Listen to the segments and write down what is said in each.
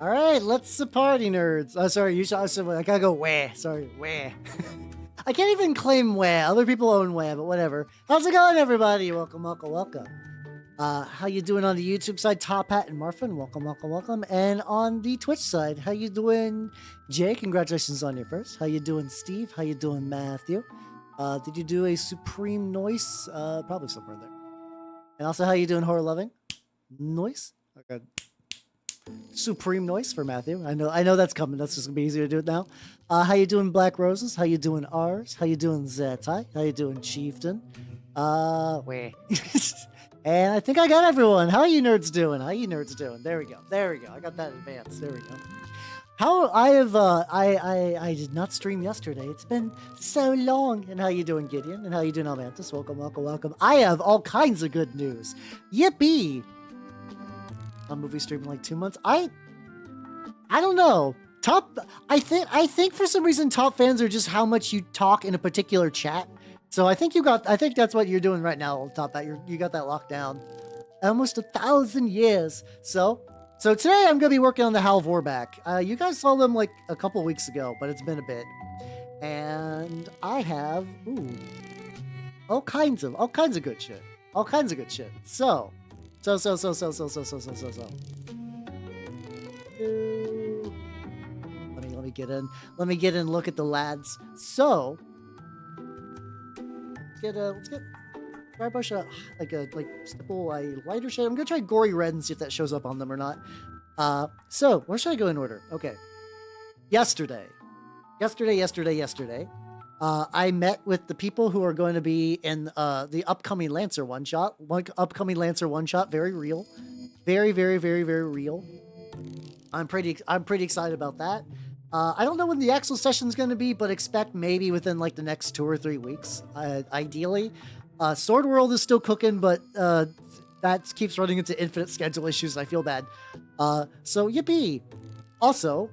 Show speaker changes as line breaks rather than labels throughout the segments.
All right, let's the party, nerds. Oh, sorry, I gotta go wah. Sorry, wah. I can't even claim wah. Other people own wah, but whatever. How's it going, everybody? Welcome, welcome, welcome. How you doing on the YouTube side? Top Hat and Marfin, welcome, welcome, welcome. And on the Twitch side, how you doing, Jay? Congratulations on your first. How you doing, Steve? How you doing, Matthew? Did you do a supreme noise? Probably somewhere there. And also, how you doing, Horror Loving? Noise? Okay. Supreme noise for Matthew. I know that's coming. That's just gonna be easier to do it now. How you doing, Black Roses? How you doing, R's? How you doing, Zetai? How you doing, Chieftain? Wait. And I think I got everyone. How you nerds doing? How you nerds doing? There we go. There we go. I got that in advance. There we go. How I have I did not stream yesterday. It's been so long. And how you doing, Gideon? And how you doing, Almantis? Welcome, welcome, welcome. I have all kinds of good news. Yippee! A movie stream in like 2 months. I don't know. I think for some reason top fans are just how much you talk in a particular chat. So I think that's what you're doing right now, Top Hat. You got that locked down. Almost 1,000 years. So today I'm gonna be working on the Hal Vorbak. You guys saw them like a couple weeks ago, but it's been a bit. And I have all kinds of good shit. All kinds of good shit. So. Let me get in. Let me get in. Look at the lads. So let's get Garbush like stipple a lighter shade. I'm gonna try gory red and see if that shows up on them or not. So where should I go in order? Okay. Yesterday. I met with the people who are going to be in the upcoming Lancer one shot. Very real, very real. I'm pretty excited about that. I don't know when the actual session is going to be, but expect maybe within like the next 2 or 3 weeks, ideally. Sword World is still cooking, but that keeps running into infinite schedule issues. And I feel bad. So yippee! Also,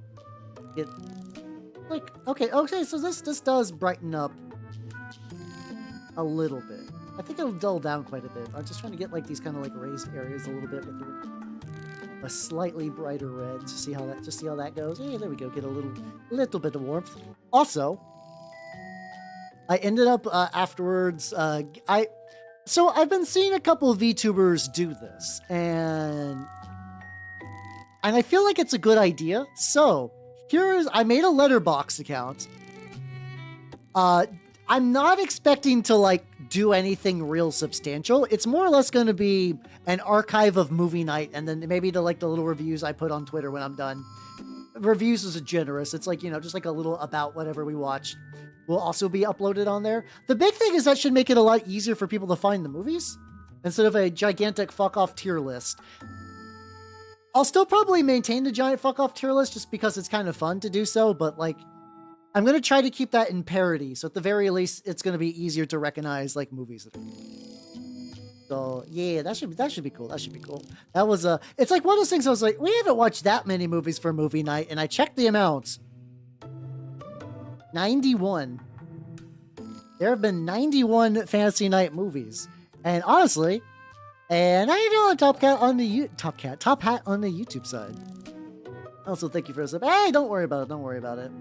okay, so this does brighten up a little bit. I think it'll dull down quite a bit. I'm just trying to get like these kind of like raised areas a little bit with a slightly brighter red to see how that goes. Yeah, there we go. Get a little bit of warmth. Also, I ended up afterwards. So I've been seeing a couple of VTubers do this, and I feel like it's a good idea. So. I made a letterbox account. I'm not expecting to like do anything real substantial. It's more or less going to be an archive of movie night, and then maybe the little reviews I put on Twitter when I'm done. Reviews is generous. It's like, just like a little about whatever we watched will also be uploaded on there. The big thing is that should make it a lot easier for people to find the movies instead of a gigantic fuck off tier list. I'll still probably maintain the giant fuck off tier list just because it's kind of fun to do so, but like, I'm going to try to keep that in parity. So at the very least, it's going to be easier to recognize like movies. So yeah, that should be cool. That should be cool. That was it's like one of those things I was like, we haven't watched that many movies for movie night. And I checked the amounts. 91. There have been 91 fantasy night movies. And honestly, and how you doing, Top Hat on the YouTube side? Also, thank you for this. Hey, don't worry about it. Don't worry about it.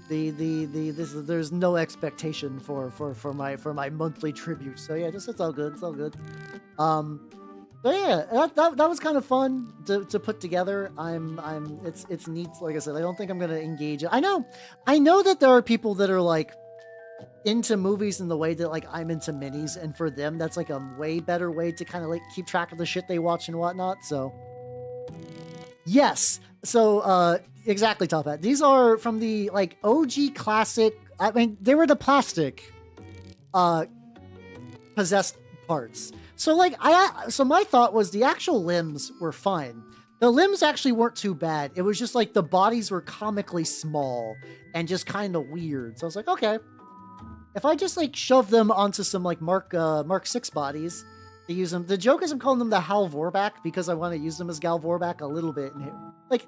There's no expectation for my monthly tribute. So yeah, it's all good. It's all good. So yeah, that was kind of fun to put together. It's neat. Like I said, I don't think I'm gonna engage it. I know that there are people that are like into movies in the way that like I'm into minis, and for them that's like a way better way to kind of like keep track of the shit they watch and whatnot. So yes, so exactly, Top Hat. These are from the like OG classic. I mean, they were the plastic possessed parts. So like so my thought was the actual limbs were fine. The limbs actually weren't too bad. It was just like the bodies were comically small and just kind of weird. So I was like, okay, if I just like shove them onto some like Mark 6 bodies to use them. The joke is I'm calling them the Hal Vorbak because I want to use them as Gal Vorbak a little bit. And like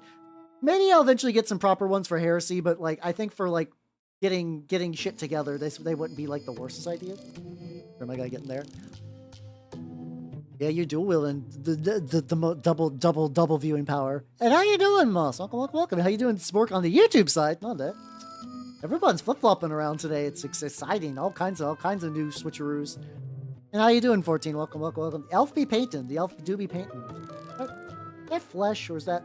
maybe I'll eventually get some proper ones for Heresy, but like I think for like getting shit together, they wouldn't be like the worstest idea. Or am I gonna get in there? Yeah, you're dual wielding double viewing power. And how you doing, Moss? Welcome. How you doing, Spork, on the YouTube side? Not that. Everyone's flip flopping around today. It's exciting. All kinds of new switcheroos. And how you doing, 14? Welcome. The elf be painting. The elf do be painting. Is that flesh or is that?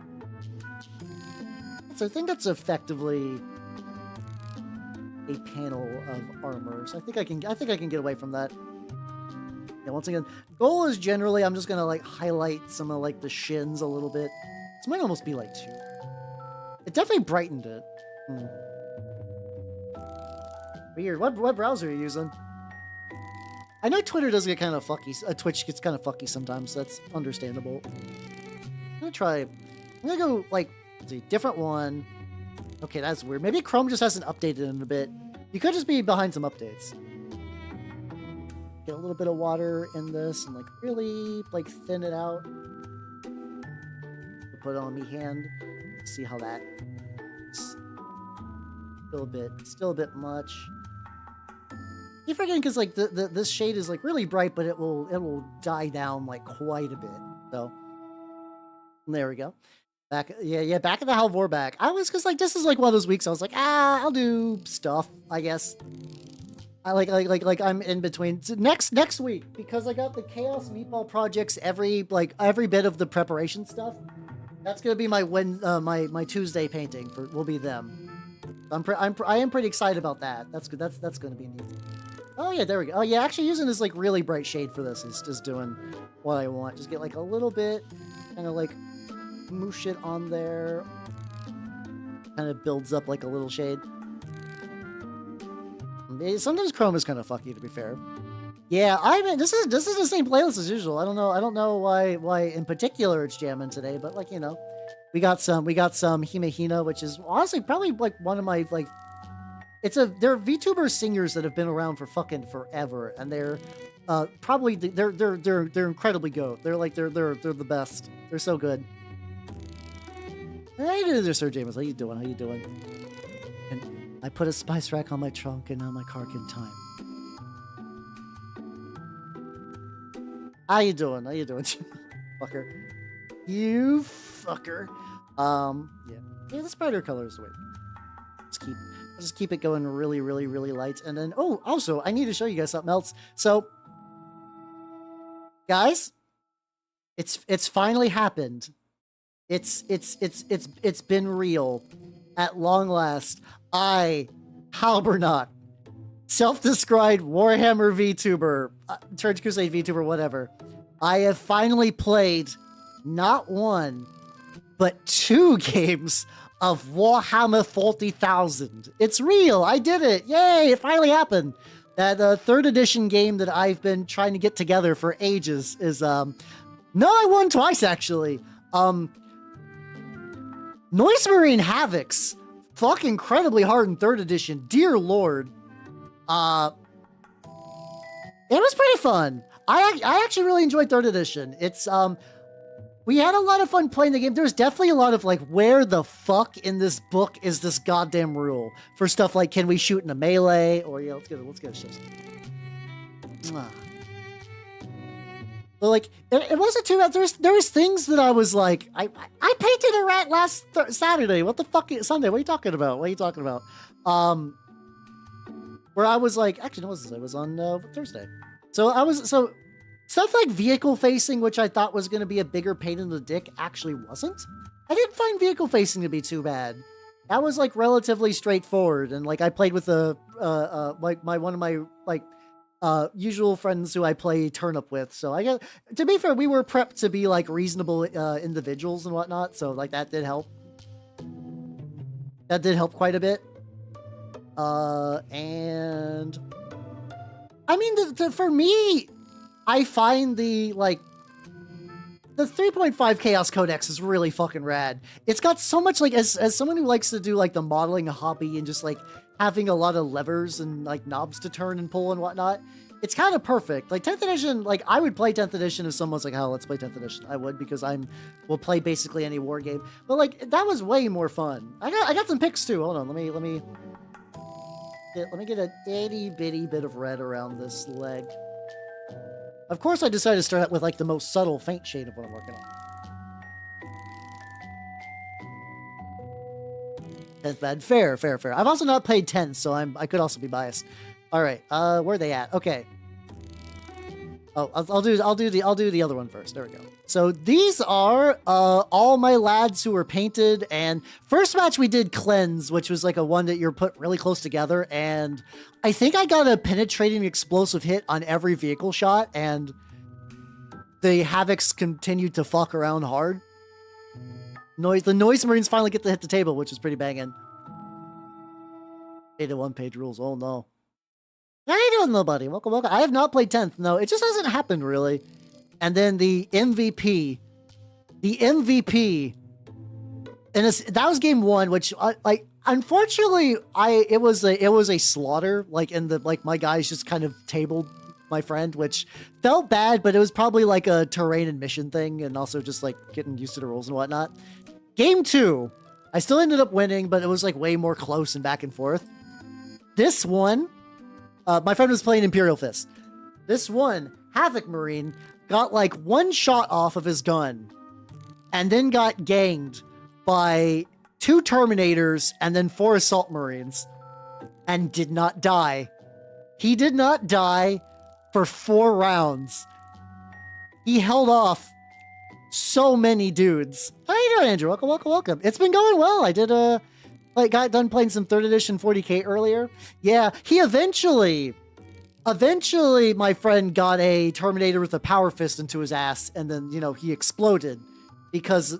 I think that's effectively a panel of armor. So I think I can get away from that. Yeah, once again, goal is generally I'm just gonna like highlight some of like the shins a little bit. This might almost be like 2. It definitely brightened it. Weird. What browser are you using? I know Twitter does get kind of fucky. Twitch gets kind of fucky sometimes. So that's understandable. I'm gonna go like a different one. Okay, that's weird. Maybe Chrome just hasn't updated in a bit. You could just be behind some updates. Get a little bit of water in this and like really like thin it out. Put it on me hand. See how that. Still a bit much. Keep forgetting because like this shade is like really bright, but it will die down like quite a bit. So there we go. Back at the Hal Vorbak. I was because like this is like one of those weeks I was like, I'll do stuff, I guess. I like I'm in between. So next week, because I got the Chaos Meatball projects every bit of the preparation stuff. That's gonna be my my Tuesday painting will be them. I am pretty excited about that. That's good. That's gonna be neat. Oh yeah, there we go. Oh yeah, actually using this like really bright shade for this is just doing what I want. Just get like a little bit, kind of like moosh it on there. Kind of builds up like a little shade. Sometimes Chrome is kind of fucky, to be fair. Yeah, I mean this is the same playlist as usual. I don't know why in particular it's jamming today, but like, you know, we got some Himehina, which is honestly probably like one of my like they're VTuber singers that have been around for fucking forever, and they're probably they're incredibly goat. They're the best. They're so good. How you doing there, Sir James? How you doing? And I put a spice rack on my trunk, and now my car can time. How you doing? Fucker. You fucker. Yeah, the spider color is the way. I'll just keep it going really light. And then, oh, also, I need to show you guys something else. So, guys, it's finally happened. It's been real. At long last, Halbernot, self-described Warhammer VTuber, Church Crusade VTuber, whatever. I have finally played not 1, but 2 games of Warhammer 40,000. It's real. I did it. Yay. It finally happened. That 3rd edition game that I've been trying to get together for ages is, no, I won twice actually. Noise Marine Havocs. Fucking incredibly hard in 3rd edition. Dear Lord. It was pretty fun. I actually really enjoyed 3rd edition. It's, we had a lot of fun playing the game. There's definitely a lot of like, where the fuck in this book is this goddamn rule for stuff like, can we shoot in a melee? Or yeah, let's get a shift. But like, it wasn't too bad. There was things that I was like, I painted a rat last Saturday. What the fuck? Sunday? What are you talking about? Where I was like, actually, no, it was on Thursday. So stuff like vehicle facing, which I thought was going to be a bigger pain in the dick, actually wasn't. I didn't find vehicle facing to be too bad. That was like relatively straightforward, and like I played with like one of my like usual friends who I play turnip with. So I guess, to be fair, we were prepped to be like reasonable individuals and whatnot. So like that did help. That did help quite a bit. And I mean, for me, I find the 3.5 Chaos Codex is really fucking rad. It's got so much, like, as someone who likes to do like the modeling hobby and just like having a lot of levers and like knobs to turn and pull and whatnot, it's kind of perfect. Like 10th edition, like I would play 10th edition if someone's like, oh, let's play 10th edition. I would, because we'll play basically any war game. But like, that was way more fun. I got some picks too. Hold on, let me get an itty bitty bit of red around this leg. Of course, I decided to start out with like the most subtle, faint shade of what I'm working on. 10th bad. Fair, fair, fair. I've also not played 10th, so I could also be biased. All right, where are they at? Okay. Oh, I'll do the other one first. There we go. So these are all my lads who were painted, and first match we did cleanse, which was like a one that you're put really close together, and I think I got a penetrating explosive hit on every vehicle shot, and the Havocs continued to fuck around hard. The Noise Marines finally get to hit the table, which is pretty banging. 8 to 1 page rules. Oh no. How you doing, nobody? Welcome, welcome. I have not played 10th. No, it just hasn't happened really. And then the MVP. And that was game 1, which unfortunately it was a slaughter. My guys just kind of tabled my friend, which felt bad, but it was probably like a terrain and mission thing, and also just like getting used to the rules and whatnot. Game 2, I still ended up winning, but it was like way more close and back and forth. This one, my friend was playing Imperial Fist. This one, Havoc Marine, got like one shot off of his gun and then got ganged by 2 Terminators and then 4 Assault Marines and did not die. He did not die for 4 rounds. He held off so many dudes. How you doing, Andrew? Welcome, welcome, welcome. It's been going well. I did got done playing some 3rd edition 40k earlier. Yeah, he eventually my friend got a Terminator with a power fist into his ass, and then, you know, he exploded. Because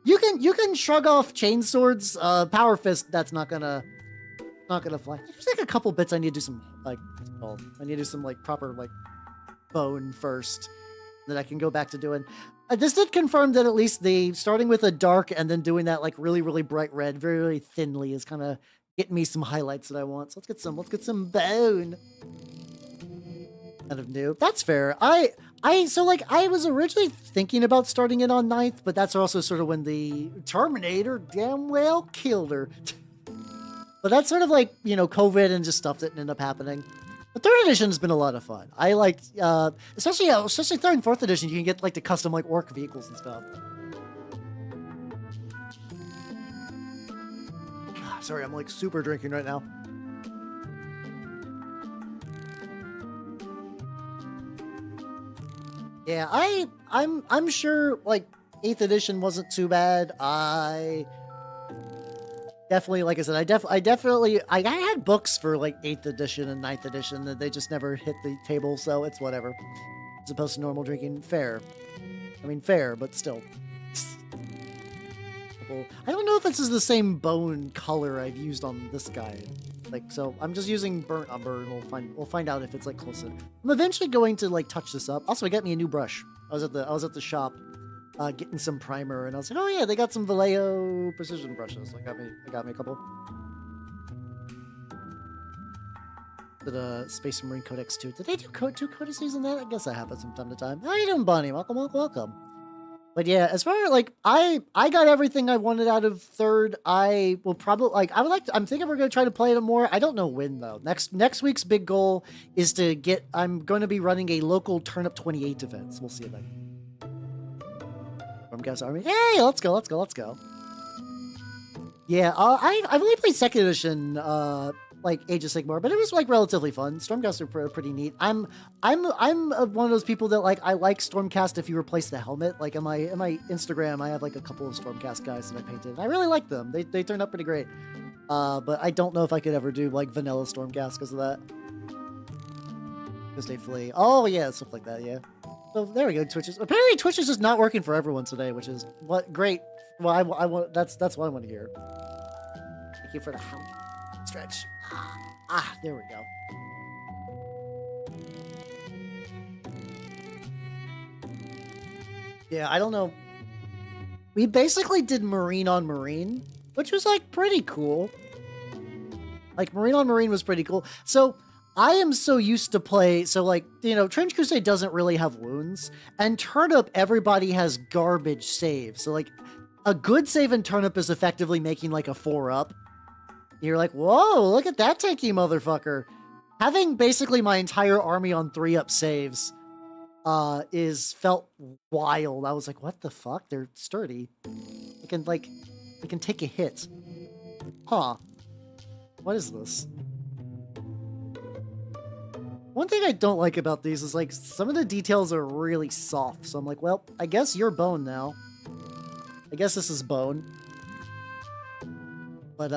you can shrug off chainswords, power fist, that's not gonna fly. There's like a couple bits I need to do some, like, I need to do some like proper like bone first that I can go back to doing. This did confirm that at least starting with a dark and then doing that like really, really bright red, very, very thinly is kind of getting me some highlights that I want. So let's get some bone. Kind of new. That's fair. I was originally thinking about starting it on 9th, but that's also sort of when the Terminator damn well killed her. But that's sort of like, you know, COVID and just stuff that ended up happening. But 3rd edition has been a lot of fun. I liked, especially 3rd and 4th edition, you can get like the custom like orc vehicles and stuff. Sorry, I'm like super drinking right now. Yeah, I'm sure like 8th edition wasn't too bad. I definitely, like I said, I had books for like 8th edition and 9th edition that they just never hit the table, so it's whatever. As opposed to normal drinking, fair. I mean, fair, but still. I don't know if this is the same bone color I've used on this guy. Like, so I'm just using burnt umber, and we'll find out if it's like close. I'm eventually going to like touch this up. Also, I got me a new brush. I was at the shop getting some primer, and I was like, oh yeah, they got some Vallejo precision brushes. I got me a couple. The Space Marine Codex 2. Did they do 2 codices in that? I guess that happens from time to time. How you doing, Bunny? Welcome, welcome, welcome. But yeah, as far as like I got everything I wanted out of 3rd. I will probably I'm thinking we're gonna try to play it more. I don't know when though. Next week's big goal is to get. I'm going to be running a local Turnip 28 events. We'll see if I can. From Gas Army. Hey, let's go. Yeah, I've only played 2nd edition. Like Age of Sigmar, but it was like relatively fun. Stormcast are pretty neat. I'm one of those people that like I like Stormcast if you replace the helmet. Like in my Instagram, I have like a couple of Stormcast guys that I painted. And I really like them. They turned out pretty great. But I don't know if I could ever do like vanilla Stormcast because of that. Because they flee. Oh yeah, stuff like that. Yeah. So there we go. Apparently Twitch is just not working for everyone today, which is great. Well, I want that's what I want to hear. Thank you for the help. Stretch. There we go. Yeah, I don't know. We basically did Marine on Marine, which was like pretty cool. Like Marine on Marine was pretty cool. So I am so used to play. So like, you know, Trench Crusade doesn't really have wounds, and Turnip, everybody has garbage saves. So like a good save in Turnip is effectively making like a 4-up. You're like, whoa, look at that tanky motherfucker. Having basically my entire army on 3-up saves is felt wild. I was like, what the fuck? They're sturdy. They can take a hit. Huh. What is this? One thing I don't like about these is like some of the details are really soft. So I'm like, well, I guess you're bone now. I guess this is bone. But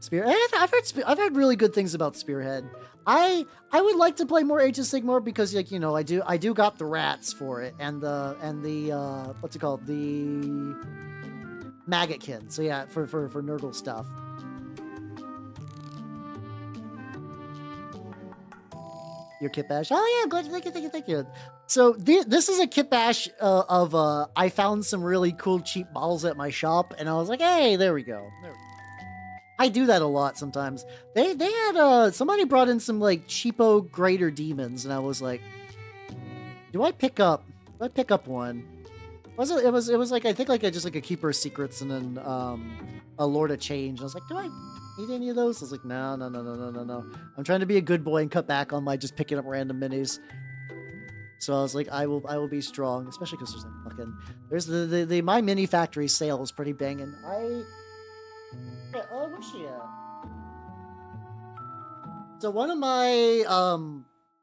Spearhead, I've heard really good things about Spearhead. I would like to play more Age of Sigmar because, like, you know, I do got the rats for it and the what's it called, the Maggotkin. So yeah, for Nurgle stuff. Your Kitbashsed. Oh yeah, good. Thank you. So this is a Kitbashsed of I found some really cool cheap models at my shop, and I was like, hey, there we go. I do that a lot sometimes. They had somebody brought in some like cheapo greater demons, and I was like, do I pick up one? It was like, I think like just like a Keeper of Secrets and then a Lord of Change. I was like, do I need any of those? I was like, no. I'm trying to be a good boy and cut back on my just picking up random minis. So I was like, I will be strong, especially because there's like fucking the My Mini Factory sale is pretty banging. Where's she at? So one of my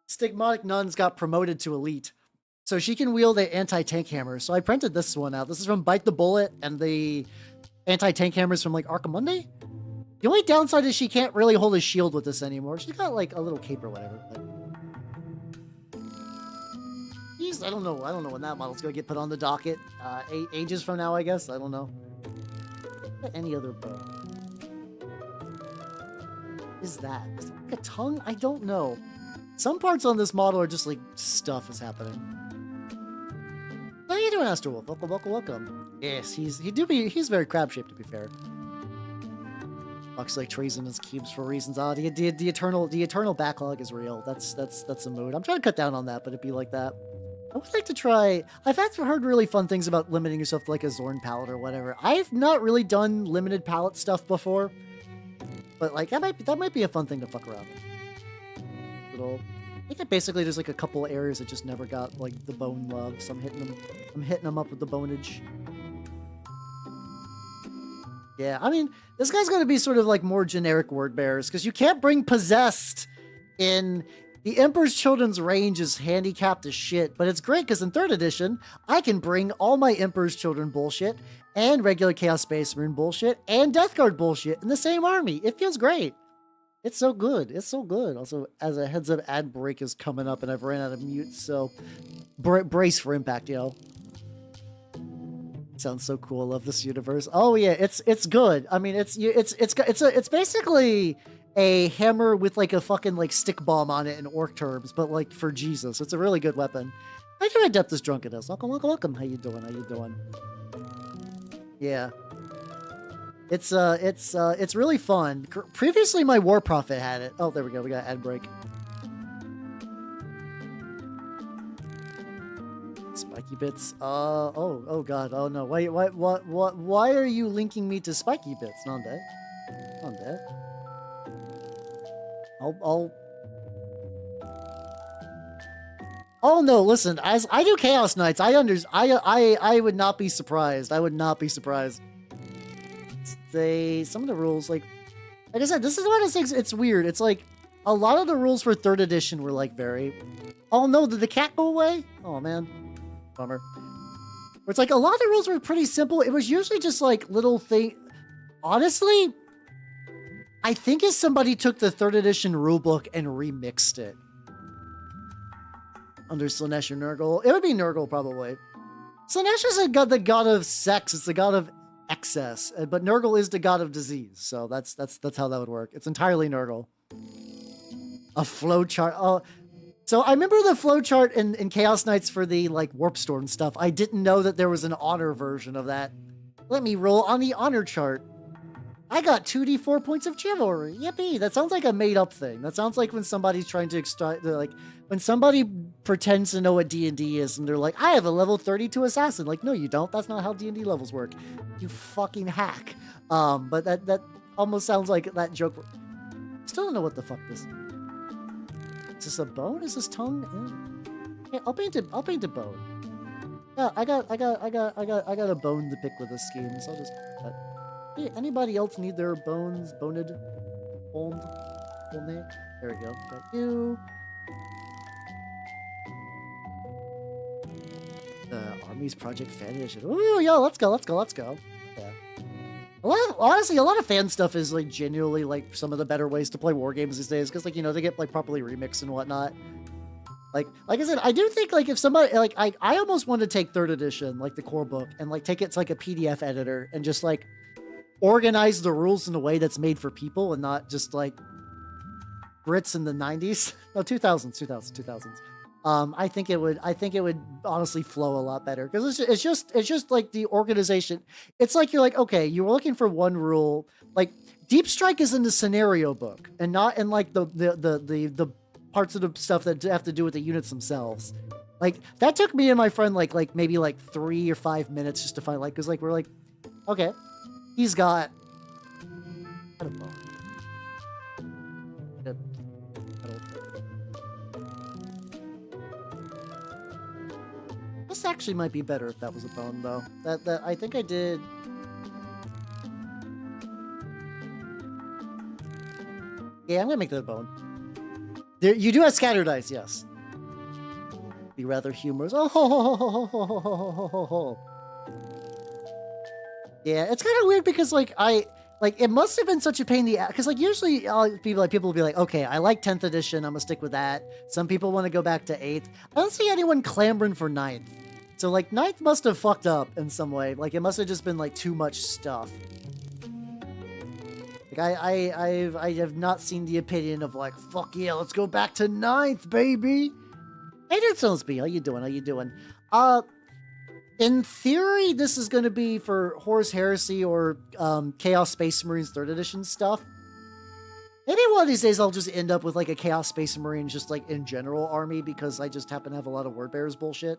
stigmatic nuns got promoted to elite. So she can wield the anti-tank hammer. So I printed this one out. This is from Bite the Bullet, and the anti-tank hammers from like Archimonde. The only downside is she can't really hold a shield with this anymore. She's got like a little cape or whatever. But... Jeez, I don't know when that model's gonna get put on the docket. Ages from now, I guess. I don't know. Any other bow? Is that? Is it like a tongue? I don't know. Some parts on this model are just like stuff is happening. How you doing, Astro Wolf? Welcome. Yes, he's very crab shaped, to be fair. Looks like trees in his cubes for reasons. The eternal backlog is real. That's a mood. I'm trying to cut down on that, but it'd be like that. I would like to try. I've heard really fun things about limiting yourself to like a Zorn palette or whatever. I've not really done limited palette stuff before, but like that might be a fun thing to fuck around with. I think that basically there's like a couple areas that just never got like the bone love, so I'm hitting them up with the bonage. Yeah, I mean, this guy's gonna be sort of like more generic word bearers because you can't bring possessed in. The Emperor's Children's range is handicapped as shit, but it's great because in 3rd edition, I can bring all my Emperor's Children bullshit and regular Chaos Space Marine bullshit and Death Guard bullshit in the same army. It feels great. It's so good. It's so good. Also, as a heads up, ad break is coming up and I've ran out of mute, so brace for impact, yo. Sounds so cool. I love this universe. Oh yeah, it's good. I mean, it's basically a hammer with like a fucking like stick bomb on it in orc terms, but like for Jesus. It's a really good weapon. Thank you, Adeptus Drunkenness. Welcome. How you doing? Yeah. It's really fun. Previously my War Prophet had it. Oh, there we go. We got ad break. Spiky bits. Oh god. Oh no. Why are you linking me to spiky bits? Non dead. Oh no, listen, as I do Chaos Knights, I would not be surprised. I would not be surprised. Some of the rules, like I said, this is one of the things, it's weird. It's like a lot of the rules for 3rd edition were like very, oh no, did the cat go away? Oh man, bummer. Where it's like a lot of the rules were pretty simple. It was usually just like little thing. Honestly, I think if somebody took the 3rd edition rulebook and remixed it under Slaanesh or Nurgle, it would be Nurgle probably. Slaanesh is the god of sex. It's the god of excess, but Nurgle is the god of disease. So that's how that would work. It's entirely Nurgle. A flowchart. Oh, so I remember the flowchart in Chaos Knights for the like Warp Storm stuff. I didn't know that there was an honor version of that. Let me roll on the honor chart. I got 2d4 points of chivalry. Yippee! That sounds like a made-up thing. That sounds like when somebody's trying to extract, like, when somebody pretends to know what D&D is, and they're like, I have a level 32 assassin. Like, no, you don't. That's not how D&D levels work. You fucking hack. But that almost sounds like that joke. Still don't know what the fuck this is. Is this a bone? Is this tongue? Okay, I'll paint it. I'll paint a bone. Yeah, I got a bone to pick with this scheme, so I'll just. Hey, anybody else need their bones boned? There we go. Got you. Army's Project Fan Edition. Ooh, yo, let's go. Yeah. Honestly, a lot of fan stuff is like genuinely like some of the better ways to play war games these days, because like, you know, they get like properly remixed and whatnot. Like I said, I do think like if somebody like I almost want to take 3rd edition, like the core book, and like take it to like a PDF editor and just like organize the rules in a way that's made for people and not just like Brits in the 90s. No, 2000s. I think it would honestly flow a lot better, because it's just like the organization. It's like you're like, okay, you were looking for one rule. Like Deep Strike is in the scenario book and not in like the parts of the stuff that have to do with the units themselves. Like that took me and my friend like maybe like 3 or 5 minutes just to find, like, because like we're like, okay, he's got, I don't know. This actually might be better if that was a bone, though. That I think I did. Yeah, I'm gonna make that a bone. There, you do have scatter dice, yes. Be rather humorous. Oh, ho, ho, ho, ho, ho, ho, ho, ho, ho. Yeah, it's kind of weird because like it must have been such a pain in the ass, because like usually people will be like, okay, I like 10th edition, I'm gonna stick with that. Some people want to go back to 8th. I don't see anyone clamoring for 9th. So like 9th must have fucked up in some way. Like it must have just been like too much stuff. Like I have not seen the opinion of like, fuck yeah, let's go back to 9th, baby. Hey, Nerd Sonsby, how you doing? In theory, this is going to be for Horus Heresy or Chaos Space Marines 3rd edition stuff. Maybe one of these days I'll just end up with like a Chaos Space Marines just like in general army, because I just happen to have a lot of Word Bearers bullshit.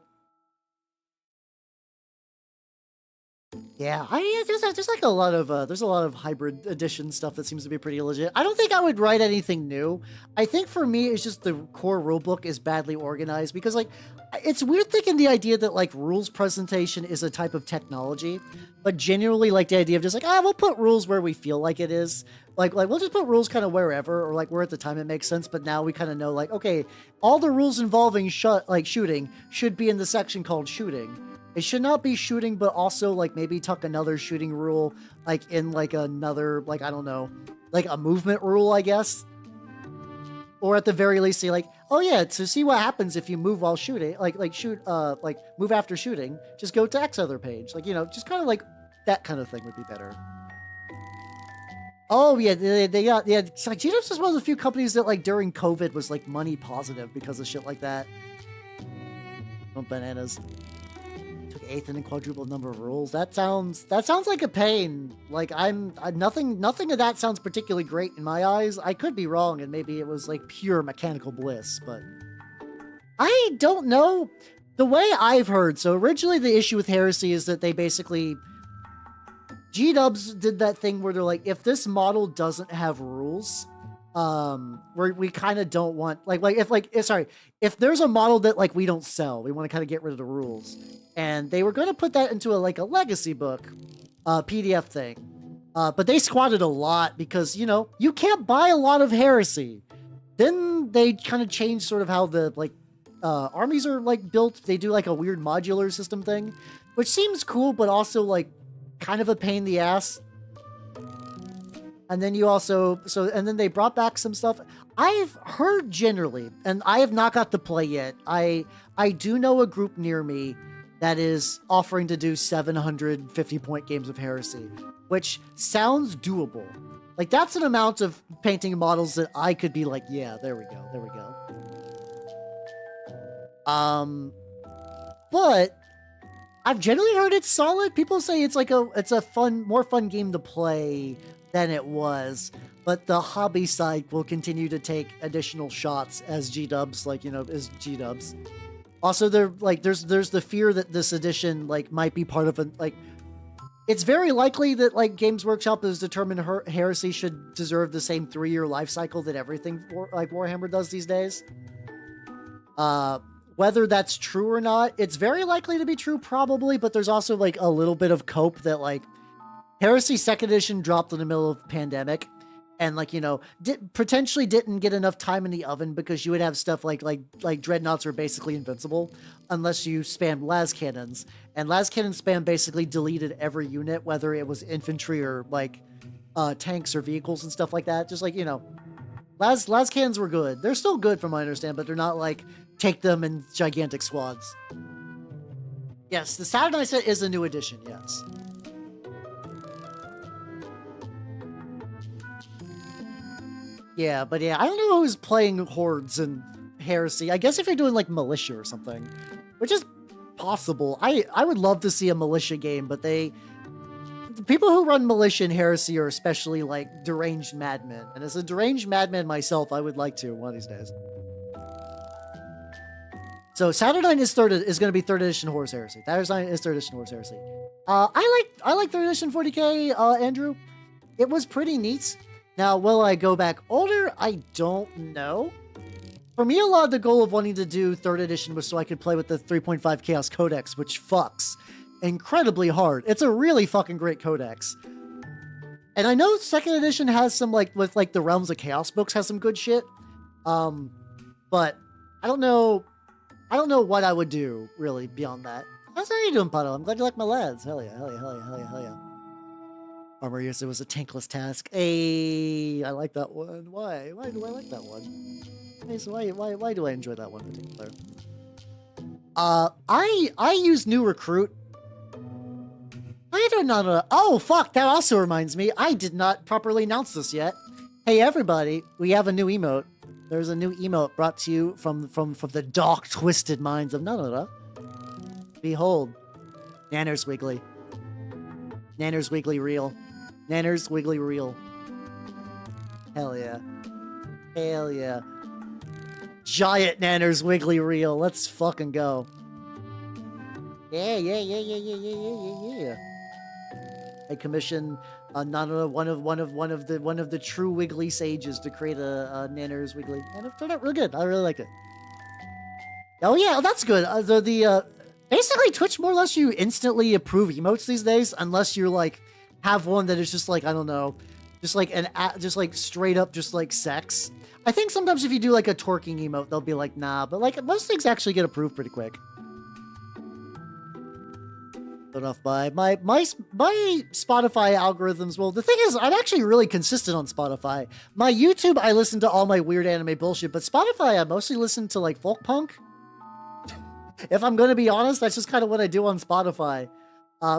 Yeah, there's like a lot of hybrid edition stuff that seems to be pretty legit. I don't think I would write anything new. I think for me, it's just the core rulebook is badly organized, because like it's weird thinking the idea that like rules presentation is a type of technology, but genuinely like the idea of just like, we'll put rules where we feel like it is. Like we'll just put rules kind of wherever, or like where at the time it makes sense. But now we kind of know like, okay, all the rules involving shooting should be in the section called shooting. It should not be shooting, but also like maybe tuck another shooting rule like in like another, like, I don't know, like a movement rule, I guess. Or at the very least say like, oh yeah, to see what happens if you move while shooting, like move after shooting, just go to X other page. Like, you know, just kind of like that kind of thing would be better. Oh yeah, they got, yeah, it's like GDEPS is one of the few companies that like during COVID was like money positive because of shit like that. Oh, bananas. Took 8th in a quadruple number of rules. That sounds like a pain. Like nothing of that sounds particularly great in my eyes. I could be wrong, and maybe it was like pure mechanical bliss, but I don't know. The way I've heard, so originally the issue with Heresy is that they basically, G-dubs did that thing where they're like, if this model doesn't have rules, we kind of don't want, if there's a model that like we don't sell, we want to kind of get rid of the rules. And they were going to put that into a legacy book, PDF thing. But they squatted a lot because, you know, you can't buy a lot of Heresy. Then they kind of changed sort of how the armies are like built. They do like a weird modular system thing, which seems cool, but also like kind of a pain in the ass. And then you also, and then they brought back some stuff. I've heard generally, and I have not got to play yet. I do know a group near me that is offering to do 750 point games of Heresy, which sounds doable. Like that's an amount of painting models that I could be like, yeah, there we go. But I've generally heard it's solid. People say it's like it's a more fun game to play than it was, but the hobby side will continue to take additional shots as G-dubs, as G-dubs. Also, there's the fear that this edition might be part of it's very likely that Games Workshop has determined Heresy should deserve the same 3-year life cycle that everything Warhammer does these days. whether that's true or not, it's very likely to be true, probably, but there's also like a little bit of cope that like Heresy 2nd Edition dropped in the middle of the pandemic, and like, you know, potentially didn't get enough time in the oven because you would have stuff like dreadnoughts are basically invincible unless you spam las cannons, and las cannon spam basically deleted every unit, whether it was infantry or like tanks or vehicles and stuff like that. Just like, you know, las cannons were good. They're still good from what I understand, but they're not like take them in gigantic squads. Yes, the Saturday set is a new edition, yes. Yeah, but yeah, I don't know who's playing Hordes and Heresy. I guess if you're doing like Militia or something, which is possible. I would love to see a Militia game, but the people who run Militia and Heresy are especially like deranged madmen. And as a deranged madman myself, I would like to one of these days. So Saturnine is going to be 3rd edition Horse Heresy. Saturnine is 3rd edition Horse Heresy. I like 3rd edition 40k, Andrew. It was pretty neat. Now, will I go back older? I don't know. For me, a lot of the goal of wanting to do 3rd edition was so I could play with the 3.5 Chaos Codex, which fucks incredibly hard. It's a really fucking great codex. And I know 2nd edition has some, like, with, like, the Realms of Chaos books has some good shit. But I don't know what I would do, really, beyond that. How's you doing, Pato? I'm glad you like my lads. Hell yeah, hell yeah, hell yeah, hell yeah, hell yeah. Armor, yes, it was a tankless task. Hey, I like that one. Why? Why do I like that one? Hey, so why do I enjoy that one in particular? I use New Recruit. I don't know. Oh, fuck, that also reminds me. I did not properly announce this yet. Hey, everybody, we have a new emote. There's a new emote brought to you from the dark, twisted minds of Nanara. Behold, Nanners Wiggly. Nanners Wiggly Real. Nanners Wiggly Real. Hell yeah. Hell yeah. Giant Nanners Wiggly Real. Let's fucking go. Yeah. I commissioned one of the true Wiggly sages to create a Nanners Wiggly, and it turned out real good. I really liked it. Oh yeah, that's good. Basically Twitch more or less you instantly approve emotes these days, unless you're like have one that is just like, I don't know, just like straight up just like sex. I think sometimes if you do like a twerking emote, they'll be like, nah, but like most things actually get approved pretty quick. Enough by my Spotify algorithms. Well, the thing is, I'm actually really consistent on Spotify. My YouTube, I listen to all my weird anime bullshit, but Spotify, I mostly listen to like folk punk. If I'm going to be honest, that's just kind of what I do on Spotify,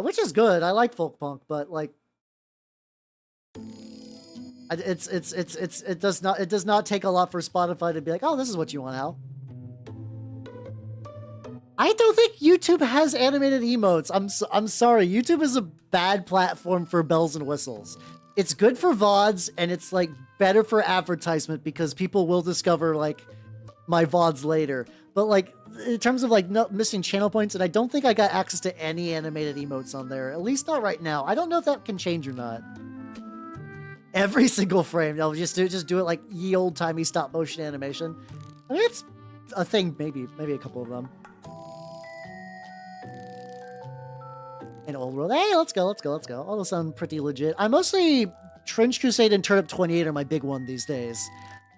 which is good. I like folk punk, but like, it does not take a lot for Spotify to be like, oh, this is what you want, Hal. I don't think YouTube has animated emotes. I'm sorry. YouTube is a bad platform for bells and whistles. It's good for VODs, and it's like better for advertisement because people will discover like my VODs later. But like in terms of like not missing channel points, and I don't think I got access to any animated emotes on there. At least not right now. I don't know if that can change or not. Every single frame. I'll just do it like ye old timey stop motion animation. I mean, it's a thing. Maybe a couple of them. In Old World. Hey, let's go. All those sound pretty legit. I mostly Trench Crusade and Turnip 28 are my big one these days.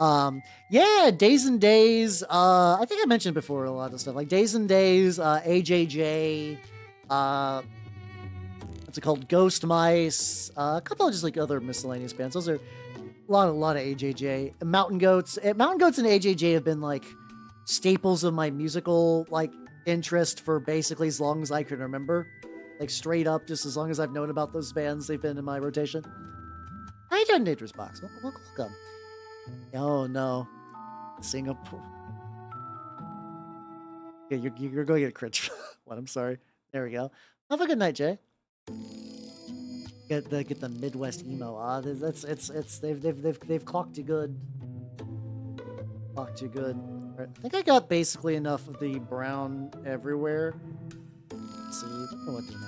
Yeah, Days and Days. I think I mentioned before a lot of stuff like Days and Days, AJJ, what's it called? Ghost Mice, a couple of just like other miscellaneous bands. Those are a lot of AJJ. Mountain Goats. Mountain Goats and AJJ have been like staples of my musical like interest for basically as long as I can remember. Like straight up, just as long as I've known about those bands, they've been in my rotation. How you doing, Nature's Box? Welcome. Oh no, Singapore. Yeah, you're going to get a crit. What? I'm sorry. There we go. Have a good night, Jay. Get the Midwest emo. They've clocked you good. Clocked you good. Right. I think I got basically enough of the brown everywhere. Let's see, what do you know?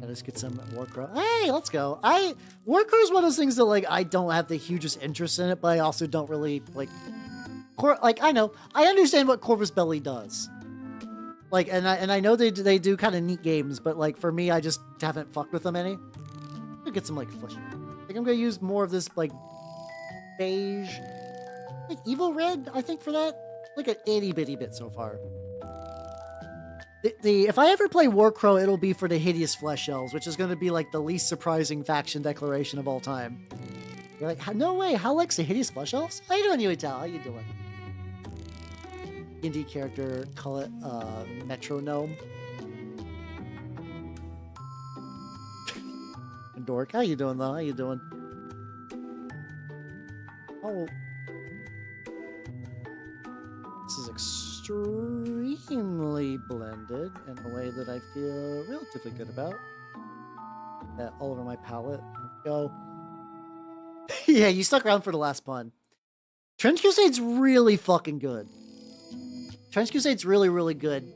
Let's get some Warcrow. Hey, let's go. Warcrow is one of those things that like I don't have the hugest interest in it, but I also don't really like. I know I understand what Corvus Belli does. Like, and I know they do kind of neat games, but like for me, I just haven't fucked with them any. I'm gonna get some like flesh. I think I'm gonna use more of this like beige, like evil red. I think for that, like an itty bitty bit so far. If I ever play Warcrow, it'll be for the hideous flesh elves, which is going to be like the least surprising faction declaration of all time. You're like, no way, Hal likes the hideous flesh elves? How you doing, you Ital? How you doing? D&D character, call it metronome. Dork, how you doing though? How you doing? Oh, this is extremely blended in a way that I feel relatively good about. That all over my palette. Go. Yeah, you stuck around for the last pun. Trench Crusade's really fucking good. Trench Crusade's really, really good.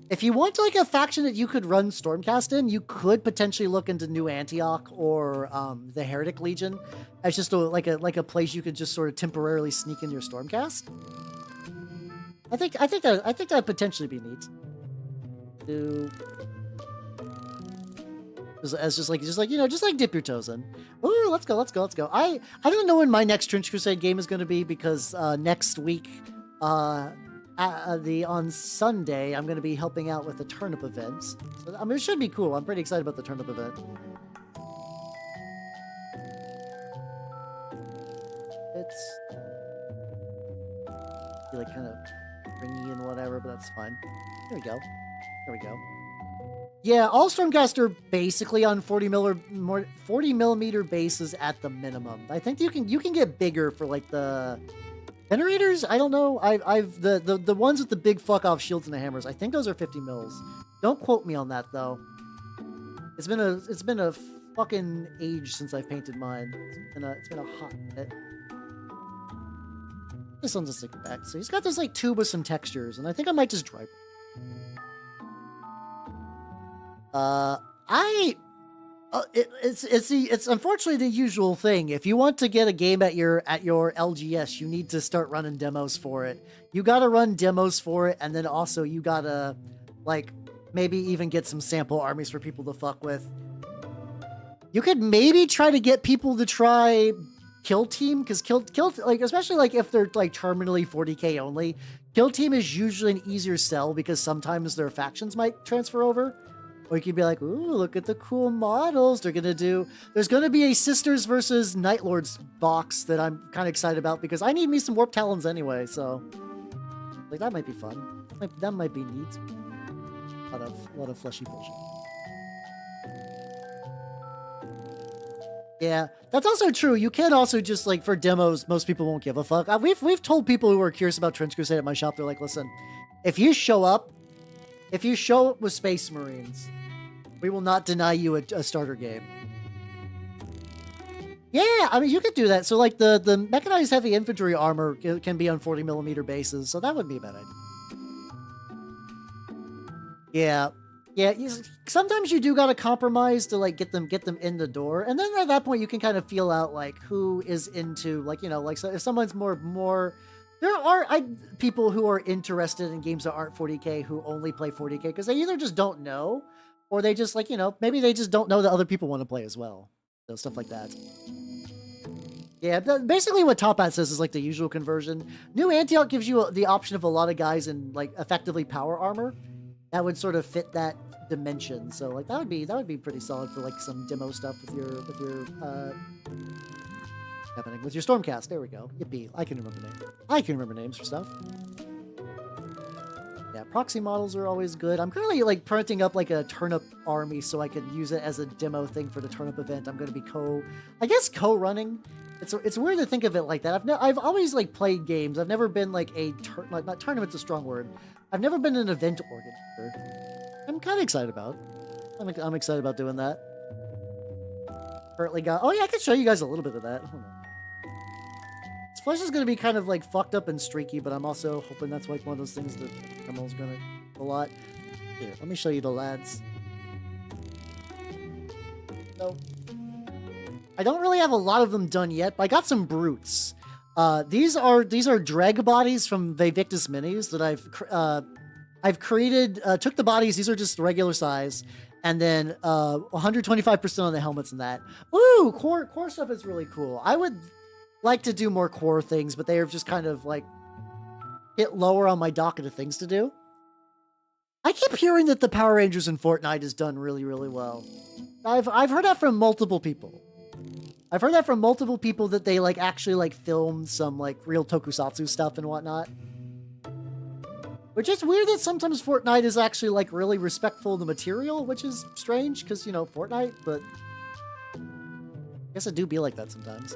If you want like a faction that you could run Stormcast in, you could potentially look into New Antioch or the Heretic Legion as just like a place you could just sort of temporarily sneak in your Stormcast. I think that'd potentially be neat. Just like you know, just like dip your toes in. Ooh, let's go. I don't know when my next Trench Crusade game is going to be because next week, on Sunday, I'm going to be helping out with the turnip events. So, I mean, it should be cool. I'm pretty excited about the turnip event. It's like kind of ringy and whatever, but that's fine. There we go. Yeah, all Stormcast are basically on 40 millimeter bases at the minimum. I think you can get bigger for like the generators. I don't know. I've the ones with the big fuck off shields and the hammers. I think those are 50 mils. Don't quote me on that though. It's been a fucking age since I've painted mine. It's been a hot minute. This one's a stick back. So he's got this like tube with some textures, and I think I might just dry. It's unfortunately the usual thing. If you want to get a game at your LGS, you need to start running demos for it. You gotta run demos for it, and then also you gotta like maybe even get some sample armies for people to fuck with. You could maybe try to get people to try Kill Team, because kill like especially like if they're like terminally 40k only, Kill Team is usually an easier sell because sometimes their factions might transfer over. Or you could be like, ooh, look at the cool models they're gonna do. There's gonna be a Sisters versus Night Lords box that I'm kind of excited about because I need me some Warp Talons anyway. So, like that might be fun. That might be neat. A lot of fleshy bullshit. Yeah, that's also true. You can also just like for demos, most people won't give a fuck. We've told people who are curious about Trench Crusade at my shop, they're like, listen, if you show up with Space Marines, we will not deny you a starter game. Yeah, I mean, you could do that. So, like, the mechanized heavy infantry armor can be on 40 millimeter bases, so that wouldn't be a bad idea. Yeah. Sometimes you do gotta compromise to like get them in the door, and then at that point you can kind of feel out like who is into like like so if someone's more. There are people who are interested in games that aren't 40k who only play 40k because they either just don't know, or they just like, maybe they just don't know that other people want to play as well. So stuff like that. Yeah, basically what Top Hat says is like the usual conversion. New Antioch gives you the option of a lot of guys in like effectively power armor. That would sort of fit that dimension. So like that would be pretty solid for like some demo stuff with your with your Stormcast. There we go. Yippee. I can remember names for stuff. Yeah, proxy models are always good. I'm currently like printing up like a turnip army so I could use it as a demo thing for the turnip event. I'm going to be co-running. It's weird to think of it like that. I've always like played games. I've never been like not tournament's a strong word. I've never been an event organizer. I'm kind of excited about it. I'm excited about doing that. Currently got... Oh yeah, I can show you guys a little bit of that. Hold on. This flesh is going to be kind of like fucked up and streaky, but I'm also hoping that's like one of those things that Emerald's going to a lot. Here, let me show you the lads. So I don't really have a lot of them done yet, but I got some brutes. These are drag bodies from Vtuber minis that I've created. Took the bodies; these are just regular size, and then 125% on the helmets and that. Ooh, core stuff is really cool. I would like to do more core things, but they are just kind of like hit lower on my docket of things to do. I keep hearing that the Power Rangers in Fortnite is done really, really well. I've heard that from multiple people. I've heard that from multiple people that they like actually like filmed some like real tokusatsu stuff and whatnot. Which is weird that sometimes Fortnite is actually like really respectful of the material, which is strange because, you know, Fortnite, but I guess it do be like that sometimes.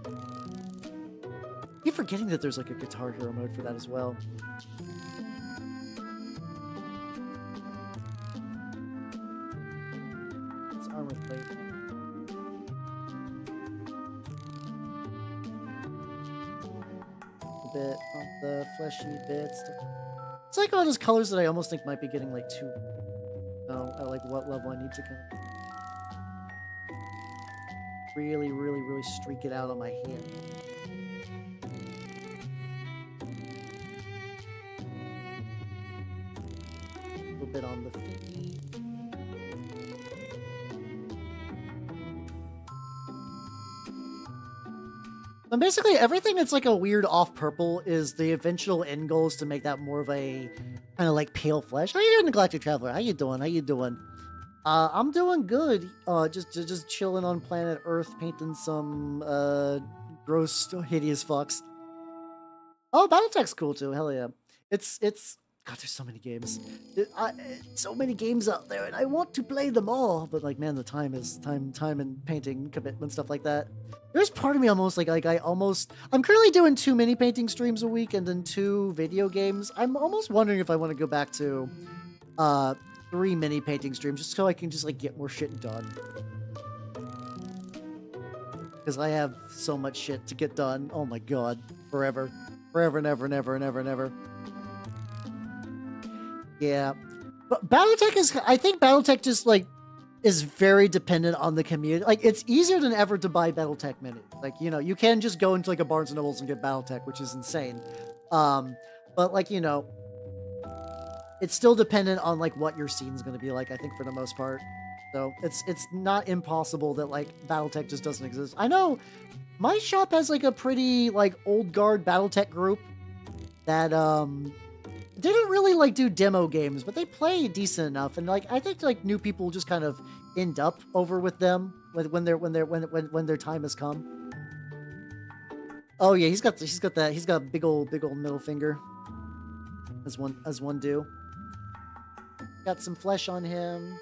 I keep forgetting that there's like a Guitar Hero mode for that as well. It's armor plate. A bit on the fleshy bits. It's like all those colors that I almost think might be getting like too. No, at like what level I need to kind of really, really, really streak it out on my hand. A little bit on the feet. And basically everything that's like a weird off purple is the eventual end goal is to make that more of a kind of like pale flesh. How you doing, Galactic Traveler? How you doing? How you doing? I'm doing good. Just chilling on planet Earth, painting some gross, hideous fucks. Oh, Battletech's cool too. Hell yeah. It's God, there's so many games. So many games out there, and I want to play them all. But like, man, the time and painting commitment, stuff like that. There's part of me almost like I'm currently doing 2 mini painting streams a week and then 2 video games. I'm almost wondering if I want to go back to 3 mini painting streams just so I can just like get more shit done. Because I have so much shit to get done. Oh my god, forever, never. Yeah, but BattleTech I think BattleTech just like is very dependent on the community. Like, it's easier than ever to buy BattleTech minis. Like, you know, you can just go into like a Barnes and Nobles and get BattleTech, which is insane. But like, you know, it's still dependent on like what your scene's going to be like, I think, for the most part. So it's not impossible that like BattleTech just doesn't exist. I know my shop has like a pretty like old guard BattleTech group that didn't really like do demo games, but they play decent enough, and like I think like new people just kind of end up over with them when their time has come. Oh yeah, he's got a big old middle finger, as one do. Got some flesh on him.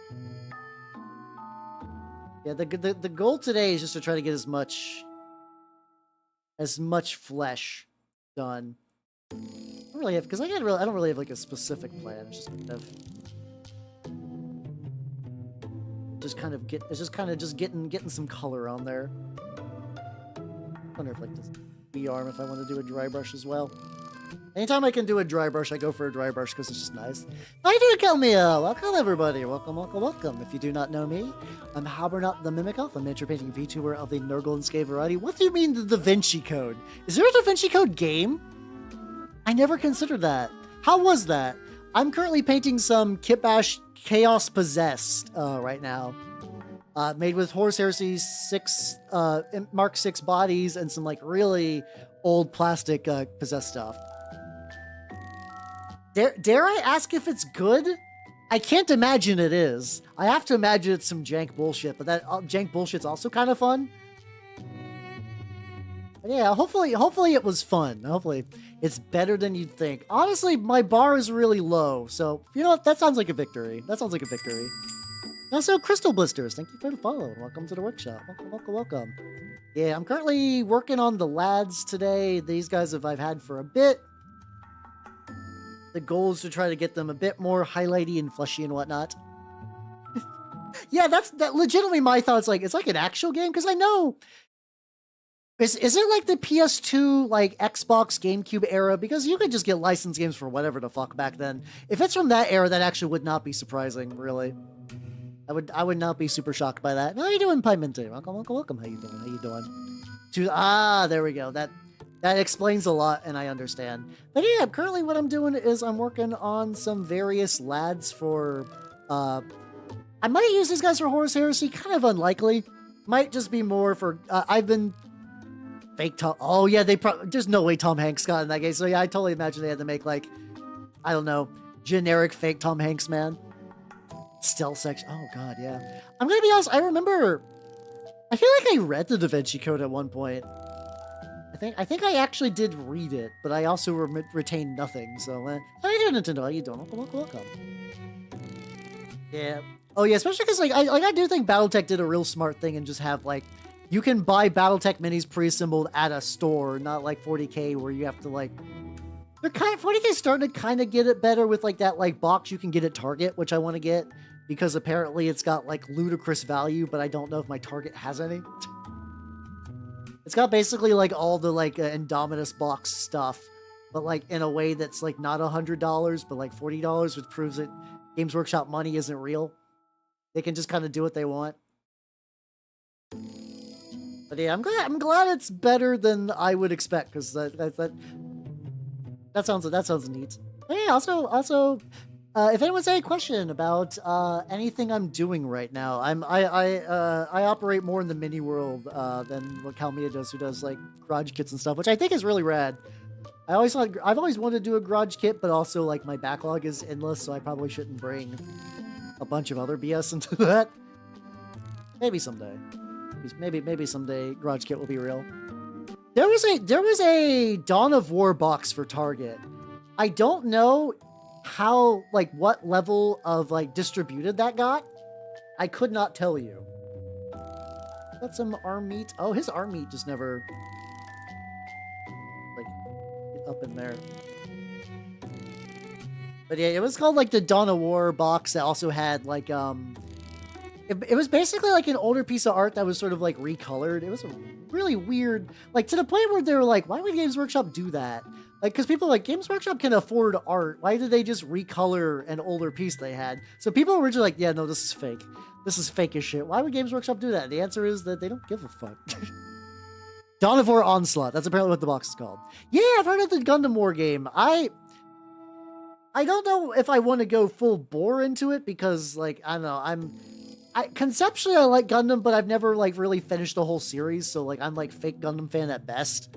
Yeah, the goal today is just to try to get as much flesh done. I don't really have, because I don't really have like a specific plan. It's just getting some color on there. I wonder if like this V-arm, if I want to do a dry brush as well. Anytime I can do a dry brush, I go for a dry brush because it's just nice. Hi, do Kelmia! Welcome, everybody. Welcome. If you do not know me, I'm Habernot the Mimic Elf, a miniature painting VTuber of the Nurgle and Scale variety. What do you mean the Da Vinci Code? Is there a Da Vinci Code game? I never considered that. How was that? I'm currently painting some Kitbashsed Chaos Possessed right now. Made with Horus Heresy 6 Mark 6 bodies and some like really old plastic possessed stuff. Dare I ask if it's good? I can't imagine it is. I have to imagine it's some jank bullshit, but that jank bullshit's also kind of fun. But yeah, hopefully it was fun. Hopefully it's better than you'd think. Honestly, my bar is really low, so you know what? That sounds like a victory. Also, Crystal Blisters, thank you for the follow. Welcome to the workshop. Welcome. Yeah, I'm currently working on the lads today. These guys I've had for a bit. The goal is to try to get them a bit more highlighty and fleshy and whatnot. Yeah, that legitimately my thoughts. Like, it's like an actual game, because I know. Is it like the PS2, like Xbox, GameCube era? Because you could just get licensed games for whatever the fuck back then. If it's from that era, that actually would not be surprising, really. I would not be super shocked by that. How you doing, Pimente? Welcome. How you doing? How you doing? There we go. That explains a lot, and I understand. But yeah, currently what I'm doing is I'm working on some various lads for. I might use these guys for Horus Heresy. Kind of unlikely. Might just be more for. I've been fake Tom. Oh yeah, there's no way Tom Hanks got in that game. So yeah, I totally imagine they had to make like, I don't know, generic fake Tom Hanks man. Stealth section. Oh god, yeah. I'm gonna be honest. I remember. I feel like I read the Da Vinci Code at one point. I think I actually did read it, but I also retained nothing. So, how you doing, Nintendo? How you doing? Welcome. Yeah. Oh yeah, especially because I do think BattleTech did a real smart thing and just have like, you can buy BattleTech minis pre-assembled at a store, not like 40K where you have to like. They're 40K starting to kind of get it better with like that like box you can get at Target, which I want to get because apparently it's got like ludicrous value, but I don't know if my Target has any. It's got basically like all the like Indominus box stuff, but like in a way that's like not $100, but like $40, which proves that Games Workshop money isn't real. They can just kind of do what they want. But yeah, I'm glad it's better than I would expect because that sounds neat. But yeah, also, if anyone's had a question about anything I'm doing right now, I operate more in the mini world than what Calmia does, who does like garage kits and stuff, which I think is really rad. I've always wanted to do a garage kit, but also like my backlog is endless, so I probably shouldn't bring a bunch of other BS into that. Maybe someday. Maybe someday garage kit will be real. There was a Dawn of War box for Target. I don't know how, like, what level of, like, distributed that got. I could not tell you. Got some arm meat. Oh, his arm meat just never, like, get up in there. But yeah, it was called, like, the Dawn of War box that also had, like, it was basically, like, an older piece of art that was sort of, like, recolored. It was a really weird, like, to the point where they were like, why would Games Workshop do that? Like, because people are like, Games Workshop can afford art. Why did they just recolor an older piece they had? So people were just like, yeah, no, this is fake. This is fake as shit. Why would Games Workshop do that? The answer is that they don't give a fuck. Dawn of War Onslaught. That's apparently what the box is called. Yeah, I've heard of the Gundam War game. I don't know if I want to go full bore into it because, like, I don't know, conceptually I like Gundam, but I've never, like, really finished the whole series, so, like, I'm, like, fake Gundam fan at best.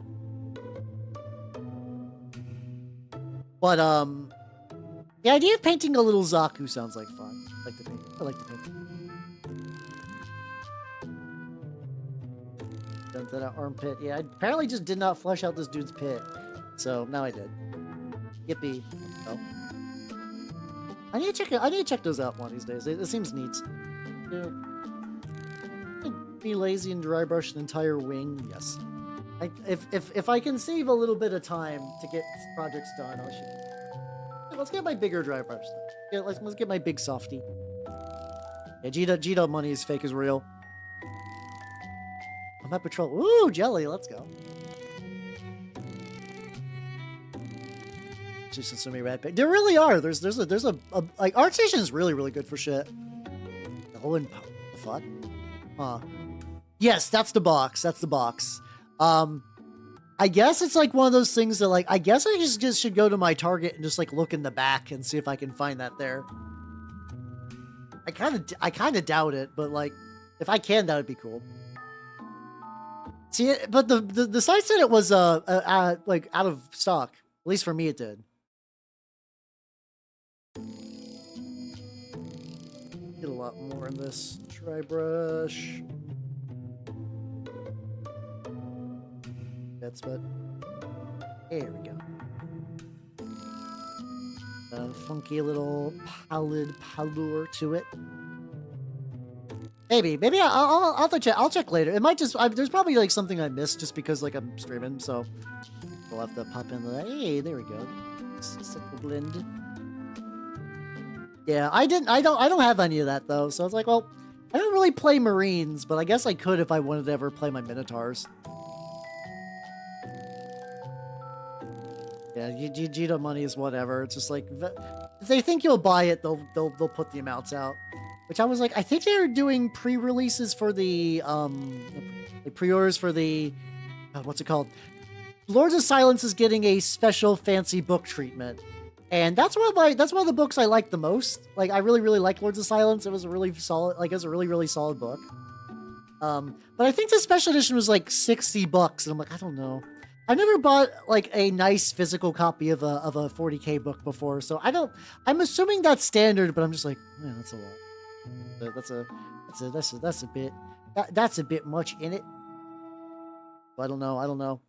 But, the idea of painting a little Zaku sounds like fun. I like to paint. I like to paint. Done that armpit. Yeah, I apparently just did not flesh out this dude's pit. So, now I did. Yippee. Oh. I need to check those out one of these days. It seems neat. Yeah. Be lazy and dry brush an entire wing. Yes. If I can save a little bit of time to get projects done, I should. Let's get my bigger dry brush. Yeah, let's get my big softy. Yeah, G money is fake as real. I'm at patrol. Ooh, jelly. Let's go. Just so many red pick. There really are. There's a like ArtStation is really good for shit. Oh, and fuck. Huh. Yes, that's the box. That's the box. I guess it's like one of those things that, like, I guess I just should go to my Target and just, like, look in the back and see if I can find that there. I kind of doubt it, but, like, if I can, that would be cool. See, but the site said it was like out of stock. At least for me, it did. Get a lot more in this dry brush. That's what. There we go. A funky little pallor to it. Maybe I'll check later. It might just there's probably like something I missed just because like I'm streaming, so we'll have to pop into that. Hey, there we go. Simple blend. Yeah, I don't have any of that though, so I was like, well, I don't really play Marines, but I guess I could if I wanted to ever play my Minotaurs. Yeah, Gita money is whatever. It's just like if they think you'll buy it, they'll put the amounts out. which I was like, I think they were doing pre-releases for the pre-orders for the what's it called? Lords of Silence is getting a special fancy book treatment. And that's one of the books I like the most. Like, I really, really like Lords of Silence. It was a really solid, like, it was a really, really solid book. But I think the special edition was like $60, and I'm like, I don't know. I never bought like a nice physical copy of a 40K book before, so I'm assuming that's standard, but I'm just like, man, that's a lot. That's a bit much in it. But I don't know. I don't know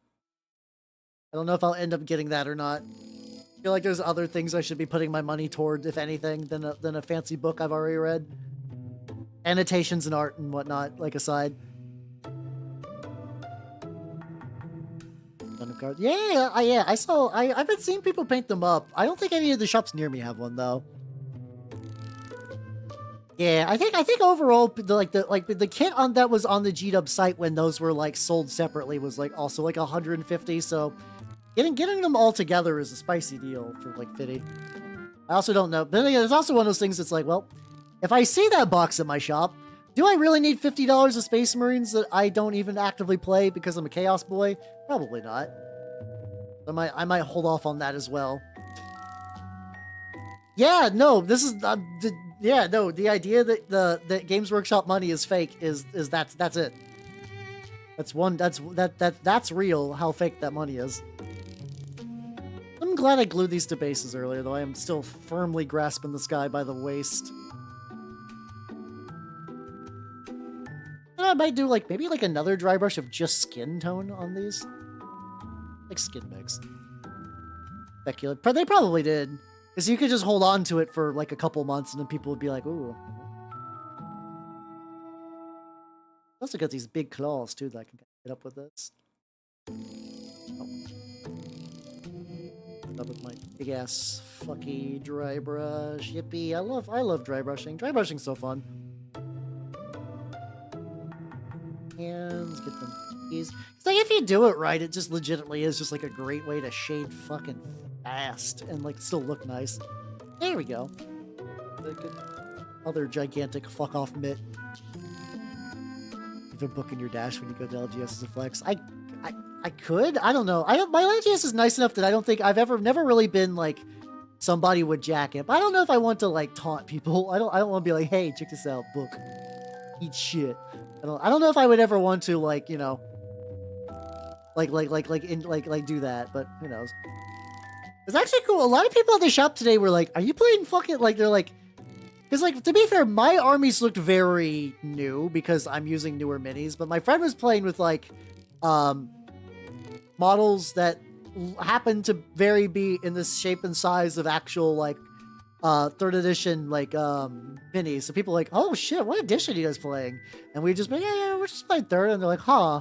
if I'll end up getting that or not. I feel like there's other things I should be putting my money toward, if anything, than a fancy book I've already read. Annotations and art and whatnot, like, aside. Yeah, I've been seeing people paint them up. I don't think any of the shops near me have one, though. Yeah, I think overall, the kit that was on the GDub site when those were like sold separately was like also like 150. So getting them all together is a spicy deal for like 50. I also don't know, but then again, there's also one of those things that's like, well, if I see that box at my shop, do I really need $50 of Space Marines that I don't even actively play because I'm a Chaos Boy? Probably not. I might hold off on that as well. Yeah, no, this is the idea that the Games Workshop money is fake is that's it. That's real. How fake that money is. I'm glad I glued these to bases earlier, though I am still firmly grasping this guy by the waist. I might do maybe another dry brush of just skin tone on these. Like skin mix. Speculate. They probably did. Because you could just hold on to it for like a couple months and then people would be like, ooh. Also got these big claws too that I can get up with this. Oh. Up with my big ass fucky dry brush. Yippee. I love dry brushing. Dry brushing's so fun. Hands, get them keys. It's like if you do it right, it just legitimately is just like a great way to shade fucking fast and like still look nice. There we go. Other gigantic fuck off mitt. Even book in your dash when you go to LGS as a flex. I could. I don't know. My LGS is nice enough that I don't think I've never really been like somebody would jack it. But I don't know if I want to like taunt people. I don't want to be like, hey, check this out, book. Eat shit. I don't know if I would ever want to like, you know, like do that, but who knows. It's actually cool. A lot of people at the shop today were like, are you playing fucking, like, they're like, because like, to be fair, my armies looked very new because I'm using newer minis, but my friend was playing with like, models that happen to be in the shape and size of actual like, 3rd edition like minis. So people are like, oh shit, what edition are you guys playing? And we just been, yeah, we're just playing 3rd, and they're like, huh.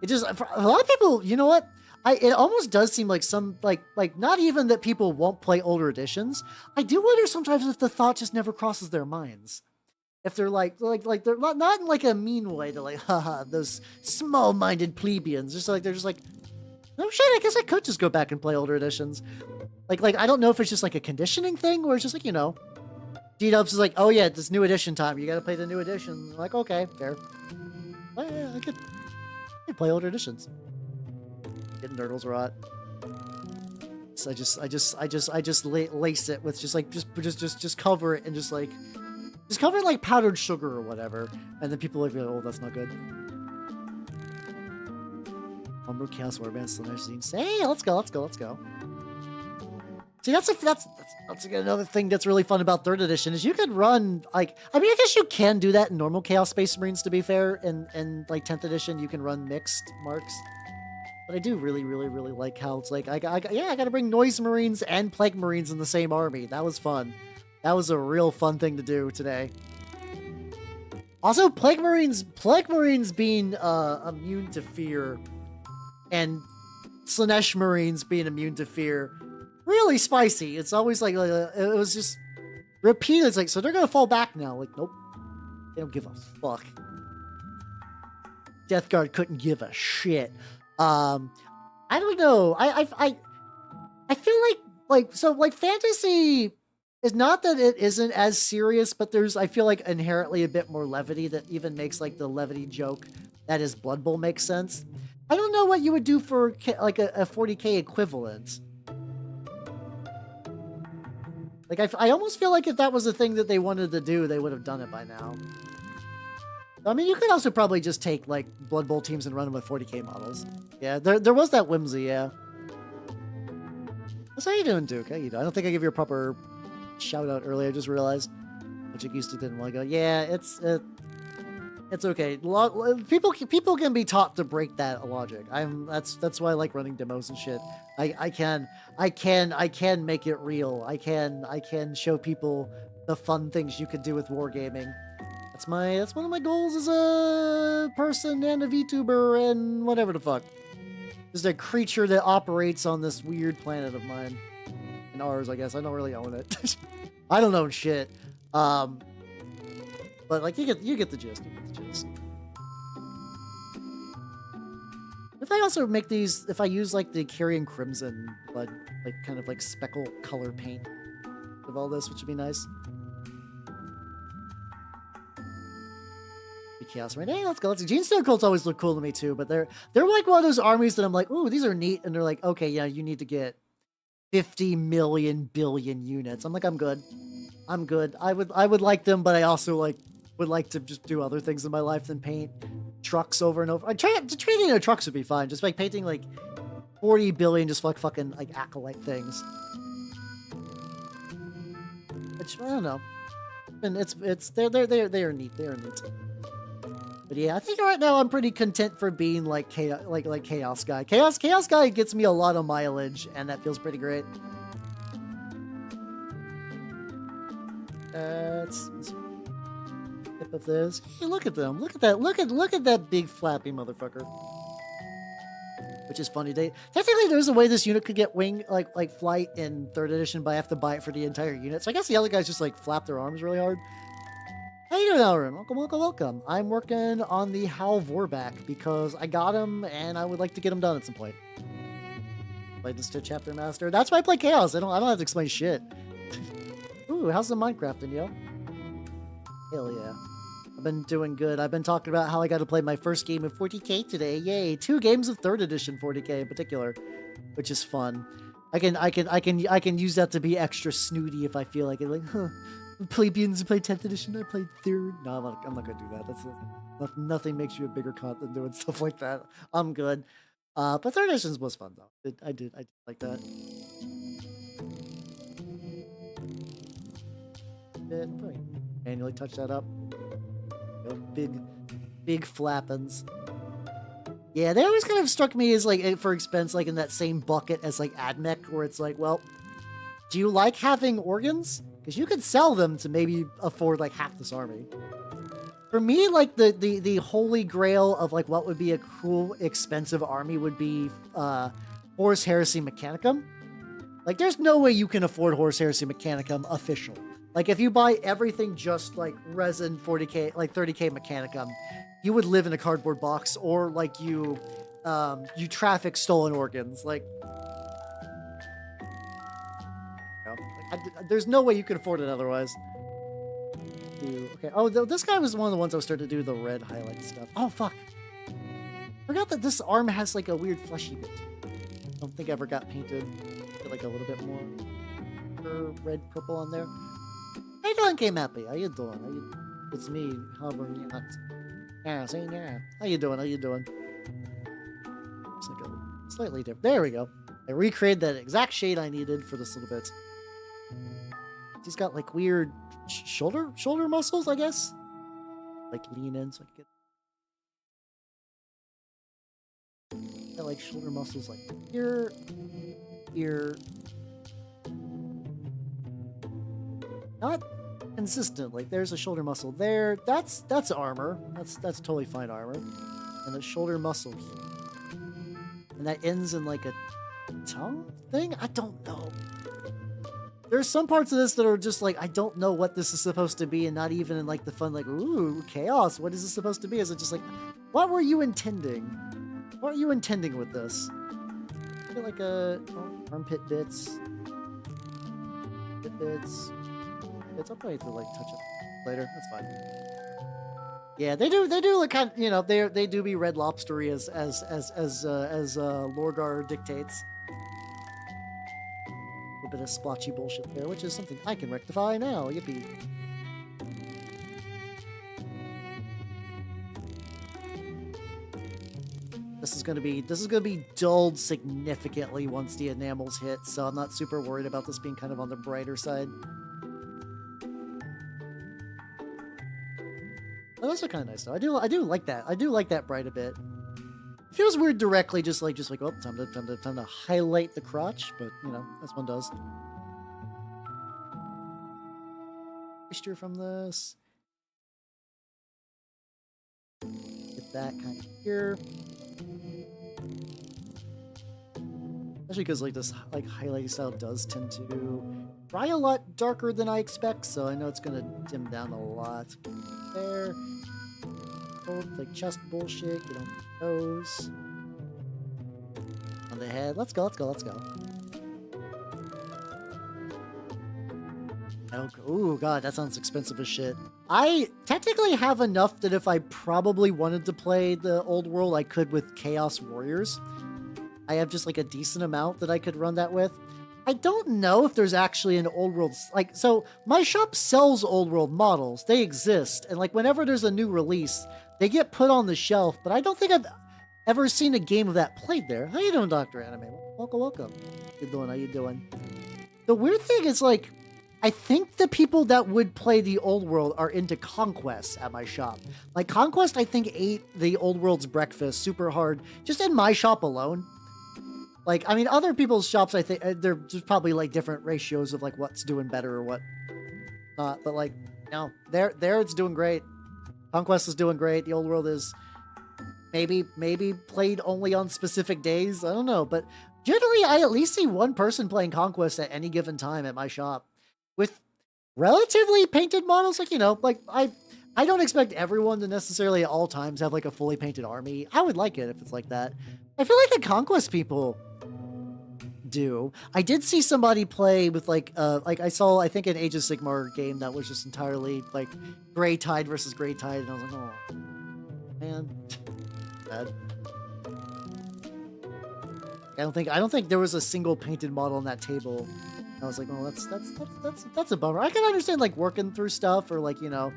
It just, for a lot of people, you know what? It almost does seem like some like not even that people won't play older editions. I do wonder sometimes if the thought just never crosses their minds. If they're like they're not in like a mean way to like, haha, those small-minded plebeians. Just like they're just like, no shit, I guess I could just go back and play older editions. Like I don't know if it's just like a conditioning thing or it's just like, you know, D-Dubs is like, oh yeah, this new edition time. You gotta play the new edition. I'm like, okay, fair. Well, yeah, I could play older editions. Getting Nurdles rot. So I just lace it with just cover it and just cover it like powdered sugar or whatever. And then people are like, oh, that's not good. Humber Chaos Warband Slanesh Zine. Hey, let's go. See, that's another thing that's really fun about 3rd edition is you could run like, I mean, I guess you can do that in normal Chaos Space Marines, to be fair. And like 10th edition, you can run mixed marks. But I do really like how it's like, I gotta bring Noise Marines and Plague Marines in the same army. That was fun. That was a real fun thing to do today. Also, Plague Marines being immune to fear, and Slanesh Marines being immune to fear, really spicy. It's always like it was just repeated. It's like, so they're gonna fall back now. Like, nope, they don't give a fuck. Death Guard couldn't give a shit. I don't know. I feel like so like fantasy It's not that it isn't as serious, but there's, I feel like, inherently a bit more levity that even makes like the levity joke that is Blood Bowl make sense. I don't know what you would do for like a 40k equivalent. Like, I almost feel like if that was a thing that they wanted to do, they would have done it by now. I mean, you could also probably just take like Blood Bowl teams and run them with 40k models. Yeah, there was that whimsy, yeah. So how you doing, Duke? How you doing? I don't think I gave you a proper shout out earlier. I just realized. Which used to didn't want to go. Yeah, it's okay. People can be taught to break that logic. That's why I like running demos and shit. I can make it real. I can show people the fun things you could do with wargaming. That's one of my goals as a person and a VTuber and whatever the fuck. Just a creature that operates on this weird planet of mine. And ours, I guess. I don't really own it. I don't own shit. But like you get the gist. You get the gist. If I also make these, if I use like the Carrion Crimson, but like kind of like speckle color paint of all this, which would be nice. Chaos right? Hey, let's go. Gene Stone Colts always look cool to me too, but they're like one of those armies that I'm like, ooh, these are neat, and they're like, okay, yeah, you need to get 50 million billion units. I'm like, I'm good. I would like them, but I also like would like to just do other things in my life than paint trucks over and over. Painting trucks would be fine. Just like painting like 40 billion just like fucking like acolyte things. Which I don't know. And they are neat. They are neat. But yeah, I think right now I'm pretty content for being like Chaos Guy. Chaos Guy gets me a lot of mileage, and that feels pretty great. Let's tip of this. Hey, look at them. Look at that. Look at that big flappy motherfucker. Which is funny. Technically, there's a way this unit could get wing like flight in 3rd edition, but I have to buy it for the entire unit. So I guess the other guys just like flap their arms really hard. How you doing, Alrin? Welcome. I'm working on the Hal Vorbak because I got him and I would like to get him done at some point. Played this to Chapter Master. That's why I play Chaos. I don't have to explain shit. Ooh, how's the Minecrafting, yo? Hell yeah. I've been doing good. I've been talking about how I got to play my first game of 40k today. Yay! 2 games of 3rd edition 40k in particular, which is fun. I can use that to be extra snooty if I feel like it. Like, huh. Plebeians play 10th edition, I played 3rd. No, I'm not gonna do that. That's nothing makes you a bigger cunt than doing stuff like that. I'm good. But 3rd edition was fun though. I did like that. Manually touch that up. Big flappins. Yeah, they always kind of struck me as like for expense, like in that same bucket as like AdMech, where it's like, well, do you like having organs? Because you could sell them to maybe afford like half this army. For me, like the holy grail of like what would be a cool, expensive army would be Horus Heresy Mechanicum. Like, there's no way you can afford Horus Heresy Mechanicum official. Like, if you buy everything just like resin 40k, like 30k Mechanicum, you would live in a cardboard box, or like you traffic stolen organs. Like, there's no way you can afford it otherwise. Okay. Oh, this guy was one of the ones I was starting to do the red highlight stuff. Oh, fuck. Forgot that this arm has like a weird fleshy bit. I don't think I ever got painted. Get like a little bit more red purple on there. How you doing, K-Mappy? How you doing? It's me, hovering not. Yeah, say yeah. How you doing? It's like a slightly different. There we go. I recreated that exact shade I needed for this little bit. He's got like weird shoulder muscles, I guess. Like lean in so I can get got like shoulder muscles like here. Not consistent. Like there's a shoulder muscle there. That's armor. That's totally fine armor. And a shoulder muscle here. And that ends in like a tongue thing? I don't know. There's some parts of this that are just like, I don't know what this is supposed to be, and not even in like the fun, like, ooh, chaos, what is this supposed to be? Is it just like, what were you intending? What are you intending with this? Get like a armpit bits. I'll probably have to like touch it later. That's fine. Yeah, they do like kind of, you know, they do be red lobstery as Lorgar dictates. A little bit of splotchy bullshit there, which is something I can rectify now. Yippee. This is gonna be dulled significantly once the enamels hit, so I'm not super worried about this being kind of on the brighter side. Oh, those are kind of nice though. I do like that. I do like that bright a bit. It feels weird directly, just like oh, time to highlight the crotch, but you know, as one does. Moisture from this. Get that kind of here. Especially because like this like highlighting style does tend to dry a lot darker than I expect, so I know it's gonna dim down a lot. There. Old like chest bullshit, get on the nose. On the head. Let's go. Oh god, that sounds expensive as shit. I technically have enough that if I probably wanted to play the old world, I could with Chaos Warriors. I have just like a decent amount that I could run that with. I don't know if there's actually an old world, like, so my shop sells old world models. They exist. And like whenever there's a new release, they get put on the shelf, but I don't think I've ever seen a game of that played there. How you doing, Dr. Anime? Welcome. How you doing? The weird thing is like, I think the people that would play the old world are into Conquest at my shop. Like Conquest, I think ate the old world's breakfast super hard, just in my shop alone. Like, I mean, other people's shops, I think, there's probably, like, different ratios of, like, what's doing better or what not. But, like, no, there it's doing great. Conquest is doing great. The old world is maybe played only on specific days. I don't know. But generally, I at least see one person playing Conquest at any given time at my shop. With relatively painted models. Like, you know, like, I don't expect everyone to necessarily at all times have, like, a fully painted army. I would like it if it's like that. I feel like the Conquest people do. I did see somebody play with like I saw, I think, an Age of Sigmar game that was just entirely like Grey Tide versus Grey Tide, and I was like, oh man, bad. I don't think there was a single painted model on that table. I was like, oh, that's a bummer. I can understand like working through stuff, or like, you know,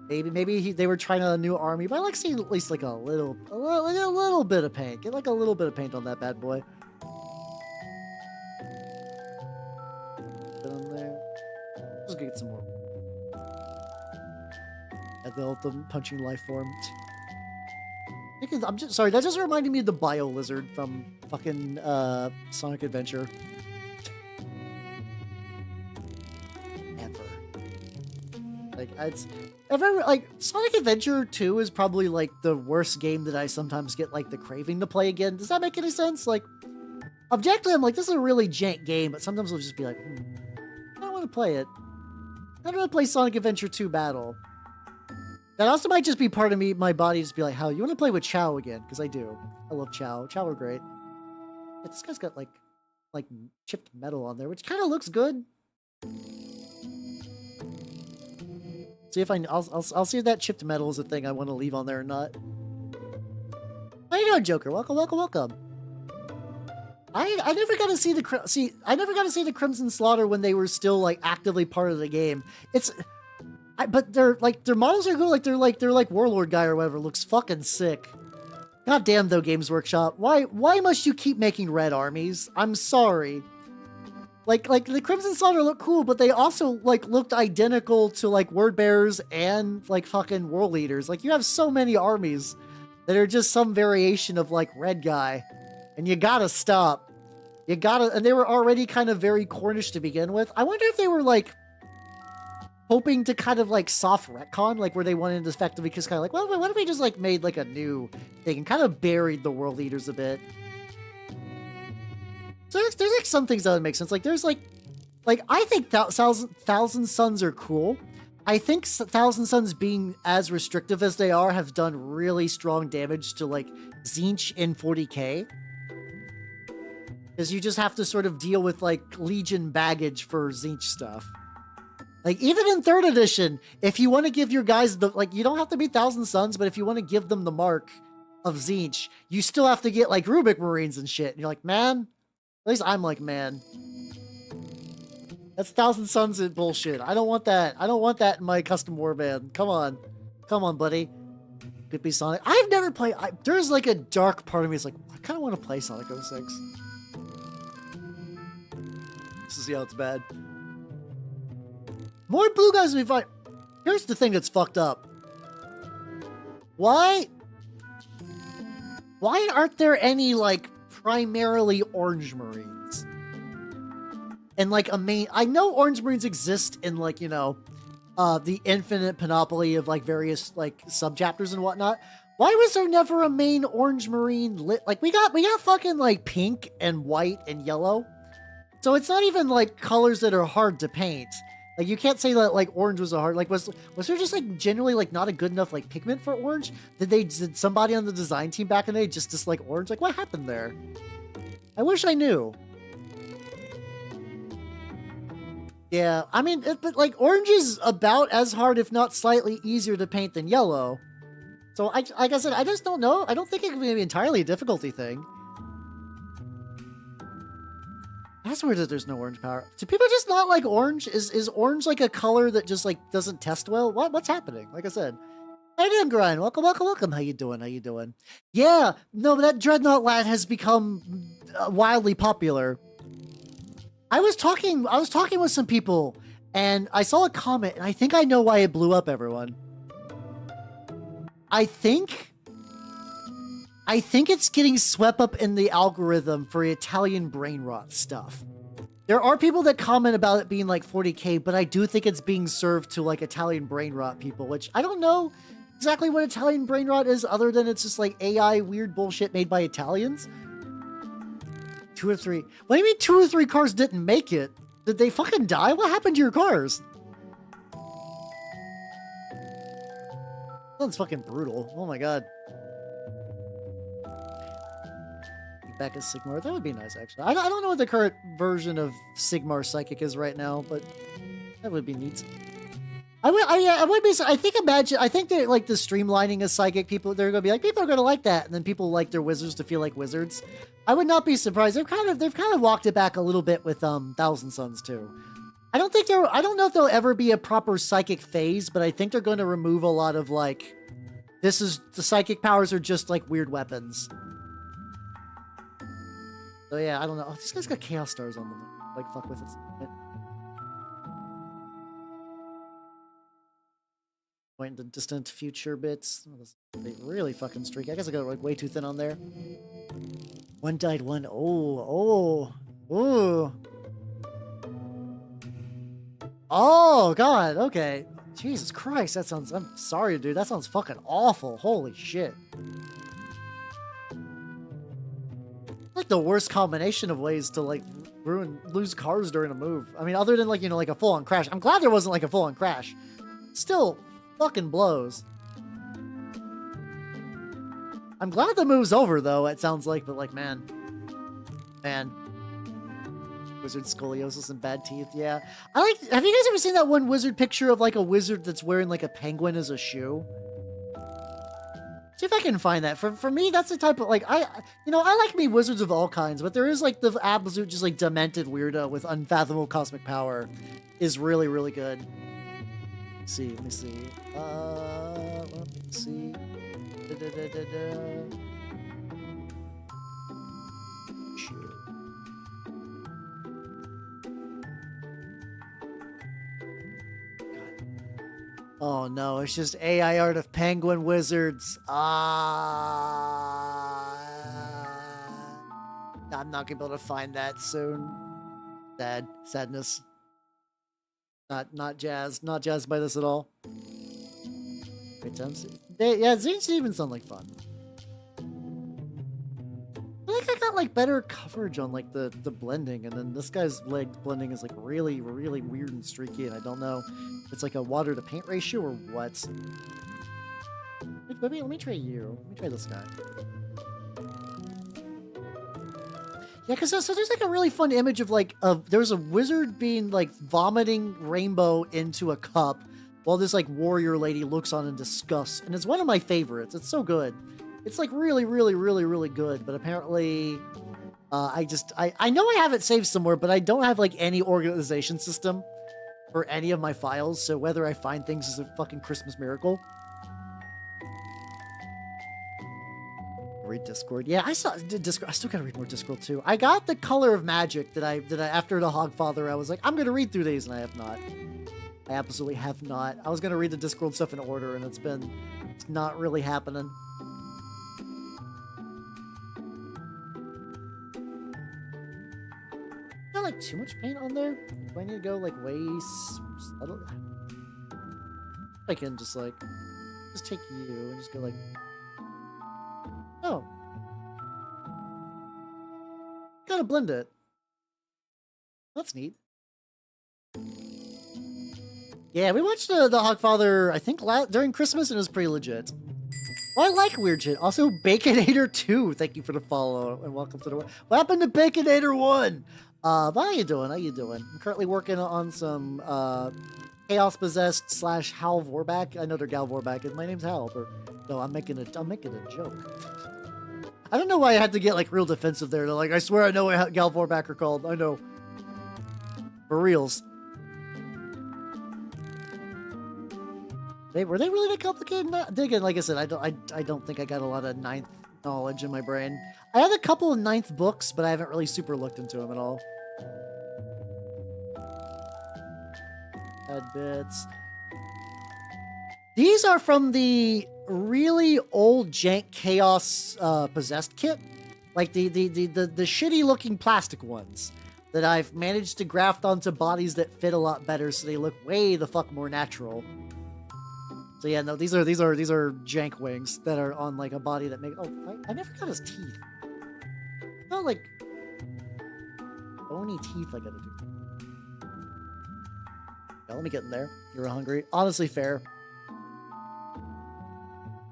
maybe they were trying out a new army, but I like seeing at least like a little bit of paint. Get like a little bit of paint on that bad boy. On there. Just get some more. At the ultimate punching life form. I'm just sorry. That just reminded me of the Bio Lizard from fucking Sonic Adventure. Like it's like Sonic Adventure 2 is probably like the worst game that I sometimes get like the craving to play again. Does that make any sense? Like objectively, I'm like, this is a really jank game, but sometimes I'll just be like, I don't want to play it. I don't want to play Sonic Adventure 2 Battle. That also might just be part of me, my body just be like, Hal, you want to play with Chow again? Because I do. I love Chow. Chow are great. Yeah, this guy's got like chipped metal on there, which kind of looks good. See if I'll see if that chipped metal is a thing I want to leave on there or not. How you doing, Joker? Welcome. I never got to see the Crimson Slaughter when they were still like actively part of the game. But they're like their models are cool. Like they're like Warlord guy or whatever. Looks fucking sick. God damn though, Games Workshop. Why must you keep making red armies? I'm sorry. Like the Crimson Slaughter look cool, but they also like looked identical to like Word Bearers and like fucking World Leaders. Like you have so many armies that are just some variation of like red guy, and you gotta stop. And they were already kind of very Cornish to begin with. I wonder if they were like hoping to kind of like soft retcon, like where they wanted to effectively just kind of like, well, what if we just like made like a new thing and kind of buried the World Leaders a bit. So there's like some things that would make sense. Like there's like I think Thousand Suns are cool. I think Thousand Suns being as restrictive as they are have done really strong damage to like Tzeentch in 40k. Because you just have to sort of deal with like Legion baggage for Tzeentch stuff. Like, even in 3rd edition, if you want to give your guys the, like, you don't have to be Thousand Suns, but if you want to give them the mark of Tzeentch, you still have to get, like, Rubik Marines and shit. And you're like, man, at least I'm like, man. That's Thousand Suns and bullshit. I don't want that. I don't want that in my custom warband. Come on. Come on, buddy. Could be Sonic. I've never played, there's, like, a dark part of me that's like, I kind of want to play Sonic 06. Just to see how it's bad. More blue guys would be fine. Here's the thing that's fucked up. Why aren't there any, like, primarily orange Marines? And, like, a main... I know orange Marines exist in, like, you know, the infinite panoply of, like, various, like, subchapters and whatnot. Why was there never a main orange Marine lit? Like, we got fucking, like, pink and white and yellow. So it's not even, like, colors that are hard to paint. Like, you can't say that, like, orange was a hard... Like, was there just, like, genuinely, like, not a good enough, like, pigment for orange? Did somebody on the design team back in the day just dislike orange? Like, what happened there? I wish I knew. Yeah, I mean, but, like, orange is about as hard, if not slightly easier to paint than yellow. So, like I said, I just don't know. I don't think it can be entirely a difficulty thing. That's weird that there's no orange power. Do people just not like orange? Is orange like a color that just like doesn't test well? What's happening? Like I said, how you doing, Grind? Welcome, welcome, welcome. How you doing? How you doing? Yeah, no, but that Dreadnought lad has become wildly popular. I was talking with some people, and I saw a comment, and I think I know why it blew up. Everyone, I think it's getting swept up in the algorithm for Italian brain rot stuff. There are people that comment about it being like 40k, but I do think it's being served to like Italian brain rot people, which I don't know exactly what Italian brain rot is other than it's just like AI weird bullshit made by Italians. 2 or 3. What do you mean 2 or 3 cars didn't make it? Did they fucking die? What happened to your cars? That's fucking brutal. Oh my god. Back as Sigmar. That would be nice, actually. I don't know what the current version of Sigmar Psychic is right now, but that would be neat. I would be. I think that like the streamlining of Psychic, people they're gonna be like, people are gonna like that, and then people like their wizards to feel like wizards. I would not be surprised. They've kind of walked it back a little bit with Thousand Suns too. I don't know if there'll ever be a proper Psychic phase, but I think they're going to remove a lot of like, the Psychic powers are just like weird weapons. So yeah, I don't know. Oh, this guy's got Chaos Stars on them. Like, fuck with it. Point the distant future bits. Oh, this really fucking streaky. I guess I got like way too thin on there. One died, one. Oh. Oh, God. Okay. Jesus Christ. That sounds... I'm sorry, dude. That sounds fucking awful. Holy shit. Like the worst combination of ways to like lose cars during a move. I mean, other than like, you know, like a full-on crash. I'm glad there wasn't like a full-on crash. Still fucking blows. I'm glad the move's over though, it sounds like, but like, man. Wizard scoliosis and bad teeth, yeah. Have you guys ever seen that one wizard picture of like a wizard that's wearing like a penguin as a shoe? See if I can find that. For me, that's the type of, like, I like me wizards of all kinds, but there is, like, the absolute just, like, demented weirdo with unfathomable cosmic power is really, really good. Let me see. Let's see. Shoot. Oh no, it's just AI art of penguin wizards. I'm not gonna be able to find that soon. Sadness. Not jazzed by this at all. Great times. Yeah, Tzeentch even sound like fun. I think I got like better coverage on like the blending, and then this guy's leg blending is like really, really weird and streaky, and I don't know if it's like a water to paint ratio or what. Let me try you. Let me try this guy. Yeah, because so there's like a really fun image of like there's a wizard being like vomiting rainbow into a cup while this like warrior lady looks on in disgust, and it's one of my favorites. It's so good. It's like really, really, really, really good. But apparently, I know I have it saved somewhere, but I don't have like any organization system for any of my files. So whether I find things is a fucking Christmas miracle. Read Discord. Yeah, I saw Discord. I still gotta read more Discord too. I got the Color of Magic that I after the Hogfather. I was like, I'm gonna read through these, and I have not. I absolutely have not. I was gonna read the Discord stuff in order, and it's not really happening. Got like too much paint on there. Do I need to go like way subtle? I can just take you and just go like. Oh. Gotta blend it. That's neat. Yeah, we watched the Hogfather, I think, during Christmas, and it was pretty legit. Well, I like weird shit. Also, Baconator 2, thank you for the follow, and welcome to the... What happened to Baconator 1? But how you doing? How you doing? I'm currently working on some, Chaos Possessed / Hal Vorbak. I know they're Gal Vorbak, and my name's Hal, but... No, I'm making a joke. I don't know why I had to get, like, real defensive there. They're like, I swear I know what Gal Vorbak are called. I know. For reals. Were they really that complicated? Again, like I said, I don't think I got a lot of 9th knowledge in my brain. I have a couple of 9th books, but I haven't really super looked into them at all. Add bits. These are from the really old Jank Chaos Possessed kit. Like the shitty looking plastic ones that I've managed to graft onto bodies that fit a lot better so they look way the fuck more natural. So yeah, no, these are Jank wings that are on like a body that make. Oh, I never got his teeth. Not like bony teeth. I gotta do. Yeah, let me get in there. You're hungry. Honestly, fair.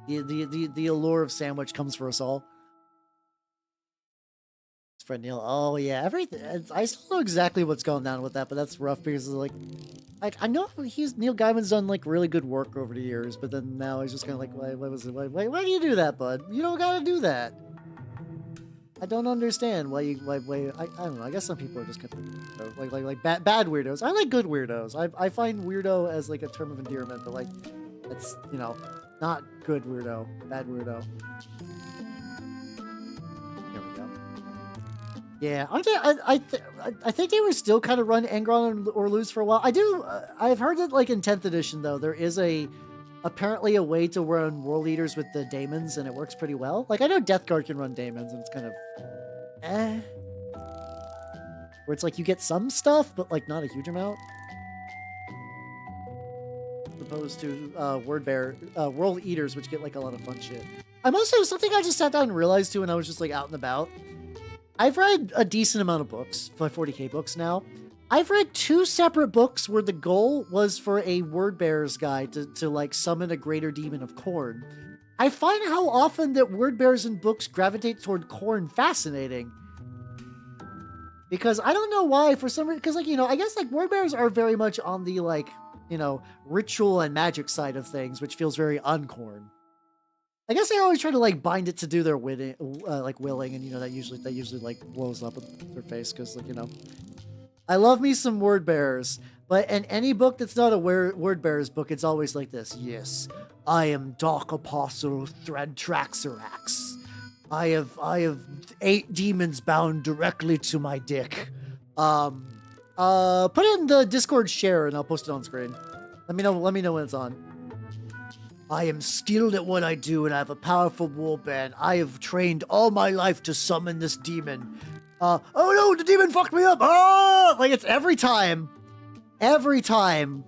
The allure of sandwich comes for us all. It's Fred Neil. Oh yeah, everything. I still know exactly what's going down with that, but that's rough because like I know Neil Gaiman's done like really good work over the years, but then now he's just kind of like, why do you do that, bud? You don't gotta do that. I don't understand why I don't know. I guess some people are just kind of like bad weirdos. I like good weirdos. I find weirdo as like a term of endearment, but like that's, you know, not good weirdo, bad weirdo. There we go. Yeah, I think they were still kind of run Angron or Lose for a while. I've heard that like in 10th edition though, there is apparently a way to run World Eaters with the daemons, and it works pretty well. Like I know Death Guard can run daemons, and it's kind of where it's like you get some stuff, but like not a huge amount. Opposed to World Eaters, which get like a lot of fun shit. I'm also something I just sat down and realized too when I was just like out and about. I've read a decent amount of books, 40k books now. I've read 2 separate books where the goal was for a word bearer's guide to like summon a greater demon of Khorne. I find how often that word bearers in books gravitate toward Khorne fascinating. Because I don't know why, for some reason, because like, you know, I guess like word bearers are very much on the like, you know, ritual and magic side of things, which feels very uncorn. I guess they always try to like bind it to do their willing, and you know that usually like blows up in their face because like, you know, I love me some word bearers, but in any book that's not a word bearers book, it's always like this. Yes, I am Dark Apostle Thraxarax. I have 8 demons bound directly to my dick. Put it in the Discord share and I'll post it on screen. Let me know when it's on. I am skilled at what I do and I have a powerful warband. I have trained all my life to summon this demon. Oh no, the demon fucked me up! Oh! Like it's every time. Every time.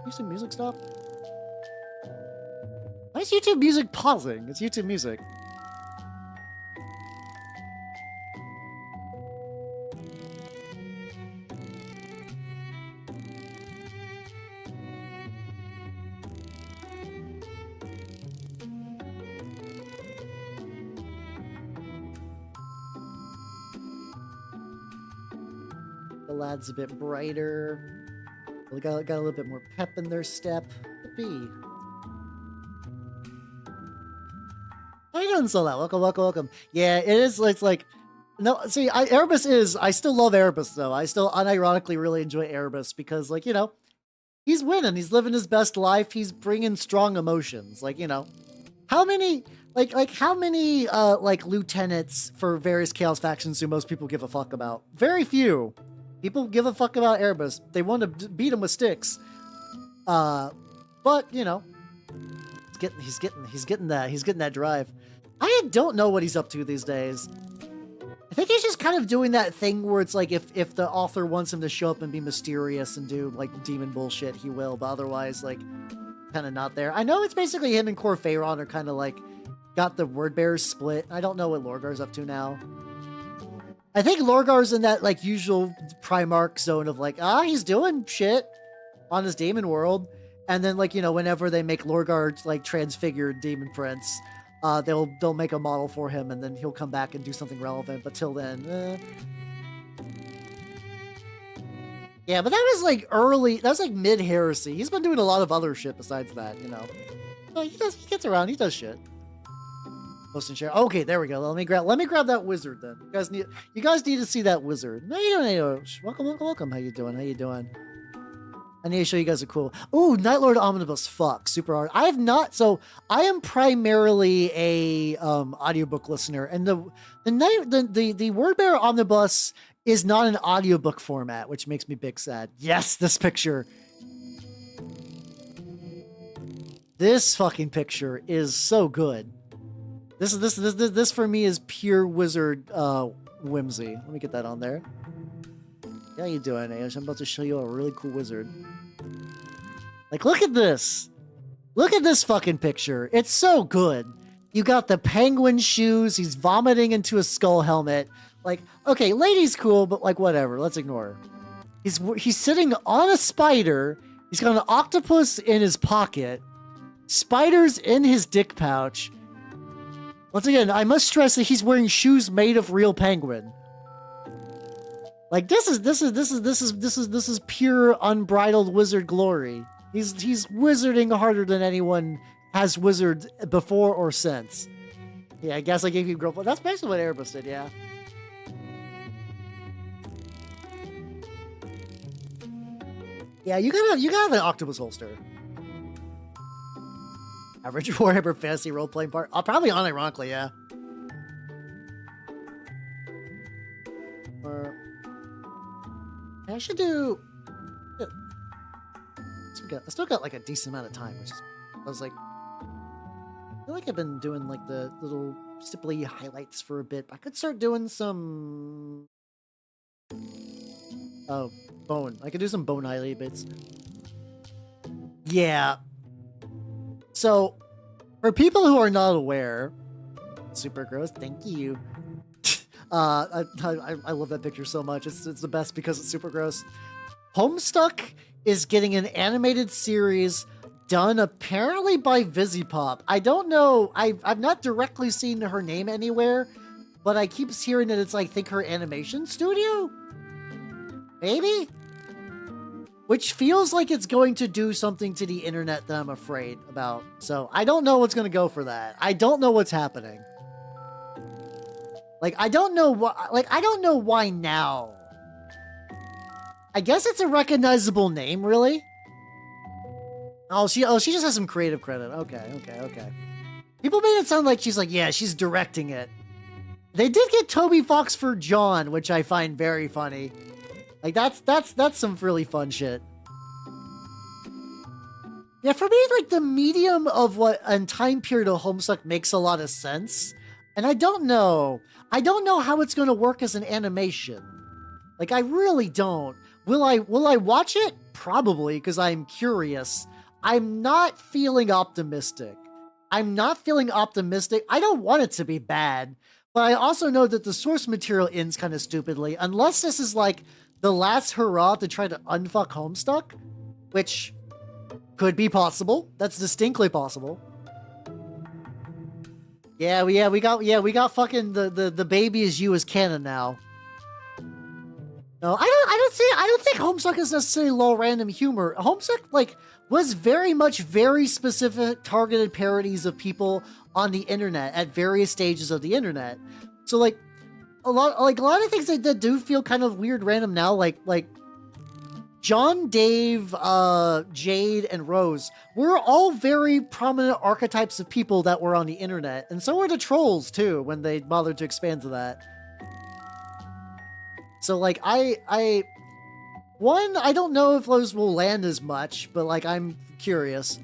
YouTube music stop? Why is YouTube music pausing? It's YouTube music. lad's a bit brighter. They got a little bit more pep in their step. Yippee. How you doing, Sola? Welcome, welcome, welcome. Yeah, it is. It's like, no, see, Erebus is. I still love Erebus though. I still unironically really enjoy Erebus because, like, you know, he's winning. He's living his best life. He's bringing strong emotions. Like, you know, how many, how many, lieutenants for various Chaos factions do most people give a fuck about? Very few. People give a fuck about Erebus. They want to beat him with sticks. But you know, he's getting that drive. I don't know what he's up to these days. I think he's just kind of doing that thing where it's like if the author wants him to show up and be mysterious and do like demon bullshit, he will, but otherwise like kind of not there. I know it's basically him and Core Pharaon are kind of like got the word bearers split. I don't know what Lorgar's up to now. I think Lorgar's in that like usual Primarch zone of like, he's doing shit on his demon world. And then like, you know, whenever they make Lorgar like transfigured demon prince, they'll make a model for him and then he'll come back and do something relevant. But till then, yeah, but that was like early, that was like mid heresy. He's been doing a lot of other shit besides that, you know. So he gets around, he does shit. Post and share. Okay, there we go. Let me grab that wizard then. You guys need to see that wizard. How you doing? Welcome. How you doing? I need to show you guys a cool. Ooh, Nightlord Omnibus. Fuck, super hard. I have not. So I am primarily a audiobook listener, and the Wordbearer Omnibus is not an audiobook format, which makes me big sad. Yes, this picture. This fucking picture is so good. This for me is pure wizard whimsy. Let me get that on there. How you doing, Ayosh? I'm about to show you a really cool wizard. Like, look at this. Look at this fucking picture. It's so good. You got the penguin shoes. He's vomiting into a skull helmet. Like, okay, lady's cool, but like whatever. Let's ignore her. He's sitting on a spider. He's got an octopus in his pocket. Spiders in his dick pouch. Once again, I must stress that he's wearing shoes made of real penguin. Like this is pure unbridled wizard glory. He's wizarding harder than anyone has wizarded before or since. Yeah, I guess I gave you girl. That's basically what Erebus did. Yeah. Yeah, you gotta have an octopus holster. Average Warhammer fantasy role-playing part. Probably unironically, yeah. Or I should do. Yeah. I still got like a decent amount of time, which is. I was like, I feel like I've been doing like the little stipply highlights for a bit. I could start doing some. Oh, bone. I could do some bone highlight bits. Yeah. So, for people who are not aware, super gross. Thank you. I love that picture so much. It's the best because it's super gross. Homestuck is getting an animated series done apparently by Visipop. I don't know. I've not directly seen her name anywhere, but I keep hearing that it's like, I think her animation studio? Maybe? Which feels like it's going to do something to the internet that I'm afraid about. So I don't know what's going to go for that. I don't know what's happening. Like, I don't know why now. I guess it's a recognizable name, really. Oh, she just has some creative credit. Okay. People made it sound like she's like, yeah, she's directing it. They did get Toby Fox for John, which I find very funny. Like, that's some really fun shit. Yeah, for me, like, the medium of what and time period of Homestuck makes a lot of sense. And I don't know how it's going to work as an animation. Like, I really don't. Will I watch it? Probably, because I'm curious. I'm not feeling optimistic. I don't want it to be bad. But I also know that the source material ends kind of stupidly. Unless this is, like, the last hurrah to try to unfuck Homestuck, which could be possible. That's distinctly possible. Yeah, we got fucking the baby is you as canon now. No, I don't think Homestuck is necessarily low random humor. Homestuck, like, was very much very specific targeted parodies of people on the internet at various stages of the internet. So like a lot of things that do feel kind of weird random now, like John, Dave, Jade, and Rose were all very prominent archetypes of people that were on the internet, and so were the trolls too when they bothered to expand to that. So like I don't know if those will land as much, but like I'm curious.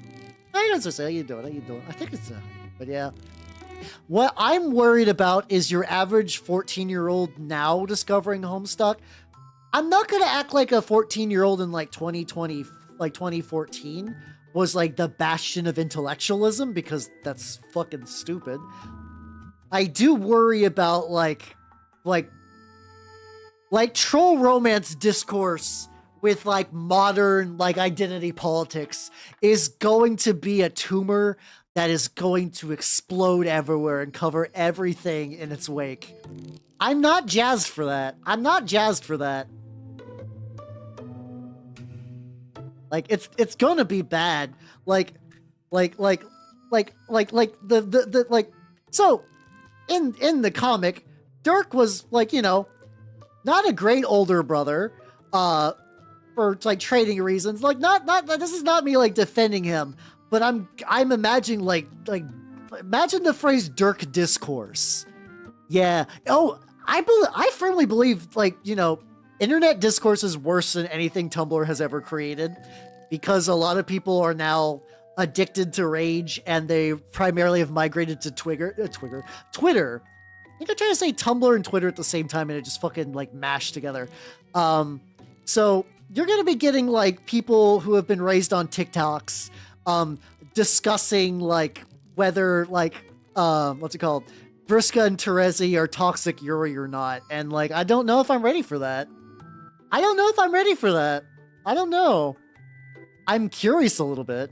I don't know, how you doing? I think it's but yeah. What I'm worried about is your average 14-year-old now discovering Homestuck. I'm not gonna act like a 14-year-old in like 2020, like 2014 was like the bastion of intellectualism, because that's fucking stupid. I do worry about like troll romance discourse with like modern like identity politics is going to be a tumor that is going to explode everywhere and cover everything in its wake. I'm not jazzed for that. Like it's gonna be bad. So in the comic, Dirk was like, you know, not a great older brother, for like trading reasons. Like not this is not me like defending him, but I'm imagining like imagine the phrase Dirk discourse. Yeah. Oh, I firmly believe, like, you know, internet discourse is worse than anything Tumblr has ever created, because a lot of people are now addicted to rage, and they primarily have migrated to Twitter. I think I tried to say Tumblr and Twitter at the same time, and it just fucking like mashed together. So you're gonna be getting like people who have been raised on TikToks, discussing like whether like what's it called, Vriska and Terezi are toxic Yuri or not, and like I don't know if I'm ready for that. I don't know. I'm curious a little bit.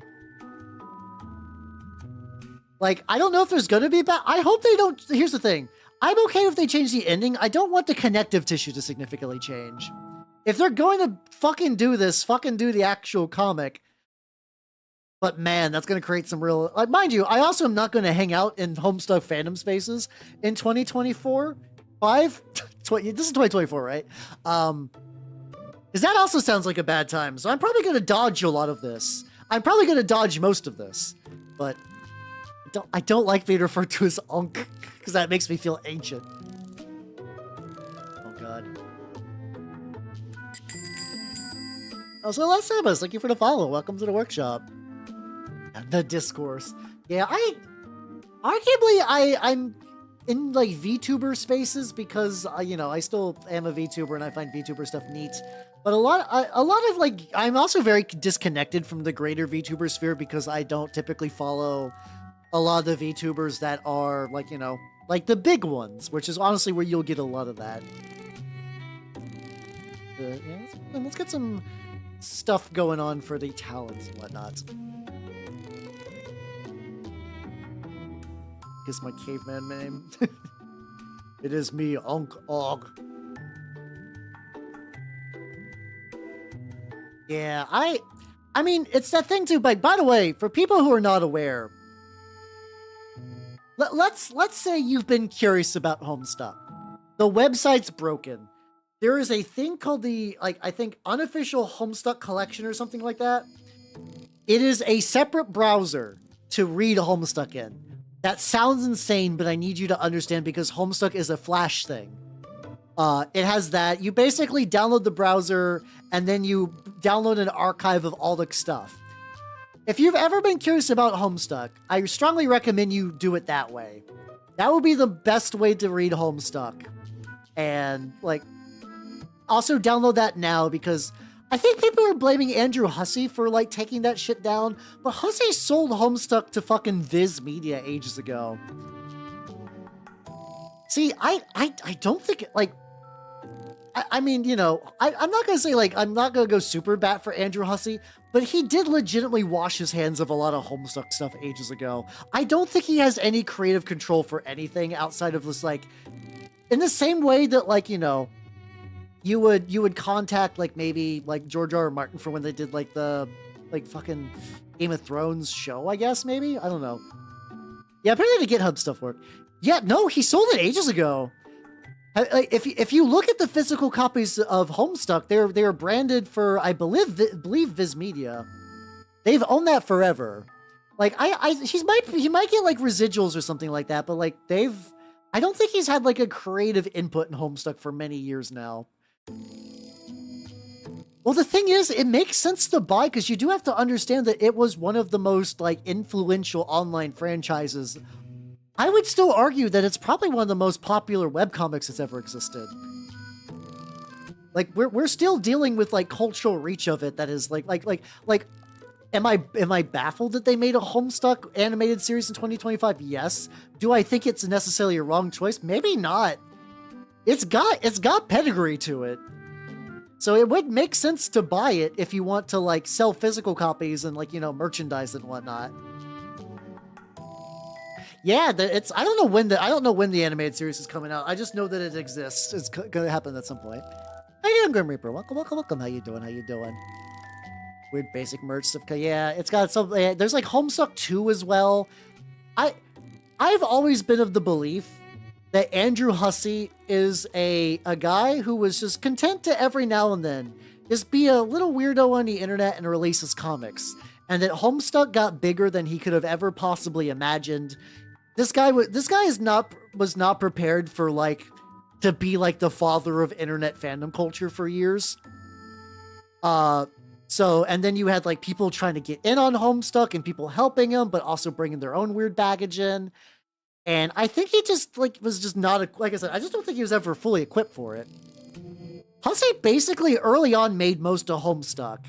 Like, I don't know if there's gonna be I hope they don't. Here's the thing. I'm okay if they change the ending. I don't want the connective tissue to significantly change. If they're going to fucking do this, fucking do the actual comic. But man, that's going to create some real... Like, mind you, I also am not going to hang out in Homestuck fandom spaces in 2024. This is 2024, right? Because that also sounds like a bad time. So I'm probably going to dodge a lot of this. I'm probably going to dodge most of this. But I don't like being referred to as Unk, because that makes me feel ancient. Oh, God. Also, Les Sabas, thank you for the follow. Welcome to the workshop. The discourse. Yeah, I'm in like VTuber spaces because you know, I still am a VTuber and I find VTuber stuff neat. But a lot of like, I'm also very disconnected from the greater VTuber sphere because I don't typically follow a lot of the VTubers that are like, you know, like the big ones, which is honestly where you'll get a lot of that. Yeah, let's get some stuff going on for the talents and whatnot. Is my caveman name? It is me, Unk Og. Yeah, I mean, it's that thing too. But by the way, for people who are not aware, let's say you've been curious about Homestuck. The website's broken. There is a thing called the, like, I think unofficial Homestuck collection or something like that. It is a separate browser to read Homestuck in. That sounds insane, but I need you to understand because Homestuck is a Flash thing. It has that. You basically download the browser and then you download an archive of all the stuff. If you've ever been curious about Homestuck, I strongly recommend you do it that way. That would be the best way to read Homestuck. And, like, also download that now because I think people are blaming Andrew Hussey for, like, taking that shit down, but Hussey sold Homestuck to fucking Viz Media ages ago. See, I don't think, like, I mean, you know, I'm not gonna say, like, I'm not gonna go super bat for Andrew Hussey, but he did legitimately wash his hands of a lot of Homestuck stuff ages ago. I don't think he has any creative control for anything outside of this, like, in the same way that, like, you know, you would contact like maybe like George R. R. Martin for when they did like the like fucking Game of Thrones show, I guess, maybe? I don't know. Yeah, apparently the GitHub stuff worked. Yeah, no, he sold it ages ago. Like, if you look at the physical copies of Homestuck, they're branded for, I believe Viz Media. They've owned that forever. Like he might get like residuals or something like that, but like I don't think he's had like a creative input in Homestuck for many years now. Well, the thing is, it makes sense to buy because you do have to understand that it was one of the most like influential online franchises. I would still argue that it's probably one of the most popular webcomics that's ever existed. Like we're still dealing with like cultural reach of it that is like am I baffled that they made a Homestuck animated series in 2025? Yes. Do I think it's necessarily a wrong choice? Maybe not. It's got pedigree to it. So it would make sense to buy it if you want to like sell physical copies and like, you know, merchandise and whatnot. Yeah, I don't know when the animated series is coming out. I just know that it exists. It's gonna happen at some point. How you doing, Grim Reaper? Welcome. How you doing? Weird basic merch stuff. Yeah, it's got some. There's like Homestuck 2 as well. I've always been of the belief that Andrew Hussie is a guy who was just content to every now and then just be a little weirdo on the internet and release his comics, and that Homestuck got bigger than he could have ever possibly imagined. This guy was not prepared for like to be like the father of internet fandom culture for years. So, and then you had like people trying to get in on Homestuck and people helping him, but also bringing their own weird baggage in. And I think he just like was just not like I said, I just don't think he was ever fully equipped for it. Hussey basically early on made most of Homestuck.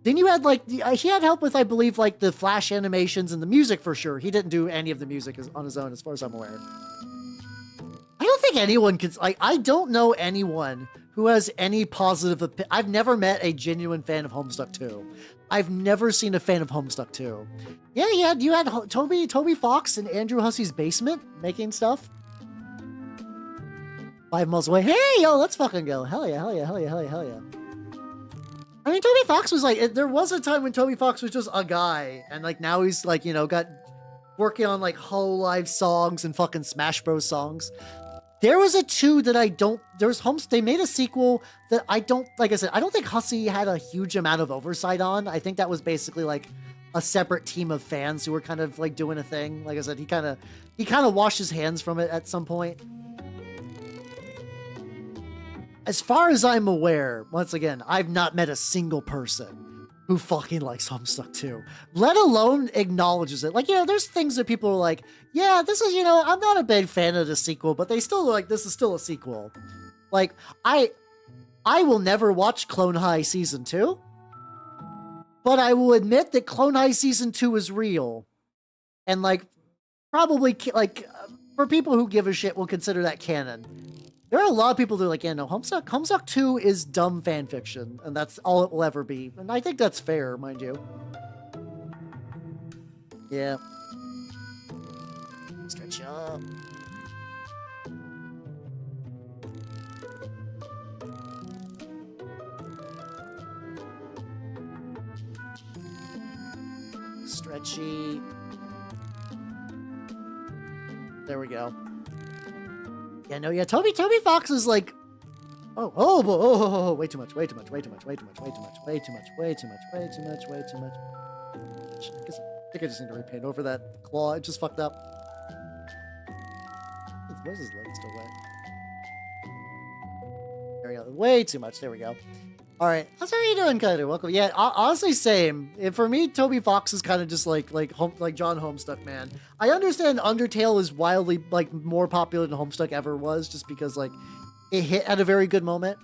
Then you had like, he had help with, I believe, like the Flash animations and the music for sure. He didn't do any of the music on his own as far as I'm aware. I don't think anyone could, like, I don't know anyone who has any positive opinion. I've never met a genuine fan of Homestuck 2. I've never seen a fan of Homestuck 2. Yeah, you had Toby Fox in Andrew Hussey's basement making stuff. 5 miles away. Hey, yo, let's fucking go. Hell yeah. I mean, Toby Fox was like, there was a time when Toby Fox was just a guy, and like now he's like, you know, got working on like Hololive songs and fucking Smash Bros songs. There was a 2 that they made a sequel that like I said, I don't think Hussey had a huge amount of oversight on. I think that was basically like a separate team of fans who were kind of like doing a thing. Like I said, he kind of washed his hands from it at some point. As far as I'm aware, once again, I've not met a single person who fucking likes Homestuck 2, let alone acknowledges it. Like, you know, there's things that people are like, yeah, this is, you know, I'm not a big fan of the sequel, but they still are like, this is still a sequel. Like, I will never watch Clone High Season 2, but I will admit that Clone High Season 2 is real. And, like, probably, like, for people who give a shit, will consider that canon. There are a lot of people that are like, yeah, no, Homestuck 2 is dumb fan fiction, and that's all it will ever be. And I think that's fair, mind you. Yeah. Stretch up. Stretchy. There we go. Yeah, no, yeah, Toby Fox is like, oh, way too much. I think I just need to repaint over that claw. It just fucked up. Where's his leg still wet? There we go. Way too much. There we go. All right. How's you doing, Kyler? Welcome. Yeah, honestly, same. For me, Toby Fox is kind of just like John Homestuck, man. I understand Undertale is wildly like more popular than Homestuck ever was, just because like it hit at a very good moment.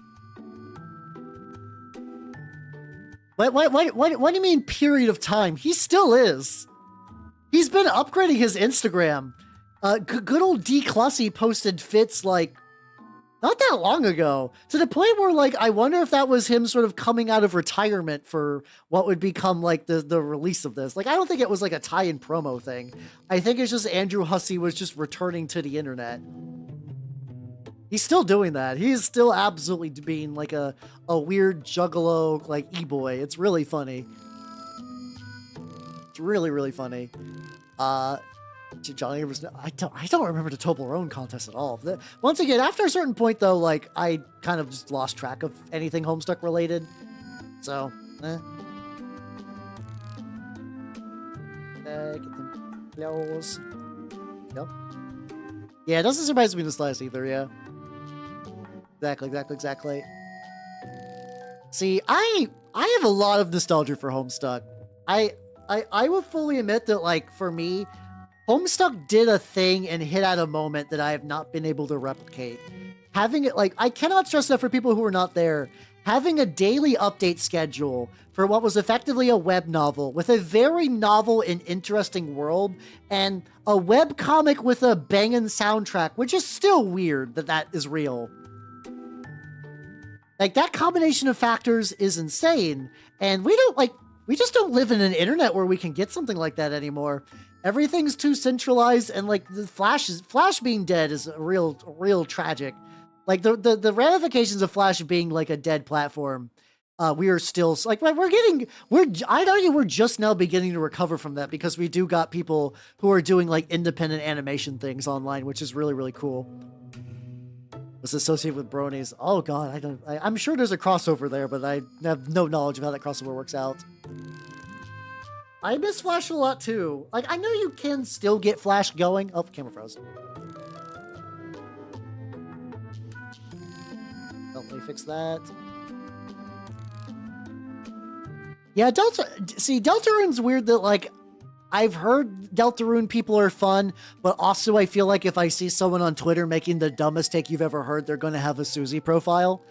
What do you mean period of time? He still is. He's been upgrading his Instagram. Good old D. Clussy posted fits like not that long ago, to the point where, like, I wonder if that was him sort of coming out of retirement for what would become, like, the release of this. Like, I don't think it was, like, a tie-in promo thing. I think it's just Andrew Hussey was just returning to the internet. He's still doing that. He's still absolutely being like a weird juggalo, like e-boy. It's really funny. It's really, really funny. Johnny was, I don't remember the Toblerone contest at all. Once again, after a certain point though, like I kind of just lost track of anything Homestuck related. So, get them close. Yep. Yeah, it doesn't surprise me in the slice either, yeah. Exactly. See, I have a lot of nostalgia for Homestuck. I will fully admit that, like, for me, Homestuck did a thing and hit at a moment that I have not been able to replicate. Having it, like, I cannot stress enough for people who were not there, having a daily update schedule for what was effectively a web novel with a very novel and interesting world, and a web comic with a banging soundtrack, which is still weird that that is real. Like, that combination of factors is insane, and we just don't live in an internet where we can get something like that anymore. Everything's too centralized, and like the Flash being dead is real tragic. Like the ramifications of Flash being like a dead platform, we are still like I'd argue we're just now beginning to recover from that, because we do got people who are doing like independent animation things online, which is really cool. Was associated with bronies. Oh god, I'm sure there's a crossover there, but I have no knowledge of how that crossover works out. I miss Flash a lot too. Like, I know you can still get Flash going. Oh, camera froze. Oh, let me fix that. Yeah, Deltarune's weird that, like, I've heard Deltarune people are fun, but also I feel like if I see someone on Twitter making the dumbest take you've ever heard, they're going to have a Susie profile.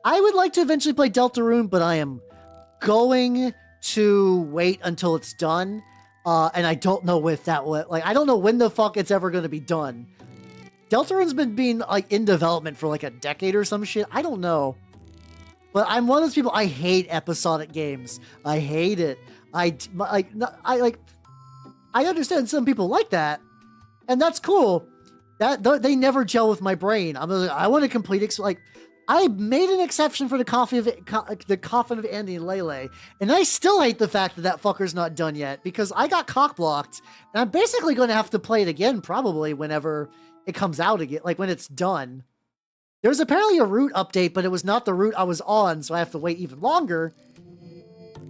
I would like to eventually play Deltarune, but I am going to wait until it's done. And I don't know if that would, like, I don't know when the fuck it's ever going to be done. Deltarune's been being, like, in development for, like, a decade or some shit. I don't know. But I'm one of those people, I hate episodic games. I hate it. I understand some people like that, and that's cool. They never gel with my brain. I want to complete, like, I made an exception for the Coffin of Andy and Lele, and I still hate the fact that that fucker's not done yet, because I got cock-blocked, and I'm basically going to have to play it again probably whenever it comes out again, like when it's done. There's apparently a route update, but it was not the route I was on, so I have to wait even longer,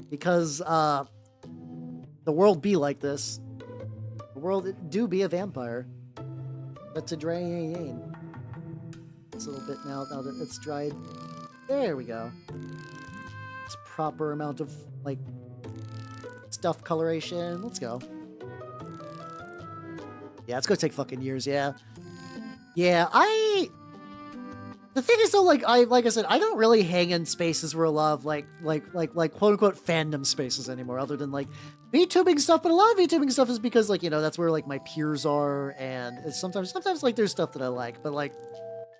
because the world be like this. The world do be a vampire. That's a drain. It's a little bit now that it's dried. There we go. It's proper amount of, like, stuff coloration. Let's go. Yeah, it's gonna take fucking years, yeah. Yeah, the thing is though, like I said, I don't really hang in spaces where a lot of like quote unquote fandom spaces anymore, other than like VTubing stuff. But a lot of VTubing stuff is because, like, you know, that's where like my peers are, and it's sometimes like there's stuff that I like, but like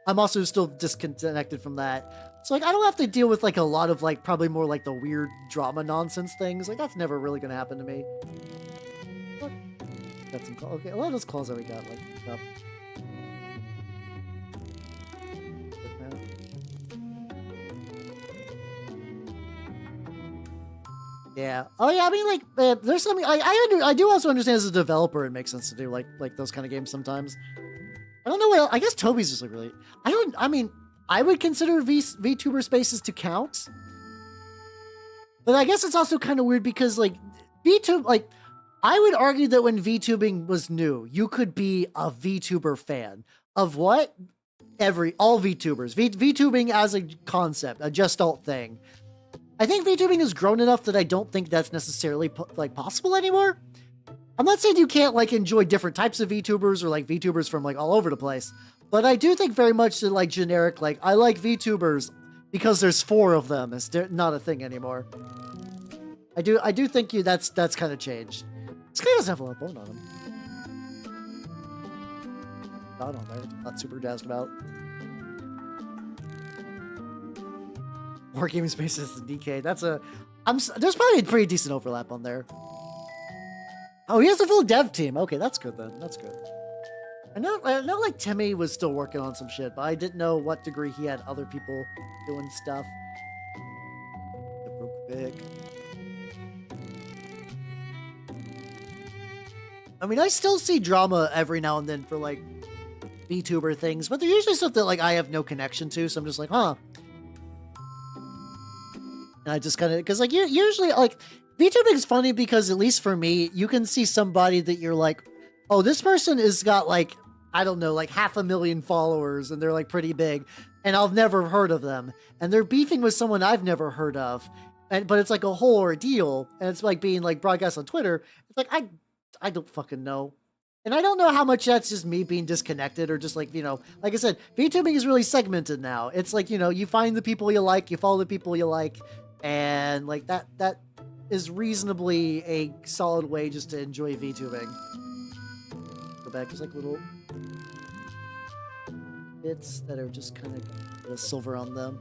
I'm also still disconnected from that. So like I don't have to deal with like a lot of like probably more like the weird drama nonsense things. Like that's never really gonna happen to me. Look, got some okay, a lot of those calls that we got like up. Yeah. Oh yeah. I mean, like, there's something I do also understand as a developer, it makes sense to do like those kind of games sometimes. I don't know what else. I guess Toby's just like really. I mean, I would consider VTuber spaces to count, but I guess it's also kind of weird because like VTube, like I would argue that when VTubing was new, you could be a VTuber fan of what all VTubers. VTubing as a concept, a gestalt thing. I think VTubing has grown enough that I don't think that's necessarily like possible anymore. I'm not saying you can't like enjoy different types of VTubers or like VTubers from like all over the place, but I do think very much that like generic, like I like VTubers because there's 4 of them is not a thing anymore. I do think that's kind of changed. This guy doesn't have a lot of bone on him. I don't know. Not super jazzed about. Wargaming spaces and DK. That's there's probably a pretty decent overlap on there. Oh, he has a full dev team. Okay, that's good then. That's good. I know like Timmy was still working on some shit, but I didn't know what degree he had other people doing stuff. The broke big. I mean, I still see drama every now and then for like VTuber things, but they're usually stuff that like I have no connection to, so I'm just like, huh. And I just kind of, because like usually like VTubing is funny because at least for me, you can see somebody that you're like, oh, this person has got like, I don't know, like 500,000 followers and they're like pretty big and I've never heard of them. And they're beefing with someone I've never heard of. But it's like a whole ordeal. And it's like being like broadcast on Twitter. It's like, I don't fucking know. And I don't know how much that's just me being disconnected or just like, you know, like I said, VTubing is really segmented now. It's like, you know, you find the people you like, you follow the people you like. And like that is reasonably a solid way just to enjoy VTubing. Go back, there's like little bits that are just kind of the silver on them.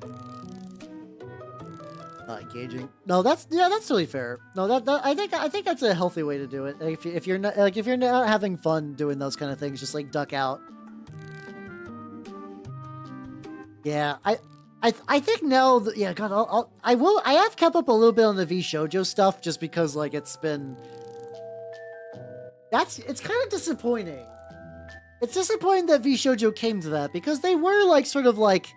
Not engaging. No, that's totally fair. No, that I think that's a healthy way to do it. Like if you're not like if you're not having fun doing those kind of things, just like duck out. Yeah, I think now that, yeah, God, I have kept up a little bit on the VShojo stuff just because like it's kind of disappointing. It's disappointing that VShojo came to that because they were like sort of like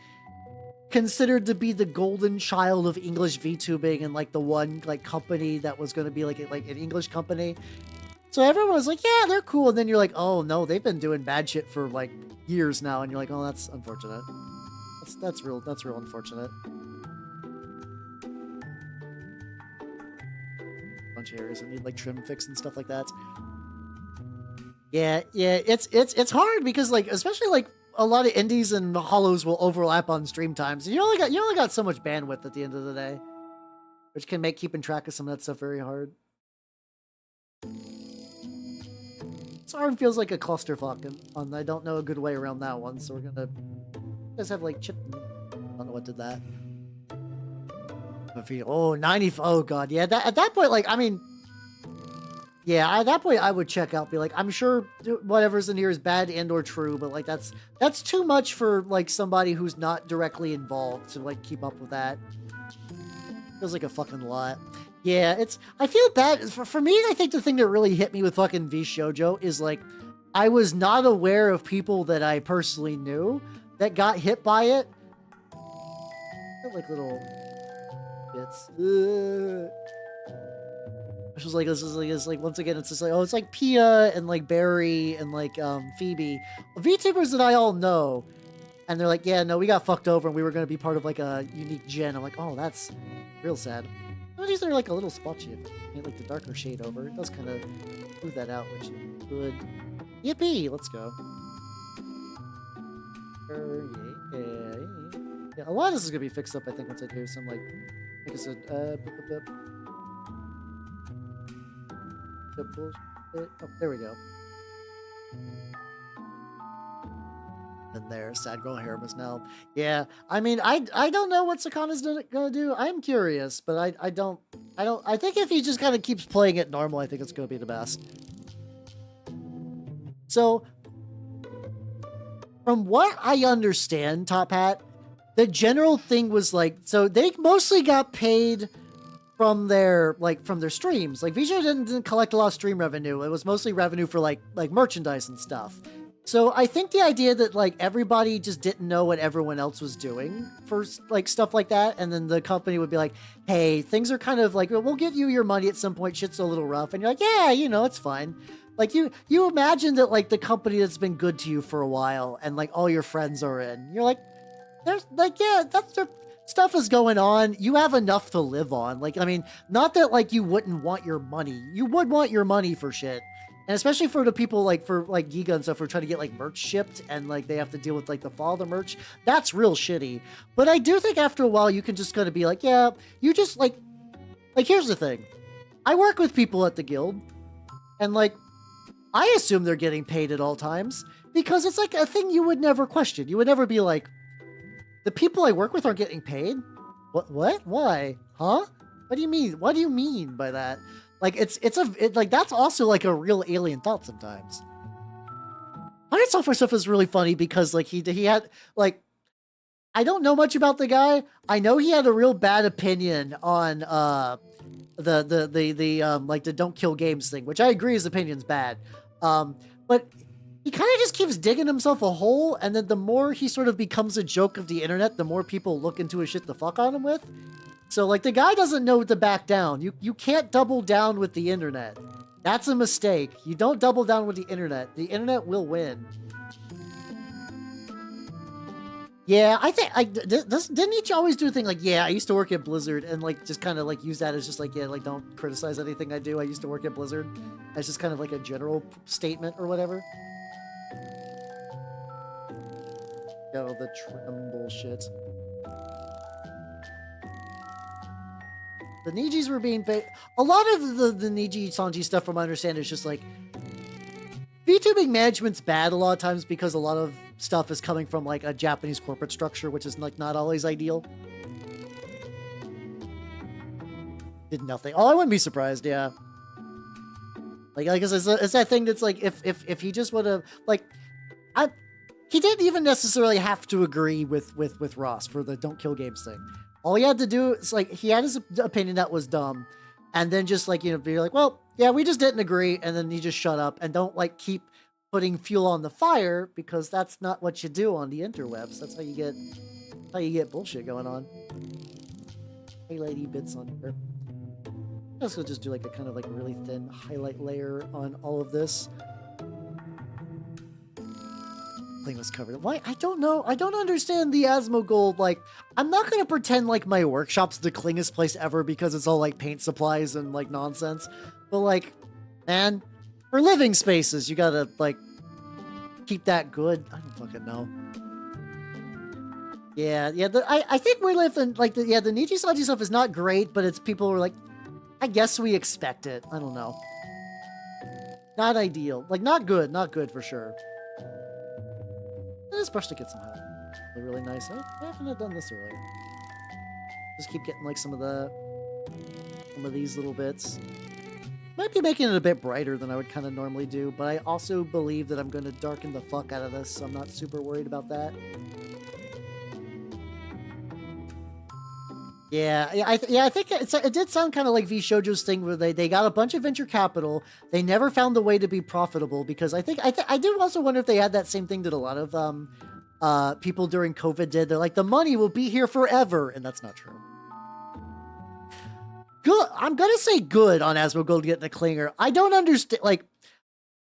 considered to be the golden child of English VTubing and like the one like company that was going to be like an English company. So everyone was like, yeah, they're cool. And then you're like, oh no, they've been doing bad shit for like years now. And you're like, oh, that's unfortunate. That's real unfortunate. Bunch of areas that need like trim fix and stuff like that. Yeah, it's hard because like especially like a lot of indies and hollows will overlap on stream times. You only got so much bandwidth at the end of the day, which can make keeping track of some of that stuff very hard. This arm feels like a clusterfuck, and I don't know a good way around that one. So we're gonna just have like chip. I don't know what did that. Oh, 90. Oh god, yeah. At that point, like I mean. Yeah, at that point I would check out, be like, I'm sure whatever's in here is bad and or true, but like that's too much for like somebody who's not directly involved to like keep up with that. Feels like a fucking lot. Yeah, I feel bad. For me, I think the thing that really hit me with fucking VShojo is like, I was not aware of people that I personally knew that got hit by it. Like little bits. Which is like, this is like once again, it's just like, oh, it's like Pia and like Barry and like Phoebe, VTubers that I all know, and they're like, yeah, no, we got fucked over and we were gonna be part of like a unique gen. I'm like, oh, that's real sad. Some of these are like a little spotchy. Made like the darker shade over. It does kind of smooth that out, which is good. Yippee! Let's go. Yeah, a lot of this is gonna be fixed up, I think, once I do some like I said, oh, there we go. And there, sad girl hair was now. Yeah, I mean, I don't know what Sakana's gonna do. I'm curious, but I think if he just kind of keeps playing it normal, I think it's gonna be the best. So, from what I understand, Top Hat, the general thing was like, so they mostly got paid from their streams. Like VShojo didn't collect a lot of stream revenue. It was mostly revenue for like merchandise and stuff. So I think the idea that like everybody just didn't know what everyone else was doing for like stuff like that, and then the company would be like, hey, things are kind of like, we'll get you your money at some point, shit's a little rough, and you're like, yeah, you know, it's fine. Like you imagine that like the company that's been good to you for a while and like all your friends are in, you're like, there's like, yeah, that's their stuff is going on. You have enough to live on. Like, I mean, not that like you wouldn't want your money. You would want your money for shit. And especially for the people like for like Giga and stuff who are trying to get like merch shipped and like they have to deal with like the fall of the merch. That's real shitty. But I do think after a while you can just kind of be like, yeah, you just like here's the thing. I work with people at the guild and like I assume they're getting paid at all times because it's like a thing you would never question. You would never be like, the people I work with aren't getting paid? What? Why? Huh? What do you mean? What do you mean by that? Like, it's like, that's also like a real alien thought sometimes. Pocket Software stuff is really funny because like he had like, I don't know much about the guy. I know he had a real bad opinion on the like the don't kill games thing, which I agree his opinion's bad. But he kind of just keeps digging himself a hole, and then the more he sort of becomes a joke of the internet, the more people look into his shit to fuck on him with. So like the guy doesn't know to back down. You can't double down with the internet. That's a mistake. You don't double down with the internet. The internet will win. Yeah, I think didn't he always do a thing like, yeah, I used to work at Blizzard, and like just kind of like use that as just like, yeah, like don't criticize anything I do. I used to work at Blizzard. As just kind of like a general statement or whatever. Oh, the trim bullshit. The Nijis were being paid. A lot of the Niji Sanji stuff, from my understanding, is just like VTubing management's bad a lot of times because a lot of stuff is coming from like a Japanese corporate structure, which is like not always ideal. Did nothing. Oh, I wouldn't be surprised. Yeah. Like I guess it's that thing that's like if he just would have like, he didn't even necessarily have to agree with Ross for the don't kill games thing. All he had to do is like, he had his opinion that was dumb, and then just like, you know, be like, well, yeah, we just didn't agree, and then you just shut up and don't like keep putting fuel on the fire, because that's not what you do on the interwebs. That's how you get bullshit going on. Hey, lady, bits on here. I guess we'll just do like a kind of like really thin highlight layer on all of this. Thing was covered. Why? I don't know. I don't understand the Asmongold. Like, I'm not gonna pretend like my workshop's the cleanest place ever because it's all like paint supplies and like nonsense. But like, man, for living spaces, you gotta like keep that good. I don't fucking know. Yeah. I think we're living like the Niji Sanji stuff is not great, but it's people who are like, I guess we expect it. I don't know. Not ideal. Like, not good for sure. This brush to get some help. Really nice. I haven't done this earlier. Just keep getting like some of these little bits. Might be making it a bit brighter than I would kind of normally do, but I also believe that I'm going to darken the fuck out of this, so I'm not super worried about that. Yeah, I think it did sound kind of like V Shoujo's thing, where they got a bunch of venture capital. They never found the way to be profitable, because I do also wonder if they had that same thing that a lot of people during COVID did. They're like, the money will be here forever, and that's not true. Good. I'm gonna say good on Asmongold getting a clinger. I don't understand. Like,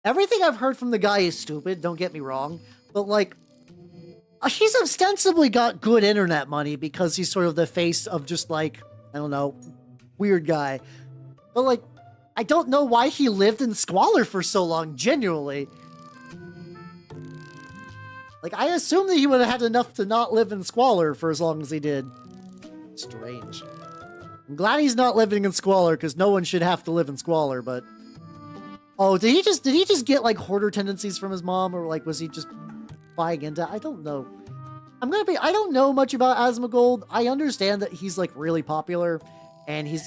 everything I've heard from the guy is stupid. Don't get me wrong, but like, he's ostensibly got good internet money because he's sort of the face of just like, I don't know, weird guy. But like, I don't know why he lived in squalor for so long, genuinely. Like, I assume that he would have had enough to not live in squalor for as long as he did. Strange. I'm glad he's not living in squalor, because no one should have to live in squalor, but... Oh, did he just get like hoarder tendencies from his mom, or like was he just buying into? I don't know. I don't know much about Asmongold. I understand that he's like really popular, and he's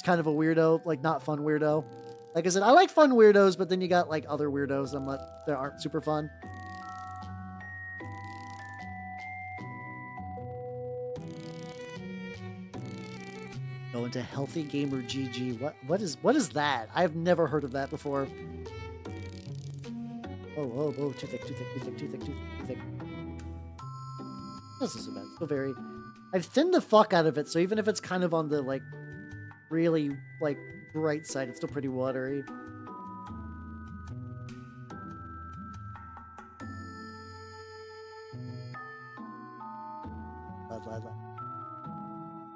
kind of a weirdo, like not fun weirdo. Like I said, I like fun weirdos, but then you got like other weirdos that aren't super fun. Go into Healthy Gamer GG. What is that? I've never heard of that before. Oh, too thick. This is so bad. So very... I've thinned the fuck out of it, so even if it's kind of on the, like, really, like, bright side, it's still pretty watery.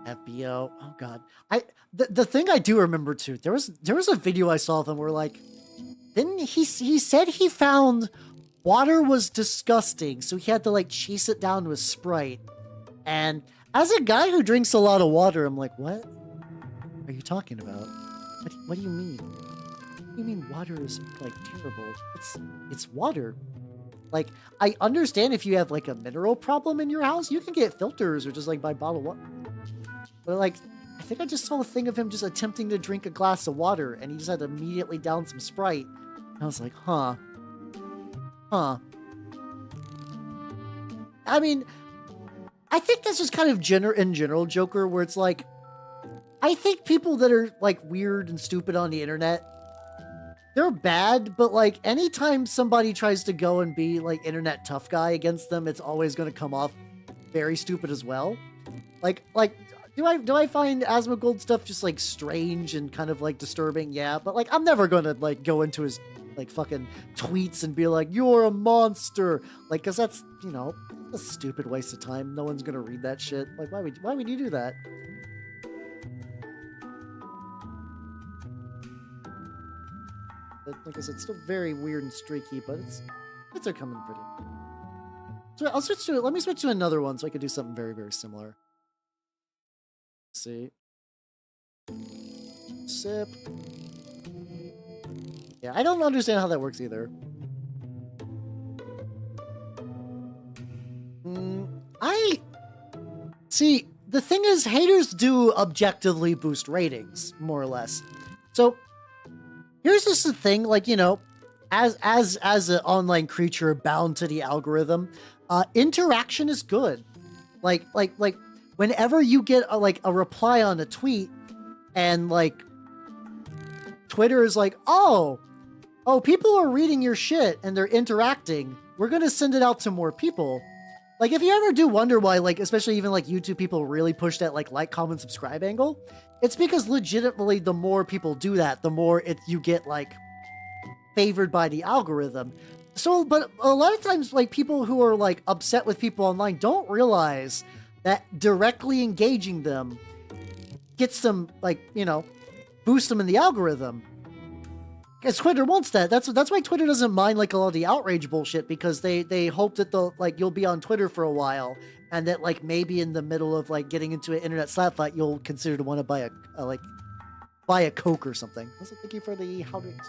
FBO. Oh, God. The thing I do remember, too, there was a video I saw of him where, like, he said he found... water was disgusting, so he had to like chase it down with Sprite. And as a guy who drinks a lot of water, I'm like, what are you talking about? What do you mean? What do you mean water is like terrible? It's water. Like, I understand if you have like a mineral problem in your house, you can get filters or just like buy bottled water. But like, I think I just saw a thing of him just attempting to drink a glass of water, and he just had to immediately down some Sprite. And I was like, huh. Huh. I mean, I think that's just kind of in general Joker, where it's like, I think people that are like weird and stupid on the internet, they're bad, but like anytime somebody tries to go and be like internet tough guy against them, it's always going to come off very stupid as well. Like do I find Asmongold stuff just like strange and kind of like disturbing? Yeah, but like I'm never going to like go into his like fucking tweets and be like, you're a monster, like, because that's, you know, a stupid waste of time. No one's gonna read that shit. Like, why would you do that? But like I said, it's still very weird and streaky, but it's coming pretty. So I'll switch to it. Let me switch to another one so I can do something very, very similar. Let's see. Sip. Yeah, I don't understand how that works either. I see. The thing is, haters do objectively boost ratings, more or less. So here's just the thing, like, you know, as an online creature bound to the algorithm, interaction is good. Like whenever you get a reply on a tweet, and like Twitter is like, oh, people are reading your shit and they're interacting, we're gonna send it out to more people. Like, if you ever do wonder why, like, especially even like YouTube people really push that like, comment, subscribe angle, it's because legitimately the more people do that, the more you get like favored by the algorithm. So, but a lot of times, like, people who are like upset with people online don't realize that directly engaging them gets them, like, you know, boost them in the algorithm. Because Twitter wants that. That's why Twitter doesn't mind like a lot of the outrage bullshit, because they hope that you'll be on Twitter for a while, and that like maybe in the middle of like getting into an internet slap fight, you'll consider to want to buy a Coke or something. Also, thank you for the howdings.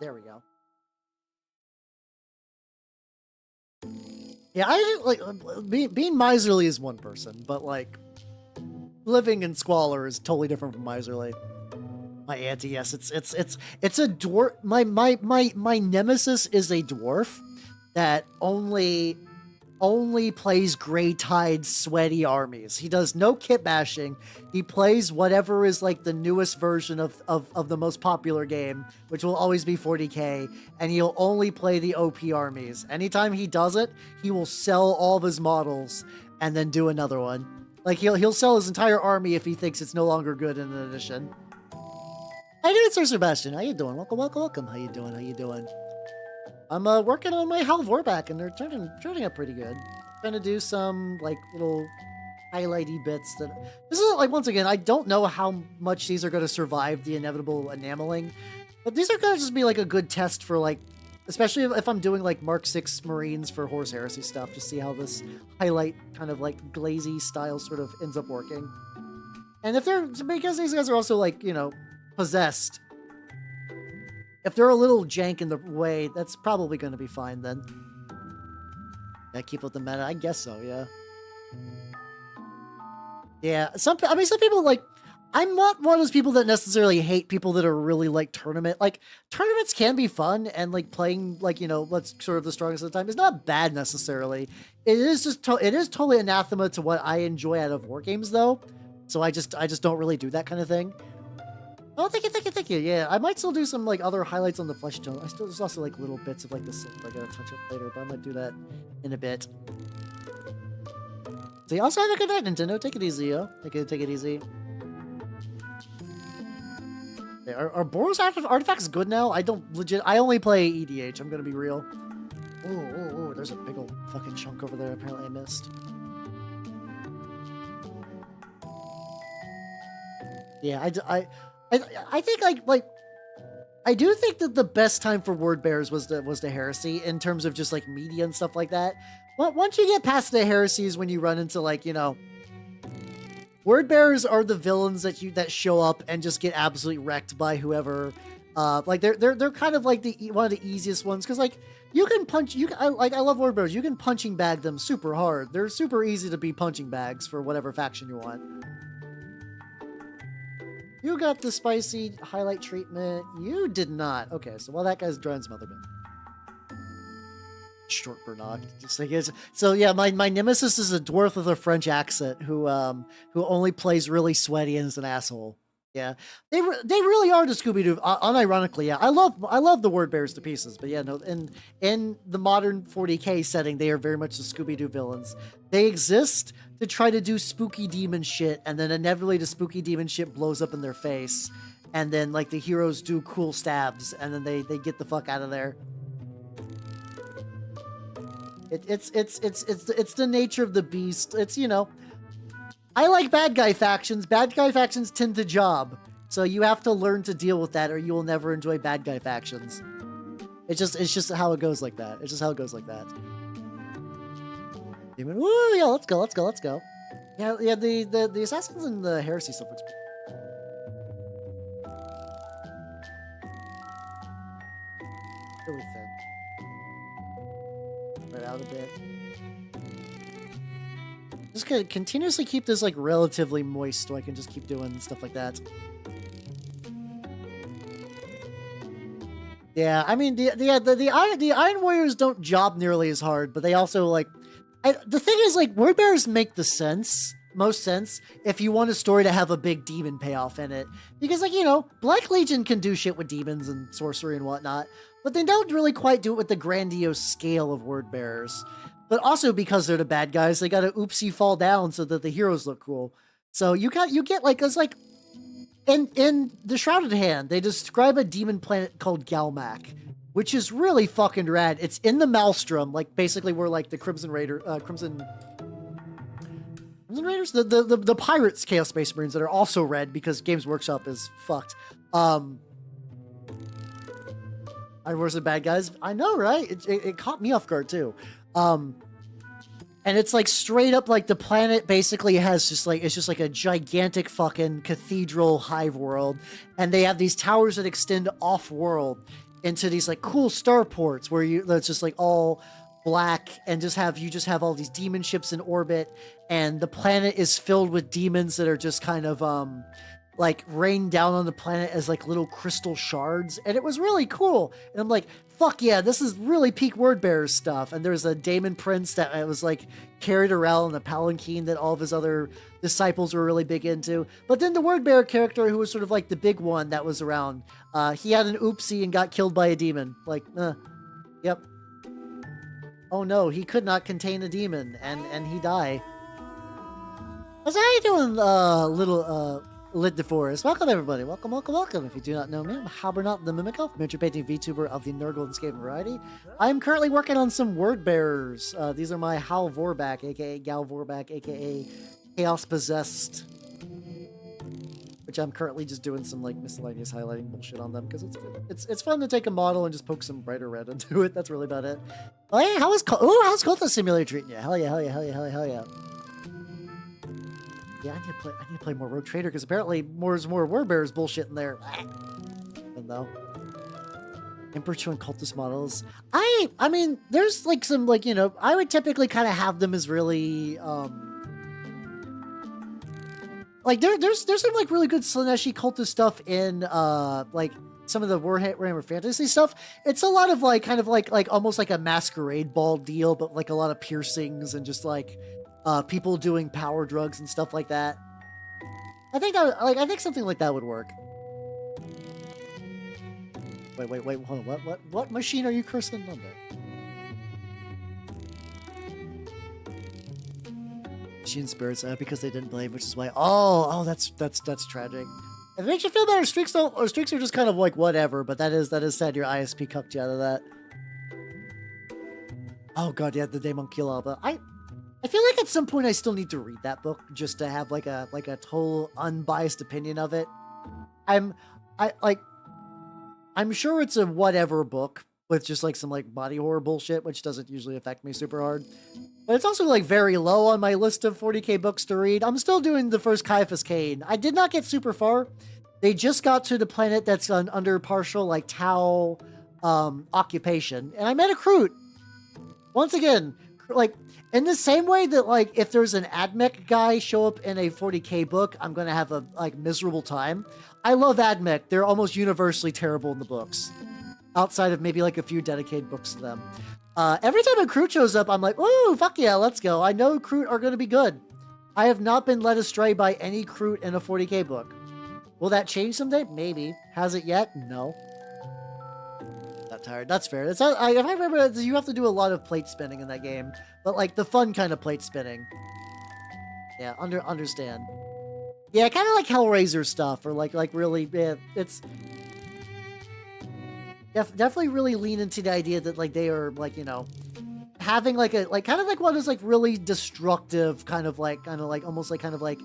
There we go. Yeah, I like being miserly is one person, but like living in squalor is totally different from miserly. My auntie, yes, it's a dwarf. My nemesis is a dwarf that only plays Grey Tide sweaty armies. He does no kit bashing. He plays whatever is like the newest version of the most popular game, which will always be 40k, and he'll only play the OP armies. Anytime he does it, he will sell all of his models and then do another one. Like, he'll sell his entire army if he thinks it's no longer good in an edition. How you doing, Sir Sebastian? How you doing? Welcome. How you doing? I'm working on my Hal Vorbak, and they're turning out pretty good. Trying to do some like little highlighty bits that. This is like, once again, I don't know how much these are going to survive the inevitable enameling, but these are going to just be like a good test for like, especially if I'm doing like Mark 6 Marines for Horse Heresy stuff, to see how this highlight kind of like glazy style sort of ends up working. And if they're, because these guys are also like, you know, possessed, if they're a little jank in the way, that's probably going to be fine then. Yeah, keep with the meta. I guess so, yeah. Yeah, some people like, I'm not one of those people that necessarily hate people that are really like tournament. Like, tournaments can be fun, and like playing like, you know, what's sort of the strongest of the time is not bad necessarily. It is just it is totally anathema to what I enjoy out of war games though. So I just don't really do that kind of thing. Oh, thank you. Yeah, I might still do some like other highlights on the flesh tone. There's also like little bits of like this I gotta touch up later, but I might do that in a bit. So you also have a good night, Nintendo. Take it easy, yo. Take it easy. Okay, are Boros artifacts good now? I only play EDH. I'm gonna be real. Oh, there's a big old fucking chunk over there. Apparently I missed. Yeah, I think like I do think that the best time for word bearers was the heresy, in terms of just like media and stuff like that. Well, once you get past the heresies, when you run into like, you know, word bearers are the villains that show up and just get absolutely wrecked by whoever. Like they're kind of like one of the easiest ones, because like you can punch. I love word bearers. You can punching bag them super hard. They're super easy to be punching bags for whatever faction you want. You got the spicy highlight treatment. You did not. Okay, so while that guy's drawing some other bit. Short Bernock. Just like it's, so yeah, my nemesis is a dwarf with a French accent who only plays really sweaty and is an asshole. Yeah, they really are the Scooby-Doo. Unironically, yeah, I love the Word Bears to pieces, but yeah, no, in the modern 40K setting, they are very much the Scooby-Doo villains. They exist to try to do spooky demon shit, and then inevitably the spooky demon shit blows up in their face, and then like the heroes do cool stabs, and then they get the fuck out of there. It's the nature of the beast. It's, you know, I like bad guy factions. Bad guy factions tend to job. So you have to learn to deal with that or you will never enjoy bad guy factions. It's just how it goes like that. It's just how it goes like that. Woo, yeah, let's go. Yeah, the Assassins and the Heresy stuff looks really thin. Right out a bit. Just gonna continuously keep this like relatively moist so I can just keep doing stuff like that. Yeah, I mean the Iron Warriors don't job nearly as hard, but they also like the thing is like Word Bears make the most sense if you want a story to have a big demon payoff in it. Because like, you know, Black Legion can do shit with demons and sorcery and whatnot, but they don't really quite do it with the grandiose scale of Word Bearers. But also because they're the bad guys, they gotta oopsie fall down so that the heroes look cool. So you get like, it's like, in the Shrouded Hand, they describe a demon planet called Galmac, which is really fucking rad. It's in the Maelstrom, like basically where like the Crimson Raiders, the Pirates Chaos Space Marines that are also red because Games Workshop is fucked. Where's the bad guys? I know, right? It caught me off guard too. And it's like straight up like the planet basically has just like, it's just like a gigantic fucking cathedral hive world. And they have these towers that extend off world into these like cool starports where that's just like all black and you just have all these demon ships in orbit. And the planet is filled with demons that are just kind of, like rained down on the planet as like little crystal shards. And it was really cool. And I'm like, fuck yeah, this is really peak Word Bearers stuff. And there's a Daemon Prince that was like carried around in a palanquin that all of his other disciples were really big into. But then the Word Bearer character who was sort of like the big one that was around, he had an oopsie and got killed by a demon. Like, yep. Oh no, he could not contain a demon and he died. So how you doing, little, Lit DeForest? Welcome everybody. Welcome. If you do not know me, I'm Habernot the Mimico, miniature painting VTuber of the Nurgle and Skaven variety. I am currently working on some Word Bearers. These are my Hal Vorbak, aka Gal Vorbak, aka Chaos Possessed. Which I'm currently just doing some like miscellaneous highlighting bullshit on them because it's fun to take a model and just poke some brighter red into it. That's really about it. Oh hey, how's Cultist Simulator treating you? Hell yeah. Yeah, I need to play more Rogue Trader because apparently more Word Bearers bullshit in there. And though Emperor and Cultist models, I mean, there's like some like, you know, I would typically kind of have them as really like there's some like really good Slaneshi Cultist stuff in like some of the Warhammer Fantasy stuff. It's a lot of like kind of like almost like a masquerade ball deal, but like a lot of piercings and just like people doing power drugs and stuff like that. I think something like that would work. Wait, hold on. What machine are you cursing on there? Machine spirits because they didn't blame, which is why. Oh, that's tragic. If it makes you feel better, streaks are just kind of like whatever. But that is sad. Your ISP cucked you out of that. Oh god, yeah, the Daemon Kill Alba. I feel like at some point I still need to read that book just to have like a total unbiased opinion of it. I'm sure it's a whatever book with just like some like body horror bullshit, which doesn't usually affect me super hard. But it's also like very low on my list of 40k books to read. I'm still doing the first Caiaphas Cain. I did not get super far. They just got to the planet that's under partial like Tau occupation, and I met a Kroot. Once again, like In the same way that, like, if there's an AdMech guy show up in a 40k book, I'm gonna have a, like, miserable time. I love AdMech. They're almost universally terrible in the books. Outside of maybe, like, a few dedicated books to them. Every time a Kroot shows up, I'm like, ooh, fuck yeah, let's go. I know Kroot are gonna be good. I have not been led astray by any Kroot in a 40k book. Will that change someday? Maybe. Has it yet? No. Not tired. That's fair. It's not, if I remember, you have to do a lot of plate spinning in that game, but like the fun kind of plate spinning. Yeah, understand. Yeah, kind of like Hellraiser stuff, or like really, yeah, it's definitely really lean into the idea that like they are like, you know, having like a kind of like what is like really destructive kind of like almost like kind of like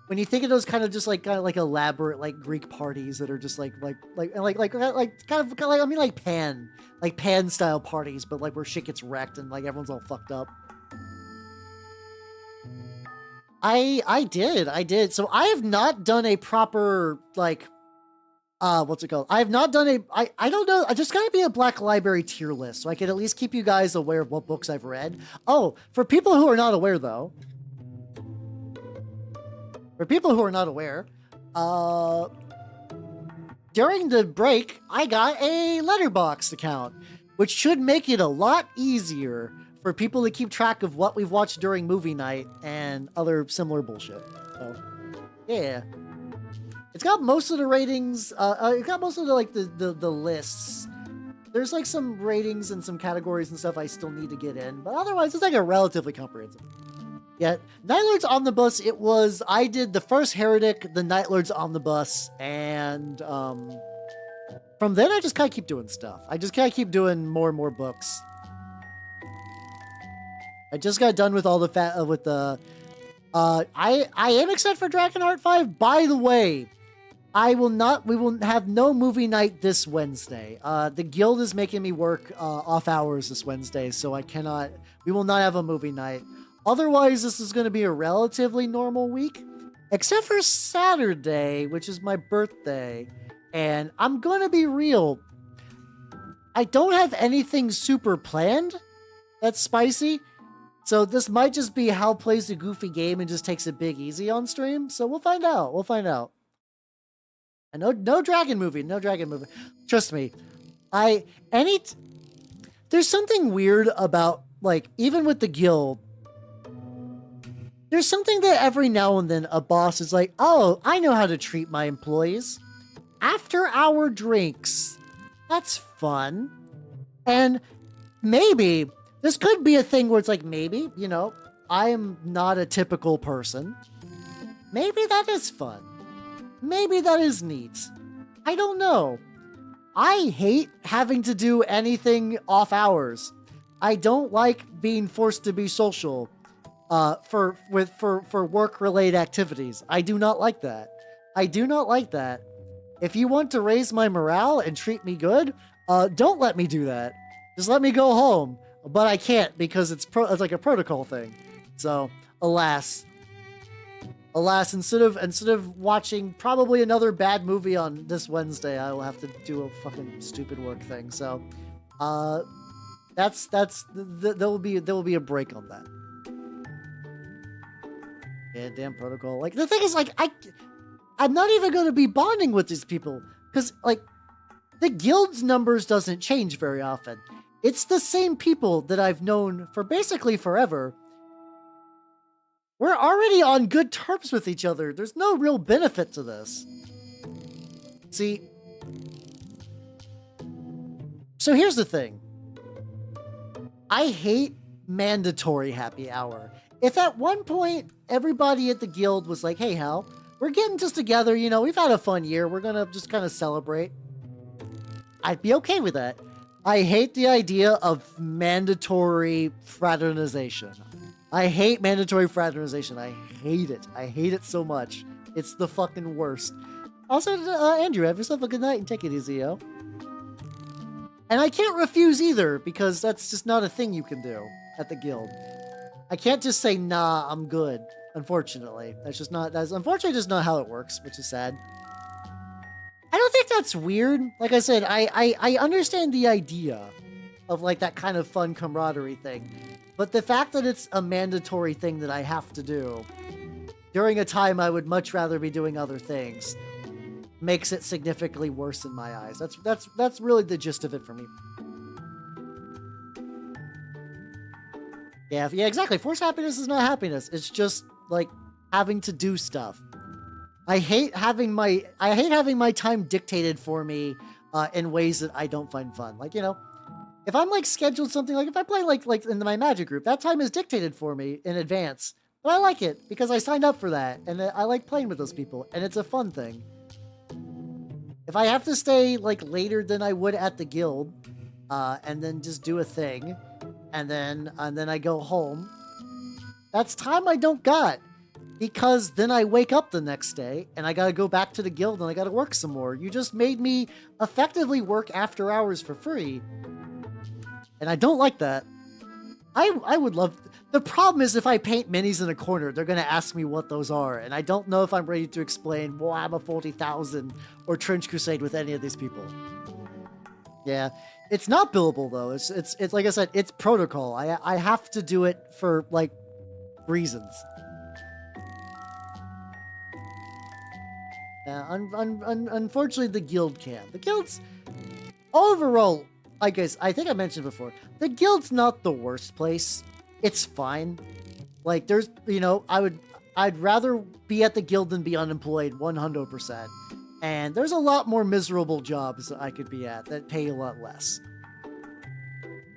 when you think of those kind of like elaborate like Greek parties that are just like kind of like I mean like pan style parties, but like where shit gets wrecked and like everyone's all fucked up. I did. So I have not done a proper like what's it called? I have not done I don't know. I just gotta be a Black Library tier list so I can at least keep you guys aware of what books I've read. Oh, for people who are not aware though. For people who are not aware, during the break, I got a Letterboxd account, which should make it a lot easier for people to keep track of what we've watched during movie night and other similar bullshit. So, yeah. It's got most of the ratings, it got most of the, like, the lists. There's, like, some ratings and some categories and stuff I still need to get in, but otherwise, it's, like, a relatively comprehensive. Yeah, Night Lords Omnibus, I did the first Heretic, the Night Lords Omnibus, and, from then I just kind of keep doing stuff. I just kind of keep doing more and more books. I just got done with all the I am excited for Dragonheart 5. By the way, we will have no movie night this Wednesday. The guild is making me work, off hours this Wednesday, so we will not have a movie night. Otherwise, this is going to be a relatively normal week, except for Saturday, which is my birthday. And I'm going to be real. I don't have anything super planned that's spicy. So this might just be Hal plays a goofy game and just takes it big easy on stream. So we'll find out. And no dragon movie. Trust me. There's something weird about, like, even with the guild, there's something that every now and then a boss is like, oh, I know how to treat my employees. After hour drinks. That's fun. And maybe this could be a thing where it's like, maybe, you know, I am not a typical person. Maybe that is fun. Maybe that is neat. I don't know. I hate having to do anything off hours. I don't like being forced to be social. For work-related activities. I do not like that. If you want to raise my morale and treat me good, don't let me do that. Just let me go home. But I can't because it's like a protocol thing. So, alas, instead of watching probably another bad movie on this Wednesday, I will have to do a fucking stupid work thing. So, there will be a break on that. Yeah, damn protocol. Like, the thing is, like, I'm not even going to be bonding with these people. Because, like, the guild's numbers doesn't change very often. It's the same people that I've known for basically forever. We're already on good terms with each other. There's no real benefit to this. See? So here's the thing. I hate mandatory happy hour. If at one point everybody at the guild was like, hey, Hal, we're getting just together, you know, we've had a fun year, we're gonna just kind of celebrate, I'd be okay with that. I hate the idea of mandatory fraternization. I hate mandatory fraternization. I hate it. I hate it so much. It's the fucking worst. Also, Andrew, have yourself a good night and take it easy, yo. And I can't refuse either, because that's just not a thing you can do at the guild. I can't just say, nah, I'm good. Unfortunately. That's unfortunately just not how it works, which is sad. I don't think that's weird. Like I said, I understand the idea of like that kind of fun camaraderie thing. But the fact that it's a mandatory thing that I have to do during a time I would much rather be doing other things makes it significantly worse in my eyes. That's really the gist of it for me. Yeah, exactly. Forced happiness is not happiness. It's just like having to do stuff. I hate having my time dictated for me in ways that I don't find fun. Like, you know, if I'm like scheduled something, like if I play like in my magic group, that time is dictated for me in advance. But I like it because I signed up for that and I like playing with those people and it's a fun thing. If I have to stay like later than I would at the guild and then just do a thing and then I go home, that's time I don't got. Because then I wake up the next day and I gotta go back to the guild and I gotta work some more. You just made me effectively work after hours for free. And I don't like that. I would love... The problem is if I paint minis in a corner, they're gonna ask me what those are. And I don't know if I'm ready to explain Warhammer 40,000 or Trench Crusade with any of these people. Yeah. It's not billable though. It's like I said, it's protocol. I have to do it for like reasons. Unfortunately, the guild can. The guild's overall, I guess, I think I mentioned before, the guild's not the worst place. It's fine. Like, there's, you know, I'd rather be at the guild than be unemployed 100%. And there's a lot more miserable jobs that I could be at that pay a lot less.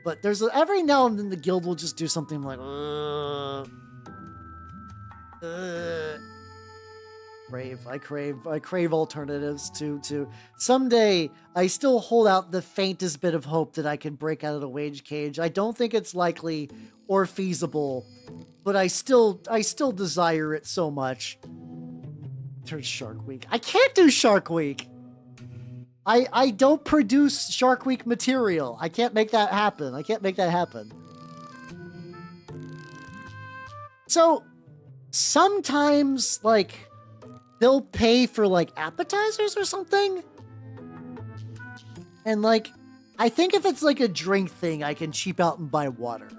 But there's every now and then the guild will just do something like, I crave alternatives to someday. I still hold out the faintest bit of hope that I can break out of the wage cage. I don't think it's likely or feasible, but I still desire it so much. There's Shark Week. I can't do Shark Week. I don't produce Shark Week material. I can't make that happen. So sometimes like they'll pay for like appetizers or something. And like, I think if it's like a drink thing, I can cheap out and buy water.